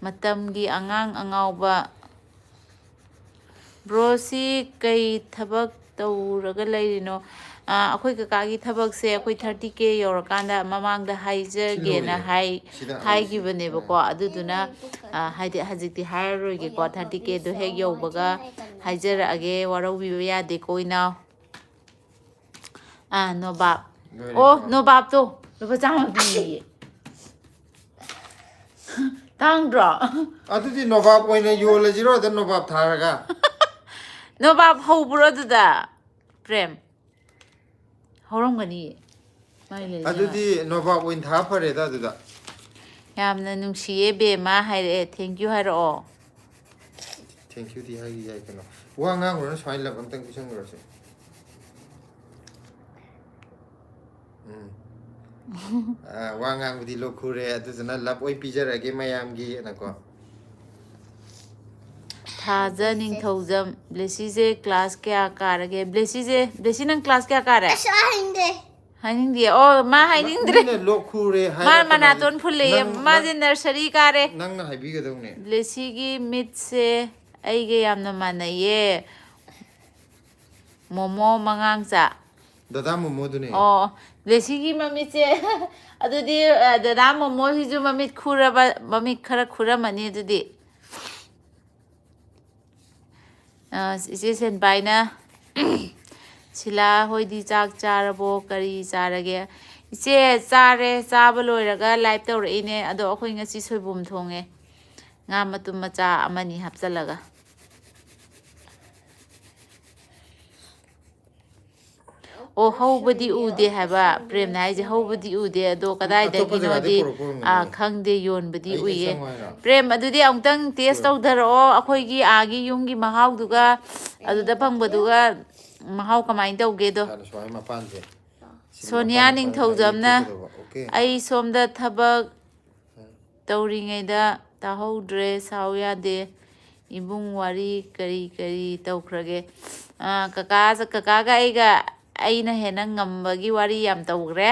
ꯃꯇꯝꯒꯤ ꯑꯉꯥꯡ ꯑꯉꯥꯎꯕ ꯕ꯭ꯔꯣꯁꯤ ꯀꯩ ꯊꯕꯛ ꯇꯧꯔꯒ ꯂꯩꯔꯤꯅꯣ ꯑꯩꯈꯣꯏ ꯀꯀꯥꯒꯤ ꯊꯕꯛꯁꯦ ꯑꯩꯈꯣই 30K ꯌꯧꯔꯀꯥꯟꯗ ꯃꯃꯥꯡꯗ ꯁꯤ ꯍꯥꯏꯖꯒꯦꯅ ꯂꯣꯏꯔꯦ ꯁꯤꯗ ꯍꯥꯏꯈꯤꯕꯅꯦꯕꯀꯣ ꯑꯗꯨꯗꯨꯅ ꯍꯥꯏꯗꯤ ꯍꯧꯖꯤꯛꯇꯤ ꯍꯥꯏꯔꯔꯣꯏꯒꯦꯀꯣ 30Kꯗꯣ ꯍꯦꯛ ꯌꯧꯕꯒ ꯍꯥꯏꯖꯔꯛꯑꯒꯦ ꯋꯥꯔꯧꯕꯤꯕ ꯌꯥꯗꯦꯀꯣ ꯏꯅꯥꯎ ꯅꯣꯕꯥꯞ ꯂꯣꯏꯔꯦꯀꯣ ꯅꯣꯕꯥꯞꯇꯣ ꯂꯨꯄꯥ 100 ꯄꯤꯌꯦ ꯇꯥꯡꯗ꯭ꯔꯣ ꯑꯗꯨꯗꯤ ꯅꯣꯕꯥꯞ ꯑꯣꯏꯅ ꯌꯣꯜꯂꯁꯤꯔꯣ ꯑꯗ ꯅꯣꯕꯥꯞ ꯊꯥꯔꯒ ꯅꯣꯕꯥꯞ ꯍꯧꯕ꯭ꯔꯣ ꯑꯗꯨꯗ ꯄ꯭ꯔꯦꯝ ꯍꯧꯔꯝꯒꯅꯤꯌꯦ ꯑꯗꯨꯗꯤ ꯅꯣꯕꯥꯞ ꯑꯣꯏꯅ ꯊꯥ ꯐꯔꯦꯗ ꯑꯗꯨꯗ ꯌꯥꯝꯅ ꯅꯨꯡꯁꯤꯌꯦ ꯕꯦꯝꯃ ꯍꯥꯏꯔꯛꯑꯦ ꯊꯦꯡꯀ꯭ꯌꯨ ꯍꯥꯏꯔꯛꯑꯣ ꯊꯦꯡꯀ꯭ꯌꯨꯗꯤ ꯍꯥꯏꯈꯤ ꯌꯥꯏ ꯀꯩꯅꯣ ꯋꯥ ꯉꯥꯡꯈ꯭ꯔꯣꯅ ꯁꯨꯃꯥꯏꯅ ꯂꯞ ꯑꯝꯇꯪ ꯄꯤꯁꯟꯈ꯭ꯔꯁꯦ ꯋꯥ ꯉꯥꯡꯕꯗꯤ ꯂꯣꯛ ꯈꯨꯔꯦ ꯑꯗꯨꯗꯨꯅ ꯂꯞ ꯑꯣꯏ ꯄꯤꯖꯔꯒꯦ ꯃꯌꯥꯝꯒꯤꯅꯀꯣ ꯊꯥꯖ ꯅꯤꯡꯊꯧꯖꯝ ꯕ꯭ꯂꯦꯁꯤꯁꯦ ꯀ꯭ꯂꯥꯁ ꯀꯌꯥ ꯀꯥꯔꯒꯦ ꯕ꯭ꯂꯦꯁꯤ ꯅꯪ ꯀ꯭ꯂꯥꯁ ꯀꯌꯥ ꯀꯥꯔꯦ ꯍꯥꯏꯅꯤꯡꯗꯦ ꯃꯥ ꯍꯥꯏꯅꯤꯡꯗ꯭ꯔꯦ ꯃꯤꯅ ꯂꯣꯛ ꯈꯨꯔꯦ ꯃꯥ ꯍꯥꯏꯔꯛꯀꯅꯣ ꯃꯅꯥꯇꯣꯟ ꯐꯨꯜꯂꯦꯌꯦ ꯃꯥꯁꯦ ꯅꯔꯁꯔꯤ ꯀꯥꯔꯦ ꯅꯪꯅ ꯍꯥꯏꯕꯤꯒꯗꯧꯅꯦ ꯕ꯭ꯂꯦꯁꯤꯒꯤ ꯃꯤꯠꯁꯦ ꯑꯩꯒ ꯌꯥꯝꯅ ꯃꯥꯟꯅꯩꯌꯦ ꯃꯣꯃꯣ ꯃꯉꯥꯡꯆꯥ ꯗꯗꯥ ꯃꯣꯃꯣꯗꯨꯅꯦ ꯕ꯭ꯂꯦꯁꯤꯒꯤ ꯃꯃꯤꯠꯁꯦ ꯑꯗꯨꯗꯤ ꯗꯗꯥ ꯃꯣꯃꯣꯁꯤꯁꯨ ꯃꯃꯤꯠ ꯈꯔ ꯈꯨꯔꯝꯃꯅꯤ ꯑꯗꯨꯗꯤ ꯏꯆꯦ ꯁꯦꯟꯕꯥꯏꯅ ꯁꯤꯂꯥ ꯍꯣꯏꯗꯤ ꯆꯥꯛ ꯆꯥꯔꯕꯣ ꯀꯔꯤ ꯆꯥꯔꯒꯦ ꯏꯆꯦ ꯆꯥꯔꯦ ꯆꯥꯕ ꯂꯣꯏꯔꯒ ꯂꯥꯏꯚ ꯇꯧꯔꯛꯏꯅꯦ ꯑꯗꯣ ꯑꯩꯈꯣꯏ ꯉꯁꯤ ꯁꯣꯏꯕꯨꯝ ꯊꯣꯡꯉꯦ ꯉꯥ ꯃꯇꯨꯝ ꯃꯆꯥ 1-2 ꯍꯥꯞꯆꯤꯜꯂꯒ ꯍꯧꯕꯗꯤ ꯎꯗꯦ ꯍꯥꯏꯕ ꯄ꯭ꯔꯦꯝꯅ ꯍꯥꯏꯁꯦ ꯍꯧꯕꯗꯤ ꯎꯗꯦ ꯑꯗꯣ ꯑꯇꯣꯞꯄ ꯖꯒꯥꯗꯩ ꯀꯗꯥꯏꯗꯒꯤꯅꯣꯗꯤ ꯄꯨꯔꯛꯄ ꯑꯣꯏꯔꯝꯒꯅꯤ ꯈꯪꯗꯦ ꯌꯣꯟꯕꯗꯤ ꯑꯩ ꯎꯏꯌꯦ ꯆꯪꯉꯣ ꯍꯥꯏꯔꯣ ꯄ꯭ꯔꯦꯝ ꯑꯗꯨꯗꯤ ꯑꯃꯨꯛꯇꯪ ꯇꯦꯁ ꯇꯧꯊꯔꯛꯑꯣ ꯑꯩꯈꯣꯏꯒꯤ ꯌꯨꯝꯒꯤ ꯃꯍꯥꯎꯗꯨꯒ ꯑꯗꯨꯗ ꯐꯪꯕꯗꯨꯒ ꯃꯍꯥꯎ ꯀꯃꯥꯏꯅ ꯇꯧꯒꯦꯗꯣ ꯁꯨꯃꯥꯏꯅ ꯃꯄꯥꯟꯁꯦ ꯁꯣꯅꯤꯌꯥ ꯅꯤꯡꯊꯧꯖꯝꯅ ꯑꯣꯀꯦ ꯑꯩ ꯁꯣꯝꯗ ꯊꯕꯛ ꯇꯧꯔꯤꯉꯩꯗ ꯇꯥꯍꯧꯗ꯭ꯔꯦ ꯁꯥꯎ ꯌꯥꯗꯦ ꯏꯕꯨꯡ ꯋꯥꯔꯤ ꯀꯔꯤ ꯇꯧꯈ꯭ꯔꯒꯦ ꯀꯀꯥꯒ ꯑꯩꯅ ꯍꯦꯟꯅ ꯉꯝꯕꯒꯤ ꯋꯥꯔꯤ ꯌꯥꯝ ꯇꯧꯈ꯭ꯔꯦ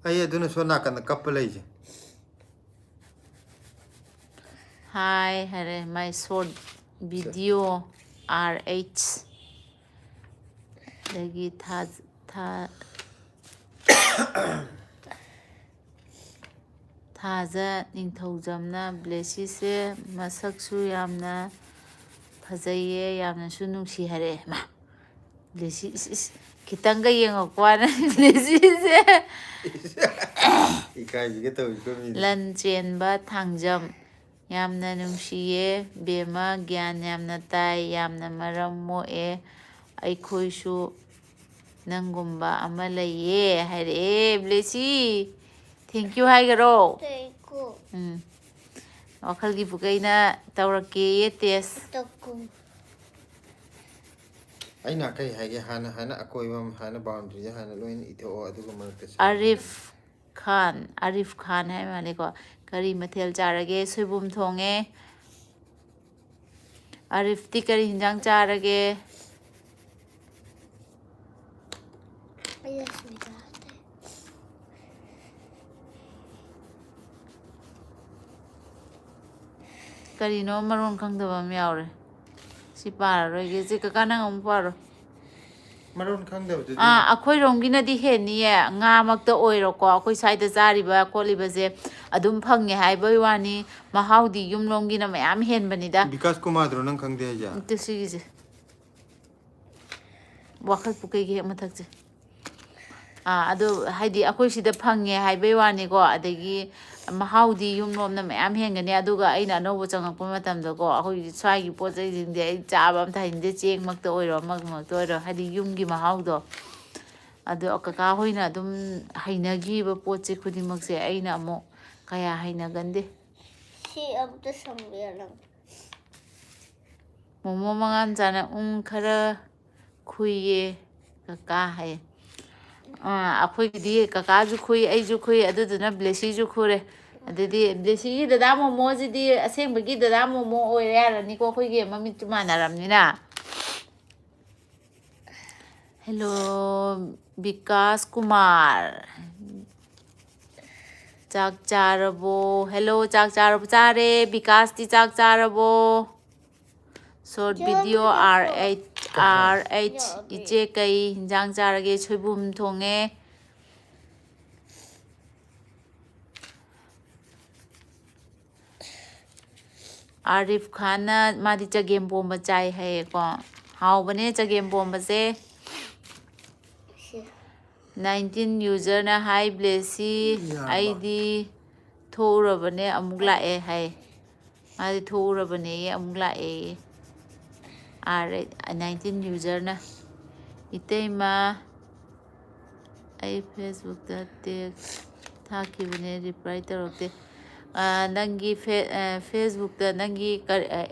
ꯑꯩ ꯑꯗꯨꯅ ꯁꯣ ꯅꯥꯀꯟꯗ ꯀꯞꯄ ꯂꯩꯁꯦ ꯍꯥꯏ ꯍꯥꯏꯔꯦ ꯃꯥꯏ ꯁꯣꯔꯠ ꯚꯤꯗꯤꯑꯣ RH ꯑꯗꯒꯤ ꯊꯥꯖ ꯅꯤꯡꯊꯧꯖꯝꯅ ꯕ꯭ꯂꯦꯁꯤꯁꯦ ꯃꯁꯛꯁꯨ ꯌꯥꯝꯅ ꯐꯖꯩꯌꯦ ꯌꯥꯝꯅꯁꯨ ꯅꯨꯡꯁꯤ ꯍꯥꯏꯔꯛꯑꯦ ꯃꯥ ꯕ꯭ꯂꯦꯁꯤ ꯈꯤꯇꯪꯒ ꯌꯦꯡꯉꯛꯄꯅ ꯕ꯭ꯂꯦꯁꯤꯁꯦ ꯏꯀꯥꯏꯁꯤꯒ ꯇꯧꯏꯀꯣ ꯃꯤꯗꯤ ꯂꯟ ꯆꯦꯟꯕ ꯊꯥꯡꯖꯝ ꯌꯥꯝꯅ ꯅꯨꯡꯁꯤꯌꯦ ꯕꯦꯝꯃ ꯒ꯭ꯌꯥꯟ ꯌꯥꯝꯅ ꯇꯥꯏ ꯌꯥꯝꯅ ꯃꯔꯝ ꯃꯣꯛꯑꯦ ꯑꯩꯈꯣꯏꯁꯨ ꯅꯪꯒꯨꯝꯕ ꯑꯃ ꯂꯩꯌꯦ ꯍꯥꯏꯔꯛꯑꯦ ꯕ꯭ꯂꯦꯁꯤ ꯊꯦꯡꯀ꯭ꯌꯨ ꯍꯥꯏꯒꯔꯣ ꯋꯥꯈꯜꯒꯤ ꯄꯨꯀꯩꯅ ꯇꯧꯔꯛꯀꯦꯌꯦ ꯇꯦꯁ ꯑꯩꯅ ꯀꯩ ꯍꯥꯏꯒꯦ ꯍꯥꯟꯅ ꯑꯀꯣꯏꯕ ꯍꯥꯟꯅ ꯕꯥꯎꯟꯗ꯭ꯔꯤꯁꯦ ꯍꯥꯟꯅ ꯂꯣꯏꯅ ꯏꯊꯣꯛꯑꯣ ꯑꯗꯨꯒ ꯃꯔꯛꯇ ꯑꯔꯤꯐ ꯈꯥꯟ ꯍꯥꯏ ꯃꯥꯜꯂꯦꯀꯣ ꯀꯔꯤ ꯃꯊꯦꯜ ꯆꯥꯔꯒꯦ ꯁꯣꯏꯕꯨꯝ ꯊꯣꯡꯉꯦ ꯑꯔꯤꯐꯇꯤ ꯀꯔꯤ ꯍꯤꯟꯖꯥꯡ ꯆꯥꯔꯒꯦ ꯀꯔꯤꯅꯣ ꯃꯔꯣꯟ ꯈꯪꯗꯕ ꯑꯃ ꯌꯥꯎꯔꯦ ꯁꯤ ꯄꯥꯔꯔꯣꯏꯒꯦ ꯁꯤ ꯀꯀꯥ ꯅꯪ ꯑꯃꯨꯛ ꯄꯥꯔꯣ ꯃꯔꯣꯟ ꯈꯪꯗꯕꯗꯨꯗꯤ ꯑꯩꯈꯣꯏꯔꯣꯝꯒꯤꯅꯗꯤ ꯍꯦꯟꯅꯤꯌꯦ ꯉꯥꯃꯛꯇ ꯑꯣꯏꯔꯣꯀꯣ ꯑꯩꯈꯣꯏ ꯁ꯭ꯋꯥꯏꯗ ꯆꯥꯔꯤꯕ ꯈꯣꯠꯂꯤꯕꯁꯦ ꯑꯗꯨꯝ ꯐꯪꯉꯦ ꯍꯥꯏꯕꯒꯤ ꯋꯥꯅꯤ ꯃꯍꯥꯎꯗꯤ ꯌꯨꯝꯂꯣꯝꯒꯤꯅ ꯃꯌꯥꯝ ꯍꯦꯟꯕꯅꯤꯗ ꯕꯤꯀꯥꯁ ꯀꯨꯃꯥꯔꯗ꯭ꯔꯣ ꯅꯪ ꯈꯪꯗꯦ ꯍꯥꯏꯁꯦ ꯅꯠꯇꯦ ꯁꯤꯒꯤꯁꯦ ꯋꯥꯈꯜ ꯄꯨꯀꯩꯒꯤ ꯍꯦꯛ ꯃꯊꯛꯁꯦ ꯑꯗꯨ ꯍꯥꯏꯗꯤ ꯑꯩꯈꯣꯏ ꯁꯤꯗ ꯐꯪꯉꯦ ꯍꯥꯏꯕꯩ ꯋꯥꯅꯤꯀꯣ ꯑꯗꯒꯤ ꯃꯍꯥꯎꯗꯤ ꯌꯨꯝꯂꯣꯝꯗ ꯃꯌꯥꯝ ꯍꯦꯟꯒꯅꯤ ꯑꯗꯨꯒ ꯑꯩꯅ ꯑꯅꯧꯕ ꯆꯪꯉꯛꯄ ꯃꯇꯝꯗꯀꯣ ꯑꯩꯈꯣꯏꯒꯤ ꯁ꯭ꯋꯥꯏꯒꯤ ꯄꯣꯠ ꯆꯩꯁꯤꯡꯗꯤ ꯑꯩ ꯆꯥꯕ ꯑꯝꯇ ꯍꯩꯅꯗꯦ ꯆꯦꯡꯃꯛꯇ ꯑꯣꯏꯔꯣ ꯑꯃꯃꯛꯇ ꯑꯣꯏꯔꯣ ꯍꯥꯏꯗꯤ ꯌꯨꯝꯒꯤ ꯃꯍꯥꯎꯗꯣ ꯑꯗꯣ ꯀꯀꯥ ꯍꯣꯏꯅ ꯑꯗꯨꯝ ꯍꯩꯅꯈꯤꯕ ꯄꯣꯠꯁꯦ ꯈꯨꯗꯤꯡꯃꯛꯁꯦ ꯑꯩꯅ ꯑꯃꯨꯛ ꯀꯌꯥ ꯍꯩꯅꯒꯟꯗꯦ ꯁꯤ ꯑꯝꯇ ꯁꯝꯕꯤꯔꯣ ꯃꯣꯃꯣ ꯃꯉꯥꯟ ꯆꯥꯅ ꯈꯔ ꯈꯨꯏꯌꯦ ꯀꯀꯥ ꯍꯥꯏꯌꯦ ꯑꯩꯈꯣꯏꯒꯤꯗꯤ ꯀꯀꯥꯁꯨ ꯈꯨꯏ ꯑꯩꯁꯨ ꯈꯨꯏ ꯑꯗꯨꯗꯨꯅ ꯕ꯭ꯂꯦꯁꯤꯁꯨ ꯈꯨꯔꯦ ꯑꯗꯨꯗꯤ ꯕ꯭ꯂꯦꯁꯤꯒꯤ ꯗꯗꯥ ꯃꯣꯃꯣꯁꯤꯗꯤ ꯑꯁꯦꯡꯕꯒꯤ ꯗꯗꯥ ꯃꯣꯃꯣ ꯑꯣꯏꯔꯦ ꯌꯥꯔꯅꯤꯀꯣ ꯑꯩꯈꯣꯏꯒꯤ ꯃꯃꯤꯠꯇꯨ ꯃꯥꯟꯅꯔꯕꯅꯤꯅ ꯍꯦꯜꯂꯣ ꯕꯤꯀꯥꯁ ꯀꯨꯃꯥꯔ ꯆꯥꯛ ꯆꯥꯔꯕꯣ ꯍꯦꯜꯂꯣ ꯆꯥꯛ ꯆꯥꯔꯕꯣ ꯆꯥꯔꯦ ꯕꯤꯀꯥꯁꯇꯤ ꯆꯥꯛ ꯆꯥꯔꯕꯣ ꯁꯣꯔꯠ ꯚꯤꯗꯤꯑꯣ RH ꯏꯆꯦ ꯀꯩ ꯌꯦꯟꯖꯥꯡ ꯆꯥꯔꯒꯦ ꯁꯣꯏꯕꯨꯝ ꯊꯣꯡꯉꯦ ꯑꯥꯔꯤꯐ ꯈꯥꯟꯅ ꯃꯥꯗꯤ ꯆꯒꯦꯝ ꯄꯣꯝꯕ ꯆꯥꯏ ꯍꯥꯏꯌꯦꯀꯣ ꯍꯥꯎꯕꯅꯦ ꯆꯒꯦꯝ ꯄꯣꯝꯕꯁꯦ 19 ꯌꯨꯖꯔꯅ ꯍꯥꯏ ꯕ꯭ꯂꯦꯁꯤ ꯑꯩꯗꯤ ꯊꯣꯛꯎꯔꯕꯅꯦ ꯑꯃꯨꯛ ꯂꯥꯛꯑꯦ ꯍꯥꯏ ꯃꯥꯗꯤ ꯊꯣꯛꯎꯔꯕꯅꯦ ꯑꯃꯨꯛ ꯂꯥꯛꯑꯦ 19 ꯌꯨꯖꯔꯅ ꯏꯇꯩꯃ ꯑꯩ ꯐꯦꯁꯕꯨꯛꯇ ꯇꯦꯛꯁ ꯊꯥꯈꯤꯕꯅꯦ ꯔꯤꯄ꯭ꯂꯥꯏ ꯇꯧꯔꯛꯇꯦ ꯅꯪꯒꯤ ꯐꯦꯁꯕꯨꯛꯇ ꯅꯪꯒꯤ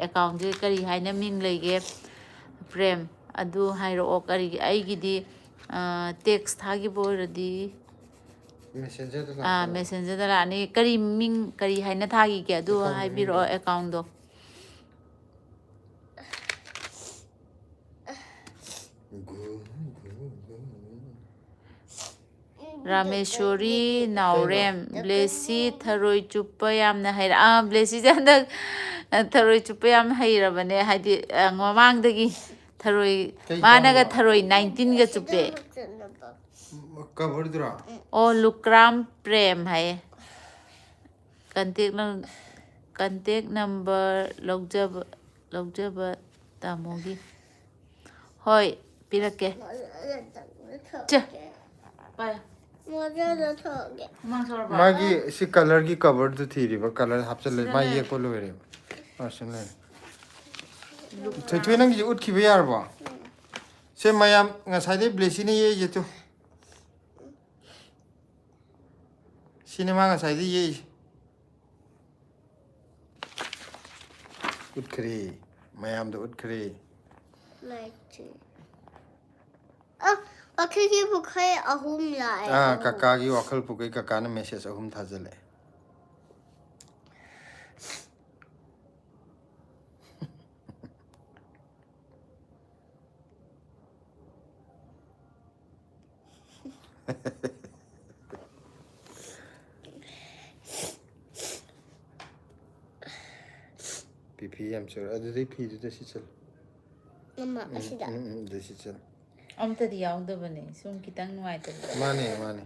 ꯑꯦꯀꯥꯎꯟꯁꯦ ꯀꯔꯤ ꯍꯥꯏꯅ ꯃꯤꯡ ꯂꯩꯒꯦ ꯄ꯭ꯔꯦꯝ ꯑꯗꯨ ꯍꯥꯏꯔꯛꯑꯣ ꯀꯔꯤꯒꯤ ꯑꯩꯒꯤꯗꯤ ꯇꯦꯛꯁ ꯊꯥꯈꯤꯕ ꯑꯣꯏꯔꯗꯤ ꯃꯦꯁꯦꯟꯖꯔꯗ ꯂꯥꯛꯑꯅꯤ ꯀꯔꯤ ꯃꯤꯡ ꯀꯔꯤ ꯍꯥꯏꯅ ꯊꯥꯈꯤꯒꯦ ꯑꯗꯨ ꯍꯥꯏꯕꯤꯔꯛꯑꯣ ꯑꯦꯀꯥꯎꯟꯗꯣ ꯔꯥꯃꯦꯁꯣꯔꯤ ꯅꯥꯎꯔꯦꯝ ꯕ꯭ꯂꯦꯁꯤ ꯊꯔꯣꯏ ꯆꯨꯞꯄ ꯌꯥꯝꯅ ꯕ꯭ꯂꯦꯁꯤꯁꯦ ꯍꯟꯗꯛ ꯊꯔꯣꯏ ꯆꯨꯞꯄ ꯌꯥꯝ ꯍꯩꯔꯕꯅꯦ ꯍꯥꯏꯗꯤ ꯃꯃꯥꯡꯗꯒꯤ ꯊꯔꯣꯏ ꯃꯥꯅꯒ ꯊꯔꯣꯏ 19ꯒ ꯆꯨꯞꯄꯦ ꯀꯕꯔꯗꯨꯔꯥ ꯑꯣ ꯂꯨꯀ꯭ꯔꯥꯝ ꯄ꯭ꯔꯦꯝ ꯍꯥꯏꯌꯦ ꯀꯟꯇꯦꯛ ꯅꯝꯕꯔ ꯂꯧꯖꯕ ꯇꯥꯃꯣꯒꯤ ꯍꯣꯏ ꯄꯤꯔꯛꯀꯦ ꯃꯥꯒꯤ ꯁꯤ ꯀꯂꯔꯒꯤ ꯀꯕꯔꯗꯨ ꯊꯤꯔꯤꯕ ꯀꯂꯔ ꯍꯥꯞꯆꯤꯜꯂ ꯃꯥ ꯌꯦꯛꯄ ꯂꯣꯏꯔꯦꯕ ꯊꯣꯏꯊꯣꯏ ꯅꯪꯒꯤꯁꯦ ꯎꯠꯈꯤꯕ ꯌꯥꯔꯕꯣ ꯁꯦ ꯃꯌꯥꯝ ꯉꯁꯥꯏꯗꯩ ꯕ꯭ꯂꯦꯁꯤꯅ ꯌꯦꯛꯏꯁꯦ ꯇꯨ ꯁꯤꯅꯦ ꯃꯥ ꯉꯁꯥꯏꯗꯩ ꯌꯦꯛꯏꯁꯦ ꯎꯠꯈ꯭ꯔꯦ ꯃꯌꯥꯝꯗ ꯎꯠꯈ꯭ꯔꯦ ꯋꯥꯈꯜꯒꯤ ꯄꯨꯈꯩ ꯑꯍꯨꯝ ꯂꯥꯛꯑꯦ ꯀꯀꯥꯒꯤ ꯋꯥꯈꯜ ꯄꯨꯀꯩ ꯀꯀꯥꯅ ꯃꯦꯁꯦꯖ 3 ꯊꯥꯖꯤꯜꯂꯛꯑꯦ ꯄꯤ ꯌꯥꯝ ꯆꯨꯔ ꯑꯗꯨꯗꯩ ꯐꯤꯗꯨꯗ ꯁꯤꯠꯆꯜ Mama, asida. ꯗ ꯁꯤꯠꯆꯜ ꯑꯝꯇꯗꯤ ꯌꯥꯎꯗꯕꯅꯦ ꯁꯨꯝ ꯈꯤꯇꯪ ꯅꯨꯡꯉꯥꯏꯇꯕ ꯃꯥꯅꯦ ꯃꯥꯅꯦ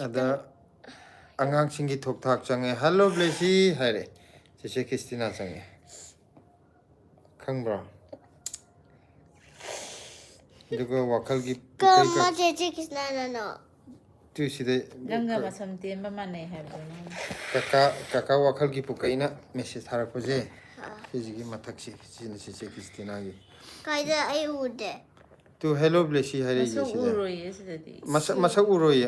ꯑꯗ ꯑꯉꯥꯡꯁꯤꯡꯒꯤ ꯊꯣꯛ ꯊꯥꯛ ꯆꯪꯉꯦ ꯍꯜꯂꯣ ꯕ꯭ꯂꯦꯁꯤ ꯍꯥꯏꯔꯦ ꯆꯦꯆꯦ ꯈ꯭ꯔꯤꯁꯇꯤꯅꯥ ꯆꯪꯉꯦ ꯈꯪꯕ꯭ꯔꯣ ꯑꯗꯨꯒ ꯋꯥꯈꯜꯒꯤ ꯄꯨꯀꯩ Kama Cheche Kisnana no. ꯁꯤꯗ ꯅꯪꯒ ꯃꯁꯝ ꯇꯦꯟꯕ ꯃꯥꯟꯅꯩ ꯍꯥꯏꯕꯗꯣ ꯅꯪ ꯀꯀꯥ ꯋꯥꯈꯜꯒꯤ ꯄꯨꯀꯩꯅ ꯃꯦꯁꯦꯖ ꯊꯥꯔꯛꯄꯁꯦ ꯁꯤꯁꯤꯒꯤ ꯃꯊꯛꯁꯤ ꯁꯤꯅ ꯆꯦꯆꯦ ꯈ꯭ꯔꯤꯁꯇꯤꯅꯥꯒꯤ Kaida ay ude. ꯇꯨ ꯍꯦꯜꯂꯣ ꯕ꯭ꯂꯦꯁꯤ ꯍꯥꯏꯔꯛꯏꯁꯦ ꯃꯁꯛ ꯁꯤꯗ ꯎꯔꯣꯏꯌꯦ ꯁꯤꯗꯗꯤ ꯃꯁꯛ ꯎꯔꯣꯏꯌꯦ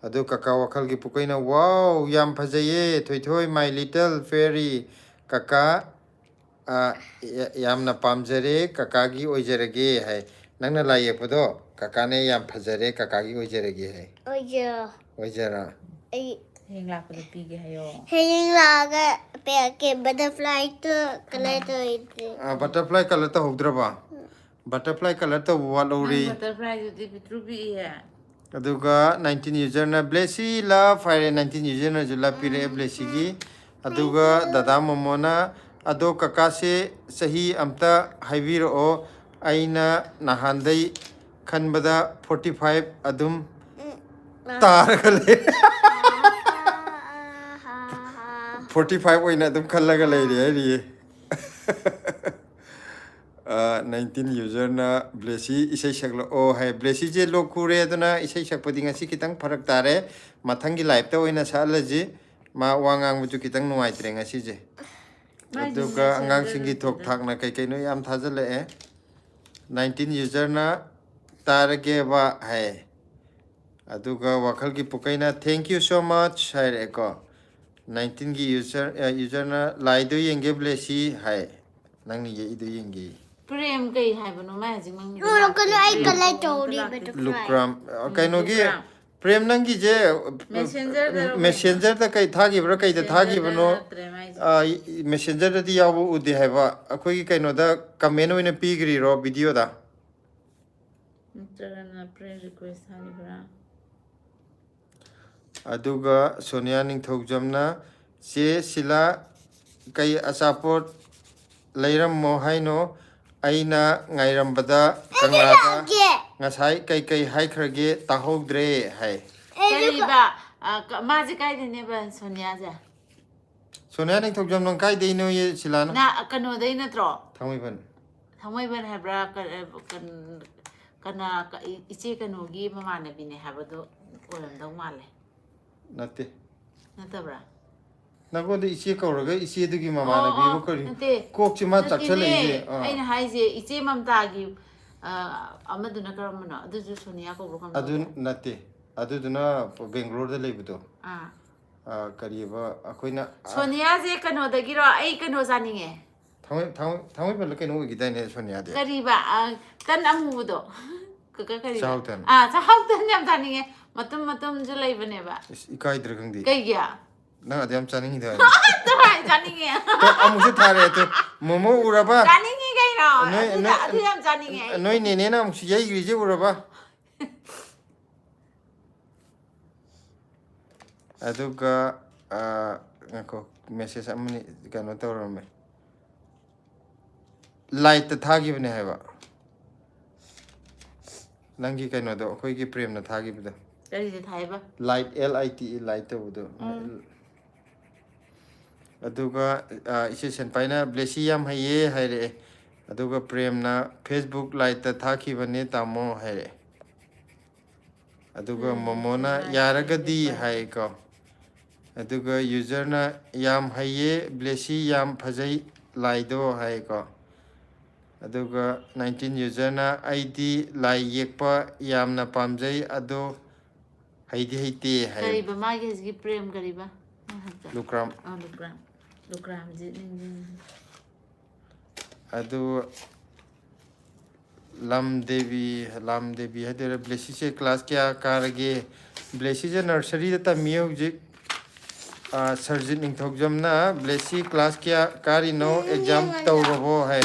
ꯑꯗꯨ ꯀꯀꯥ ꯋꯥꯈꯜꯒꯤ ꯄꯨꯀꯩꯅ ꯋꯥꯎ ꯌꯥꯝ ꯐꯖꯩꯌꯦ ꯊꯣꯏꯊꯣꯏ ꯃꯥꯏ ꯂꯤꯇꯜ ꯐꯦꯔꯤ ꯀꯀꯥ ꯌꯥꯝꯅ ꯄꯥꯝꯖꯔꯦ ꯀꯀꯥꯒꯤ ꯑꯣꯏꯖꯔꯒꯦ ꯍꯥꯏ ꯅꯪꯅ ꯂꯥꯏ ꯌꯦꯛꯄꯗꯣ ꯀꯀꯥꯅꯦ ꯌꯥꯝ ꯐꯖꯔꯦ ꯀꯀꯥꯒꯤ ꯑꯣꯏꯖꯔꯒꯦ ꯍꯥꯏ Oye. ꯑꯣꯏꯖꯔ Ay. ꯍꯌꯦꯡ ꯂꯥꯛꯄꯗ ꯄꯤꯒꯦ ꯍꯥꯏꯌꯣ Hanging laga pe butterfly to color to it. Butterfly colour ꯇꯧꯍꯧꯗ꯭ꯔꯕ ꯕꯇꯔꯐ꯭ꯂꯥꯏ ꯀꯂꯔ ꯇꯧꯕ ꯅꯪ ꯋꯥꯠꯍꯧꯔꯤ ꯕꯇꯔꯐ꯭ꯂꯥꯏꯗꯨꯗꯤ ꯄꯤꯇ꯭ꯔꯨ ꯄꯤꯛꯏꯍꯦ ꯑꯗꯨꯒ 19 ꯌꯨꯖꯔꯅ ꯕ꯭ꯂꯦꯁꯤ ꯂꯞ ꯍꯥꯏꯔꯦ 19 ꯌꯨꯖꯔꯅꯁꯨ ꯂꯞ ꯄꯤꯔꯛꯑꯦ ꯕ꯭ꯂꯦꯁꯤꯒꯤ ꯑꯗꯨꯒ ꯗꯗꯥ ꯃꯣꯃꯣꯅ ꯑꯗꯣ ꯀꯀꯥꯁꯦ ꯆꯍꯤ ꯑꯝꯇ ꯍꯥꯏꯕꯤꯔꯛꯑꯣ ꯑꯩꯅ ꯅꯍꯥꯟꯗꯩ ꯈꯟꯕꯗ 45 ꯑꯗꯨꯝ ꯇꯥꯔꯒ ꯂꯩ 45 ꯑꯣꯏꯅ ꯑꯗꯨꯝ ꯈꯜꯂꯒ ꯂꯩꯔꯦ ꯍꯥꯏꯔꯤꯌꯦ 19 ꯌꯨꯖꯔꯅ ꯕ꯭ꯂꯦꯁꯤ ꯏꯁꯩ ꯁꯛꯂꯛꯑꯣ ꯍꯥꯏ ꯕ꯭ꯂꯦꯁꯤꯁꯦ ꯂꯣꯛ ꯈꯨꯔꯦ ꯑꯗꯨꯅ ꯏꯁꯩ ꯁꯛꯄꯗꯤ ꯉꯁꯤ ꯈꯤꯇꯪ ꯐꯔꯛ ꯇꯥꯔꯦ ꯃꯊꯪꯒꯤ ꯂꯥꯏꯞꯇ ꯑꯣꯏꯅ ꯁꯛꯍꯜꯂꯁꯤ ꯃꯥ ꯋꯥ ꯉꯥꯡꯕꯁꯨ ꯈꯤꯇꯪ ꯅꯨꯡꯉꯥꯏꯇ꯭ꯔꯦ ꯉꯁꯤꯁꯦ ꯃꯥꯏꯗꯤ ꯑꯗꯨꯒ ꯑꯉꯥꯡꯁꯤꯡꯒꯤ ꯊꯣꯛ ꯃꯦꯁꯦꯟꯖꯔꯗꯨꯗ ꯊꯥꯛꯅ ꯀꯩꯅꯣ ꯌꯥꯝ ꯊꯥꯖꯤꯜꯂꯛꯑꯦ 19 ꯌꯨꯖꯔꯅ ꯇꯥꯔꯒꯦꯕ ꯍꯥꯏ ꯑꯗꯨꯒ ꯋꯥꯈꯜꯒꯤ ꯄꯨꯀꯩꯅ ꯊꯦꯡꯛ ꯌꯨ ꯁꯣ ꯃꯆ ꯍꯥꯏꯔꯛꯑꯦꯀꯣ 19ꯒꯤ ꯌꯨꯖꯔꯅ ꯂꯥꯏꯗꯣ ꯌꯦꯡꯒꯦ ꯕ꯭ꯂꯦꯁꯤ ꯍꯥꯏ ꯅꯪꯅ ꯌꯦꯛꯏꯗꯣ ꯌꯦꯡꯒꯦ ꯄ꯭ꯔꯦꯝ ꯀꯩ ꯍꯥꯏꯕꯅꯣ ꯃꯥꯏ ꯍꯧꯖꯤꯛ ꯃꯪꯒꯤꯗ No, ꯂꯥꯛꯇꯦ no, I ꯄ꯭ꯔꯦꯝ collect ꯑꯝꯇ only ꯂꯥꯛꯇꯦ butterfly. ꯂꯨꯀ꯭ꯔꯥꯝ ꯀꯩꯅꯣꯒꯤ ꯂꯨꯀ꯭ꯔꯥꯝ ꯄ꯭ꯔꯦꯝ ꯅꯪꯒꯤꯁꯦ ꯃꯦꯁꯦꯟꯖꯔꯗꯔꯣ ꯀꯩꯅꯣ ꯃꯦꯁꯦꯟꯖꯔꯗ ꯀꯩ ꯊꯥꯈꯤꯕ꯭ꯔꯥ ꯀꯩꯗ ꯃꯦꯁꯦꯟꯖꯔꯗ ꯊꯥꯈꯤꯕꯅꯣ ꯅꯠꯇ꯭ꯔꯦ ꯃꯥꯏꯁꯦ ꯃꯦꯁꯦꯟꯖꯔꯗꯗꯤ ꯌꯥꯎꯕ ꯎꯗꯦ ꯍꯥꯏꯕ ꯑꯩꯈꯣꯏꯒꯤ ꯀꯩꯅꯣꯗ ꯀꯃꯦꯟ ꯑꯣꯏꯅ ꯄꯤꯈ꯭ꯔꯤꯔꯣ ꯚꯤꯗꯤꯑꯣꯗ ꯅꯠꯇ꯭ꯔꯒꯅ ꯐ꯭ꯔꯦꯟ ꯔꯤꯀ꯭ꯋꯦꯁ ꯊꯥꯔꯤꯕ꯭ꯔꯥ ꯑꯗꯨꯒ ꯁꯣꯅꯤꯌꯥ ꯅꯤꯡꯊꯧꯖꯝꯅ ꯆꯦ ꯁꯤꯂꯥ ꯀꯩ ꯑꯆꯥꯄꯣꯠ ꯂꯩꯔꯝꯃꯣ ꯍꯥꯏꯅꯣ ꯑꯩꯅ ꯉꯥꯏꯔꯝꯕꯗ ꯀꯪꯂꯥꯗ ꯉꯁꯥꯏ ꯀꯩꯀꯩ ꯍꯥꯏꯈ꯭ꯔꯒꯦ ꯇꯥꯍꯧꯗ꯭ꯔꯦ ꯍꯥꯏ ꯀꯔꯤꯕ ꯃꯥꯁꯦ ꯀꯥꯏꯗꯩꯅꯦꯕ ꯁꯣꯅꯤꯌꯥꯁꯦ ꯁꯣꯅꯤꯌꯥ ꯅꯤꯡꯊꯧꯖꯝ ꯅꯪ ꯀꯥꯏꯗꯩꯅꯣ ꯁꯤꯂꯥꯅ ꯀꯩꯅꯣꯗꯩ ꯅꯠꯇ꯭ꯔꯣ ꯊꯥꯡꯃꯩꯕꯟ ꯊꯥꯡꯃꯩꯕꯟ ꯍꯥꯏꯕ꯭ꯔꯥ ꯀꯅꯥ ꯏꯆꯦ ꯀꯩꯅꯣꯒꯤ ꯃꯃꯥꯟꯅꯕꯤꯅꯦ ꯍꯥꯏꯕꯗꯣ ꯑꯣꯏꯔꯝꯗꯧ ꯃꯥꯜꯂꯦ ꯅꯠꯇꯦ ꯅꯠꯇꯕ꯭ꯔꯥ ꯅꯪꯉꯣꯟꯗ ꯏꯆꯦ ꯀꯧꯔꯒ ꯏꯆꯦꯗꯨꯒꯤ ꯑꯣ ꯑꯣ ꯃꯃꯥꯟꯅꯕꯤꯕꯨ ꯀꯔꯤ ꯅꯠꯇꯦ ꯀꯣꯛꯁꯤ ꯃꯥ ꯅꯠꯇꯦꯅꯦ ꯆꯥꯛꯁꯜꯂꯛꯏꯁꯦ ꯑꯩꯅ ꯍꯥꯏꯁꯦ ꯏꯆꯦ ꯃꯝꯇꯥꯒꯤ ꯑꯃꯗꯨꯅ ꯀꯔꯝꯕꯅꯣ ꯑꯗꯨꯁꯨ ꯁꯣꯅꯤꯌꯥ ꯀꯧꯕ꯭ꯔꯣ ꯀꯔꯝ ꯑꯗꯨ ꯇꯧꯒꯦ ꯅꯠꯇꯦ ꯑꯗꯨꯗꯨꯅ ꯕꯦꯡꯒ꯭ꯂꯣꯔꯗ ꯂꯩꯕꯗꯣ ꯀꯔꯤꯕ ꯑꯩꯈꯣꯏꯅ ꯁꯣꯅꯤꯌꯥꯁꯦ ꯀꯩꯅꯣꯗꯒꯤꯔꯣ ꯑꯩ ꯀꯩꯅꯣ ꯆꯥꯅꯤꯡꯉꯦ ꯊꯥꯡꯃꯩꯕꯟꯗ ꯀꯩꯅꯣ ꯑꯣꯏꯈꯤꯗꯥꯏꯅꯦ ꯁꯣꯅꯤꯌꯥꯗꯤ ꯀꯔꯤꯕ ꯇꯟ ꯑꯃꯨꯕꯗꯣ ꯀꯔꯤꯕ ꯆꯥꯎꯇꯟ ꯆꯥꯛꯍꯥꯎ ꯇꯟ ꯌꯥꯝ ꯆꯥꯅꯤꯡꯉꯦ ꯃꯇꯨꯝ ꯃꯇꯨꯝꯁꯨ ꯂꯩꯕꯅꯦꯕ ꯏꯀꯥꯏꯗ꯭ꯔꯥ ꯈꯪꯗꯦ ꯀꯩꯒꯤ ꯅꯪ ꯑꯗꯨ ꯌꯥꯝ ꯆꯥꯅꯤꯡꯉꯤꯗ ꯍꯥꯏꯗꯤ ꯆꯥꯅꯤꯡꯉꯦ ꯑꯃꯨꯛꯁꯨ ꯊꯥꯔꯛꯑꯦ ꯑꯗꯨ ꯃꯣꯃꯣ ꯎꯔꯕ ꯆꯥꯅꯤꯡꯉꯦ ꯀꯩꯅꯣ ꯅꯣꯏ ꯑꯗꯨ ꯌꯥꯝ ꯆꯥꯅꯤꯡꯉꯦ ꯑꯩ ꯅꯣꯏ ꯅꯦꯅꯦꯅ ꯑꯃꯨꯛꯁꯨ ꯌꯩꯈ꯭ꯔꯤꯁꯦ ꯎꯔꯕ ꯑꯗꯨꯒ ꯉꯥꯏꯈꯣ ꯃꯦꯁꯦꯖ ꯑꯃꯅꯤ ꯀꯩꯅꯣ ꯇꯧꯔꯝꯃꯦ ꯂꯥꯏꯠꯇ ꯊꯥꯈꯤꯕꯅꯦ ꯍꯥꯏꯕ ꯅꯪꯒꯤ ꯀꯩꯅꯣꯗꯣ ꯑꯩꯈꯣꯏꯒꯤ ꯄ꯭ꯔꯦꯝꯅ ꯊꯥꯈꯤꯕꯗꯣ ꯀꯔꯤꯗ ꯊꯥꯏꯕ ꯂꯥꯏꯠ LITE ꯂꯥꯏꯠ ꯇꯧꯕꯗꯣ ꯑꯗꯨꯒ ꯏꯆꯦ ꯁꯦꯟꯄꯥꯏꯅ ꯕ꯭ꯂꯦꯁꯤ ꯌꯥꯝ ꯍꯩꯌꯦ ꯍꯥꯏꯔꯛꯑꯦ ꯑꯗꯨꯒ ꯄ꯭ꯔꯦꯝꯅ ꯐꯦꯁꯕꯨꯛ ꯂꯥꯏꯠꯇ ꯊꯥꯈꯤꯕꯅꯦ ꯇꯥꯃꯣ ꯍꯥꯏꯔꯛꯑꯦ ꯑꯗꯨꯒ ꯃꯣꯃꯣꯅ ꯌꯥꯔꯒꯗꯤ ꯍꯥꯏꯀꯣ ꯑꯗꯨꯒ ꯌꯨꯖꯔꯅ ꯌꯥꯝ ꯍꯩꯌꯦ ꯕ꯭ꯂꯦꯁꯤ ꯌꯥꯝ ꯐꯖꯩ ꯂꯥꯏꯗꯣ ꯍꯥꯏꯀꯣ ꯑꯗꯨꯒ 19 ꯌꯨꯖꯔꯅ ꯑꯩꯗꯤ ꯂꯥꯏ ꯌꯦꯛꯄ ꯌꯥꯝꯅ ꯄꯥꯝꯖꯩ ꯑꯗꯣ ꯍꯩꯗꯤ ꯍꯩꯇꯦ ꯍꯥꯏ ꯀꯔꯤꯕ ꯃꯥꯒꯤ ꯍꯧꯖꯤꯛꯀꯤ ꯄ꯭ꯔꯦꯝ ꯀꯔꯤꯕ ꯂꯨꯀ꯭ꯔꯥꯝ ꯂꯨꯀ꯭ꯔꯥꯝꯁꯤ ꯑꯗꯨ ꯂꯝ ꯗꯦꯕꯤ ꯍꯥꯏꯗꯣꯏꯔꯥ ꯕ꯭ꯂꯦꯁꯤꯁꯦ ꯀ꯭ꯂꯥꯁ ꯀꯌꯥ ꯀꯥꯔꯒꯦ ꯕ꯭ꯂꯦꯁꯤꯁꯦ ꯅꯔꯁꯔꯤꯗ ꯇꯝꯃꯤ ꯍꯧꯖꯤꯛ ꯁꯔꯖꯤꯠ ꯅꯤꯡꯊꯧꯖꯝꯅ ꯕ꯭ꯂꯦꯁꯤ ꯀ꯭ꯂꯥꯁ ꯀꯌꯥ ꯀꯥꯔꯤꯅꯣ ꯑꯦꯛꯖꯥꯝ ꯇꯧꯔꯕꯣ ꯍꯥꯏ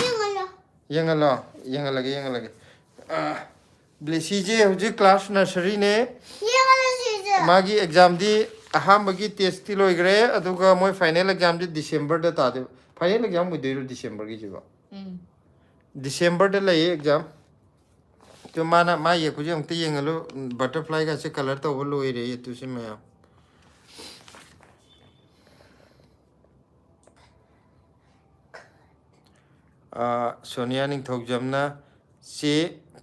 ꯌꯦꯡꯍꯜꯂꯣ ꯌꯦꯡꯍꯜꯂꯒꯦ ꯕ꯭ꯂꯦꯁꯤꯁꯦ ꯍꯧꯖꯤꯛ ꯀ꯭ꯂꯥꯁ ꯅꯔꯁꯔꯤꯅꯦ ये वाला चीज है ꯃꯥꯒꯤ ꯑꯦꯛꯖꯥꯝꯗꯤ ꯑꯍꯥꯟꯕꯒꯤ ꯇꯦꯁꯇꯤ ꯂꯣꯏꯈ꯭ꯔꯦ ꯑꯗꯨꯒ ꯃꯣꯏ ꯐꯥꯏꯅꯦꯜ ꯑꯦꯛꯖꯥꯝꯗꯤ ꯗꯤꯁꯦꯝꯕꯔꯗ ꯇꯥꯗꯣꯏꯕ ꯐꯥꯏꯅꯦꯜ ꯑꯦꯛꯖꯥꯝ ꯑꯣꯏꯗꯣꯏꯔꯣ ꯗꯤꯁꯦꯝꯕꯔꯒꯤꯁꯤꯕꯣ ꯗꯤꯁꯦꯝꯕꯔꯗ ꯂꯩꯌꯦ ꯑꯦꯛꯖꯥꯝ ꯇꯨ ꯃꯥꯅ ꯃꯥ ꯌꯦꯛꯄꯁꯦ ꯑꯃꯨꯛꯇ ꯌꯦꯡꯍꯜꯂꯨ ꯕꯇꯔꯐ꯭ꯂꯥꯏꯒꯁꯦ ꯀꯂꯔ ꯇꯧꯕ ꯂꯣꯏꯔꯦ ꯇꯨꯁꯤ ꯃꯌꯥꯝ ꯁꯣꯅꯤꯌꯥ ꯅꯤꯡꯊꯧꯖꯝꯅ ꯆꯦ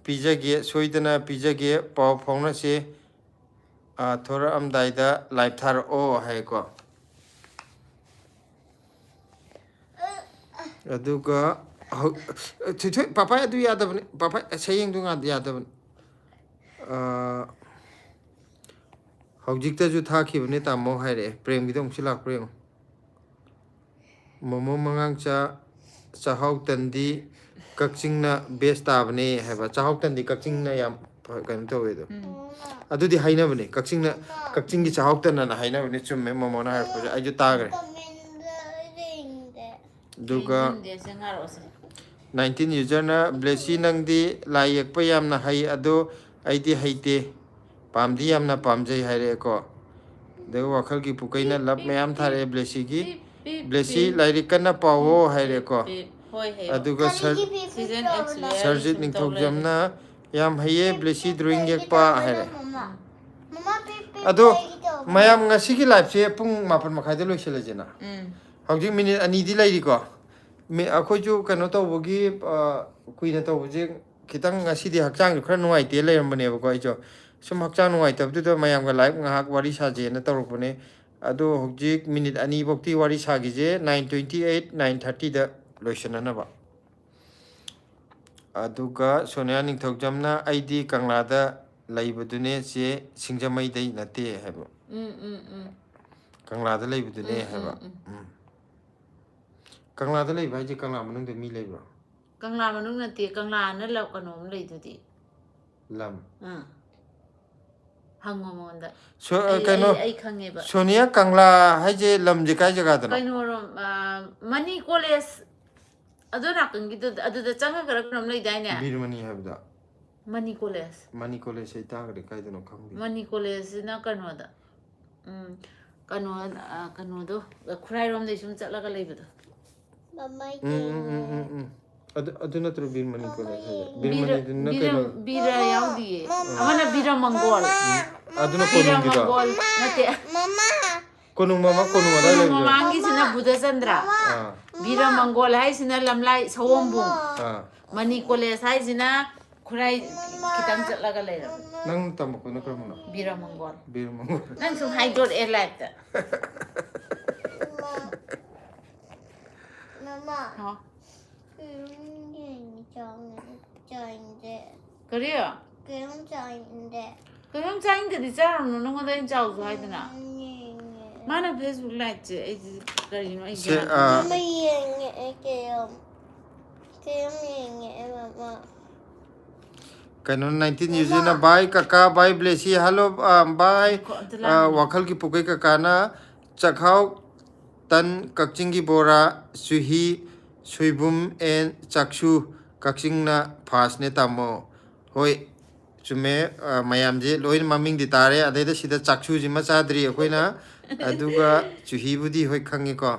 ꯄꯤꯖꯒꯦ ꯁꯣꯏꯗꯅ ꯄꯤꯖꯒꯦ ꯄꯥꯎ ꯐꯥꯎꯅꯁꯦ ꯊꯣꯔꯛꯑꯝꯗꯥꯏꯗ ꯂꯥꯏꯚ ꯊꯥꯔꯛꯑꯣ ꯍꯥꯏꯀꯣ ꯑꯗꯨꯒ ꯊꯣꯏꯊꯣꯏ ꯄꯥꯄꯥꯏ ꯑꯗꯨ ꯌꯥꯗꯕꯅꯤ ꯄꯥꯄꯥꯏ ꯁꯌꯦꯡꯗꯨ ꯌꯥꯗꯕꯅꯤ ꯍꯧꯖꯤꯛꯇꯁꯨ ꯊꯥꯈꯤꯕꯅꯦ ꯇꯥꯃꯣ ꯍꯥꯏꯔꯛꯑꯦ ꯄ꯭ꯔꯦꯝꯒꯤꯗ ꯑꯃꯨꯛꯁꯨ ꯂꯥꯛꯄ꯭ꯔꯥ ꯌꯦꯡꯉꯣ ꯃꯣꯃꯣ ꯃꯉꯥꯡꯆꯥ ꯆꯥꯛꯍꯥꯎ ꯇꯟꯗꯤ ꯀꯛꯆꯤꯡꯅ ꯕꯦꯁ ꯇꯥꯕꯅꯦ ꯍꯥꯏꯕ ꯆꯥꯛꯍꯥꯎ ꯇꯟꯗꯤ ꯀꯛꯆꯤꯡꯅ ꯌꯥꯝ ꯀꯩꯅꯣ ꯇꯧꯋꯦ ꯑꯗꯣ ꯑꯗꯨꯗꯤ ꯍꯥꯏꯅꯕꯅꯦ ꯀꯛꯆꯤꯡꯒꯤ ꯆꯥꯛꯍꯥꯎ ꯇꯟꯅ ꯍꯥꯏꯅꯕꯅꯦ ꯆꯨꯝꯃꯦ ꯃꯣꯃꯣꯅ ꯍꯥꯏꯔꯛꯄꯁꯦ ꯑꯩꯁꯨ ꯇꯥꯈ꯭ꯔꯦ ꯑꯗꯨꯒ 19 ꯌꯨꯖꯔꯅ ꯕ꯭ꯂꯦꯁꯤ ꯅꯪꯗꯤ ꯂꯥꯏ ꯌꯦꯛꯄ ꯌꯥꯝꯅ ꯍꯩ ꯑꯗꯣ ꯑꯩꯗꯤ ꯍꯩꯇꯦ ꯄꯥꯝꯗꯤ ꯌꯥꯝꯅ ꯄꯥꯝꯖꯩ ꯍꯥꯏꯔꯛꯑꯦꯀꯣ ꯑꯗꯨꯒ ꯋꯥꯈꯜꯒꯤ ꯄꯨꯀꯩꯅ ꯂꯞ ꯃꯌꯥꯝ ꯊꯥꯔꯛꯑꯦ ꯕ꯭ꯂꯦꯁꯤꯒꯤ ꯕ꯭ꯂꯦꯁꯤ ꯂꯥꯏꯔꯤꯛ ꯀꯟꯅ ꯄꯥꯋꯣ ꯍꯥꯏꯔꯦꯀꯣ ꯑꯗꯨꯒ ꯁꯔꯖꯤꯠ ꯅꯤꯡꯊꯧꯖꯝꯅ ꯌꯥꯝ ꯍꯩꯌꯦ ꯕ꯭ꯂꯦꯁꯤ ꯗ꯭ꯔꯣꯌꯤꯡ ꯌꯦꯛꯄ ꯍꯥꯏꯔꯦ ꯑꯗꯣ ꯃꯌꯥꯝ ꯉꯁꯤꯒꯤ ꯂꯥꯏꯐꯁꯦ ꯄꯨꯡ 1:30ꯗ ꯂꯣꯏꯁꯤꯜꯂꯁꯤꯅ ꯍꯧꯖꯤꯛ ꯃꯤꯅꯤꯠ 2ꯗꯤ ꯂꯩꯔꯤꯀꯣ ꯑꯩꯈꯣꯏꯁꯨ ꯀꯩꯅꯣ ꯇꯧꯕꯒꯤ ꯀꯨꯏꯅ ꯇꯧꯕꯁꯦ खितंग ngasi di hakchang khara nuai te le rambane ba ko ijo sum hakchang nuai tab du mayam ga live ngahak wari sa je na torupane ado hojik minute ani bokti wari sa gi je 9:28 9:30 da loisana na ba aduga sonia ning thogjamna aidi kangla da laibadune che singjamai dai nate haba kangla da laibadune haba kangla da laiba je kangla manung da mi laiba kangla manung nate kangla na law kanom laidudi lam hango monda so kaino ai khange ba sonia kangla haje lam je kai jaga da kaino mani college adu rakangi adu da changa gara kanom laidai ne birmani habda mani college sai ta ga kai da no khangbi mani college na kano da kano do khurai rom dai sum chatla ga laibado mama adu na tru birmani college haje birmani na kaino bira yaudi amana bira mongol adu na konung gi da nate mama konung mama konung ada le mangi sina buddha chandra bira mongol hai sina lamlai sawombu mani college hai sina khurai kitang chatla ga laira nang tam ko na kramuna bira mongol nang sum high dot air light ta mama ha kariya kayong chain ka di charam no nong da chau zo hai dana mana facebook live che ai kari no ai mama mama kaino 19 years na bye kaka bye blessy hello bye wakhal ki pukai kaka na chakhau tan kakching gi bora suhi suibum and chakshu kakching na fast ne tamo hoi chume mayam je loin maming di tare adai da sida chakshu ji ma chadri akoina aduga chuhi budi hoi khangi ko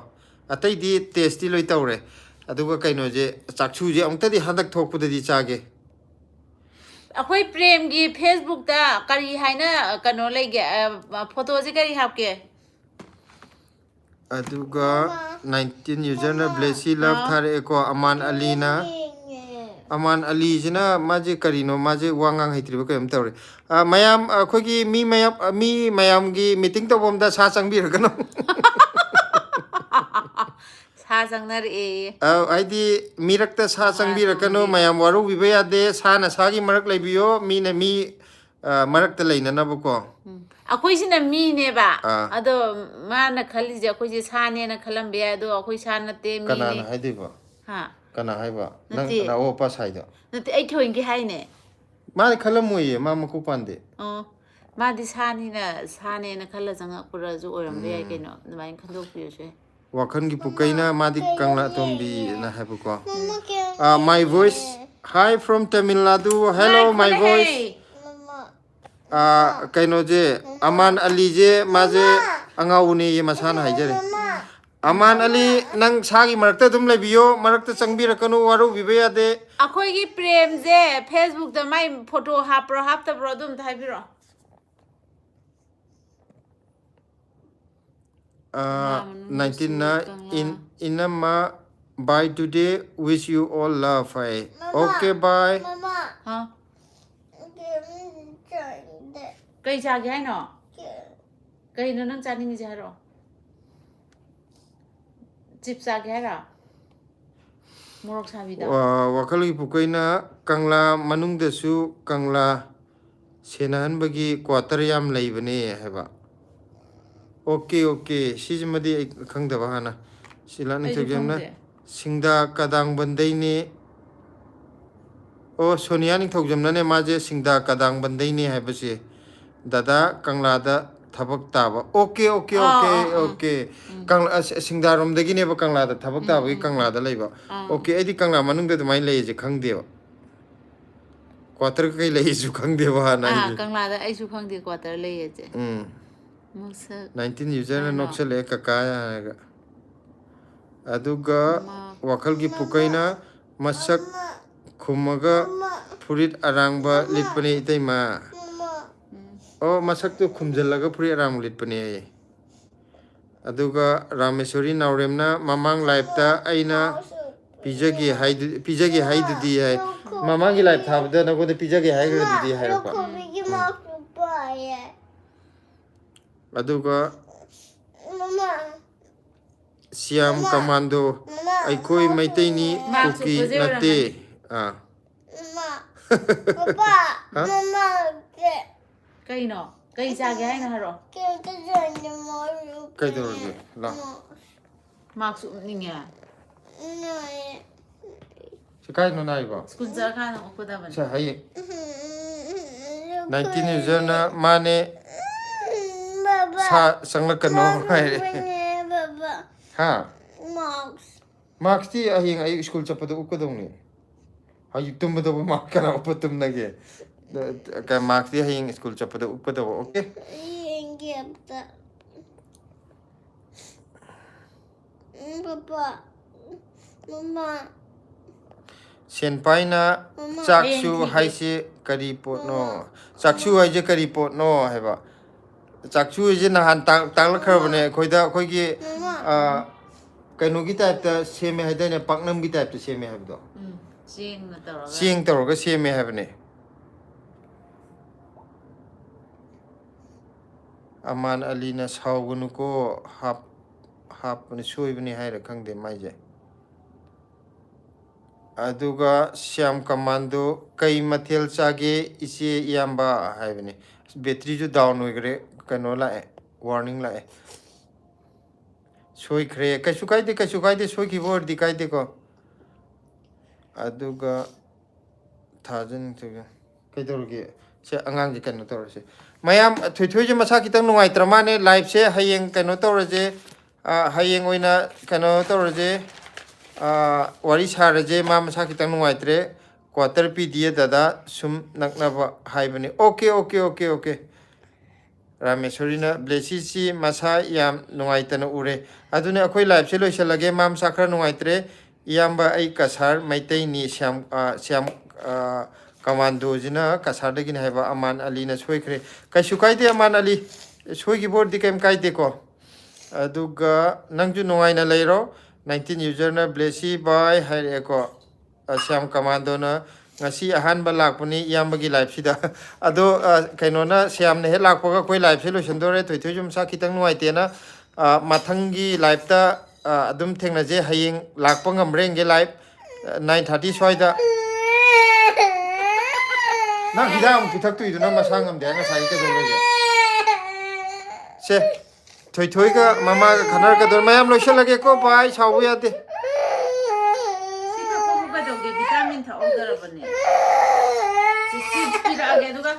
atai di tasty loi tawre aduga kaino je chakshu je amta di handak thokpu di chage akhoi prem gi facebook da kari haina kano lege photo je kari hapke aduga 19 user na blessy love thare ko aman ali na aman ali jina maje karino maje wangang haitri ba kayam tawre mayam khogi mi mayam gi meeting to bom da sa changbi ragano sa changnar e aidi mirakta sa changbi rakano mayam waru bibaya de sa na sa gi marak leibiyo mi na mi marakta leina na ba ko akhoi sina mi ne ba ado mana khali je akhoi je sa ne na khalam be ado akhoi sa na te mi kana na haidi ba ha kana haiba nang na o pa saida nate ai thoing gi hai ne ma khalam moye ma maku pande ma di sa ni na sa ne na khala janga pura ju oram be ai keno mai khandok piyo se wakhan gi pukaina ma di kangla tombi na haibu ko my voice Hi from Tamil Nadu. Hello, my voice. Mama. Kaino je Aman Ali je maje angauni ye masana haijare. Aman Ali nang sagi marakta dum lebiyo marakta changbi rakanu waru bibaya de. Akhoi gi prem je Facebook da mai photo hapro hapta bro dum thai biro. 19 na inama bye today. Wish you all love. Okay, bye. Mama. Ha. Game Kai cha ge hai no. Kai no nang cha ning je haro. Chip cha ge ra. Morok sa bi da. Wakali pukaina kangla manung desu kangla senahan bagi quarter yam laibane heba. Okay. Sijmadi khangda bahana. Sila ni tujamna singda kadang bandai ni. Oh Sonia ni tujamna ne maje singda kadang bandai ni hebasi. Dada kangla da thabak taba. Okay. Kangla singda rom dagi ne ba kangla da thabak taba ki kangla da laiba. Okay, edi kangla manung da mai lai je khangde ba. Quarter kai lai ju khangde ba na. Kangla da ai su khang de quarter lai ye je. 19 user na noksale kakaya aduga wakal gi pukaina masak khumaga furit arangba litpane itaima o masak tu khumjalaga furit arang litpane aduga rameswari nauremna mamang live ta aina pijagi haidu di hai mamangi live thabda na ko de pijagi haidu di hai pa aduga Siam Commando aikoi maitai ni kuki nate Mama. Kai no. Kai cha ge hai na haro. kai dorge la Mark su ning ya. sikai no nai ba School ja kha na ko da ban. sa hai 19 user na mane sa sanglakano hai ha marks ti ahing ai school chapado ukadong ni hai tumba do mark kana upatum nage ka marks ti ahing school chapado ukado okay Papa. Mama. senpai na chaksu haise kari pot no chaksu haise kari pot no heba chaksu je na han tang khabane khoida khoigi kaino gi type ta seme haidane paknam gi type ta seme habdo Sing na taro. sing toroga seme habane Aman Ali na saugunu ko hap ni soibani haira khangde maije aduga Siam Commando kai mathel chage ise yamba haibani battery ju down hoigre kano la warning la soi khre kasu kaide soi ki word di kaide ko aduga thousand to kai dorge se angang ji kano torse mayam thoi je masa kitang nungai tramane live se hayeng kano torje hayeng oina kano torje wari saraje ma masa kitang nungai tre quarter pi die dada sum naknaba haibani okay Rameswari na blessi si masa yam nungai tana ure adune akhoi live se loisalage ma masa khara nungai tre yamba ai kasar maitai ni Siam Commando jina kasar de gin haiba Aman Ali na soikhre kaisu kaide Aman Ali soigi board di kem kaide ko aduga nangju nungai na leiro 19 user na blessi by haire ko Siam Commando na ngasi ahan ba lakpuni yambagi live sida ado kaino na Siam ne lakpa koi live se loisandore thoi jum sa kitang nuai te na mathangi live ta adum thengna je hayeng lakpa ngamreng ge live 9:30 soida na gidam kitak tu iduna masangam de nga sai ke dole se thoi ga mama ga khanar ka dor mayam loisalage ko bai sawu ya de Vitamin tha order bane. Si pira age duga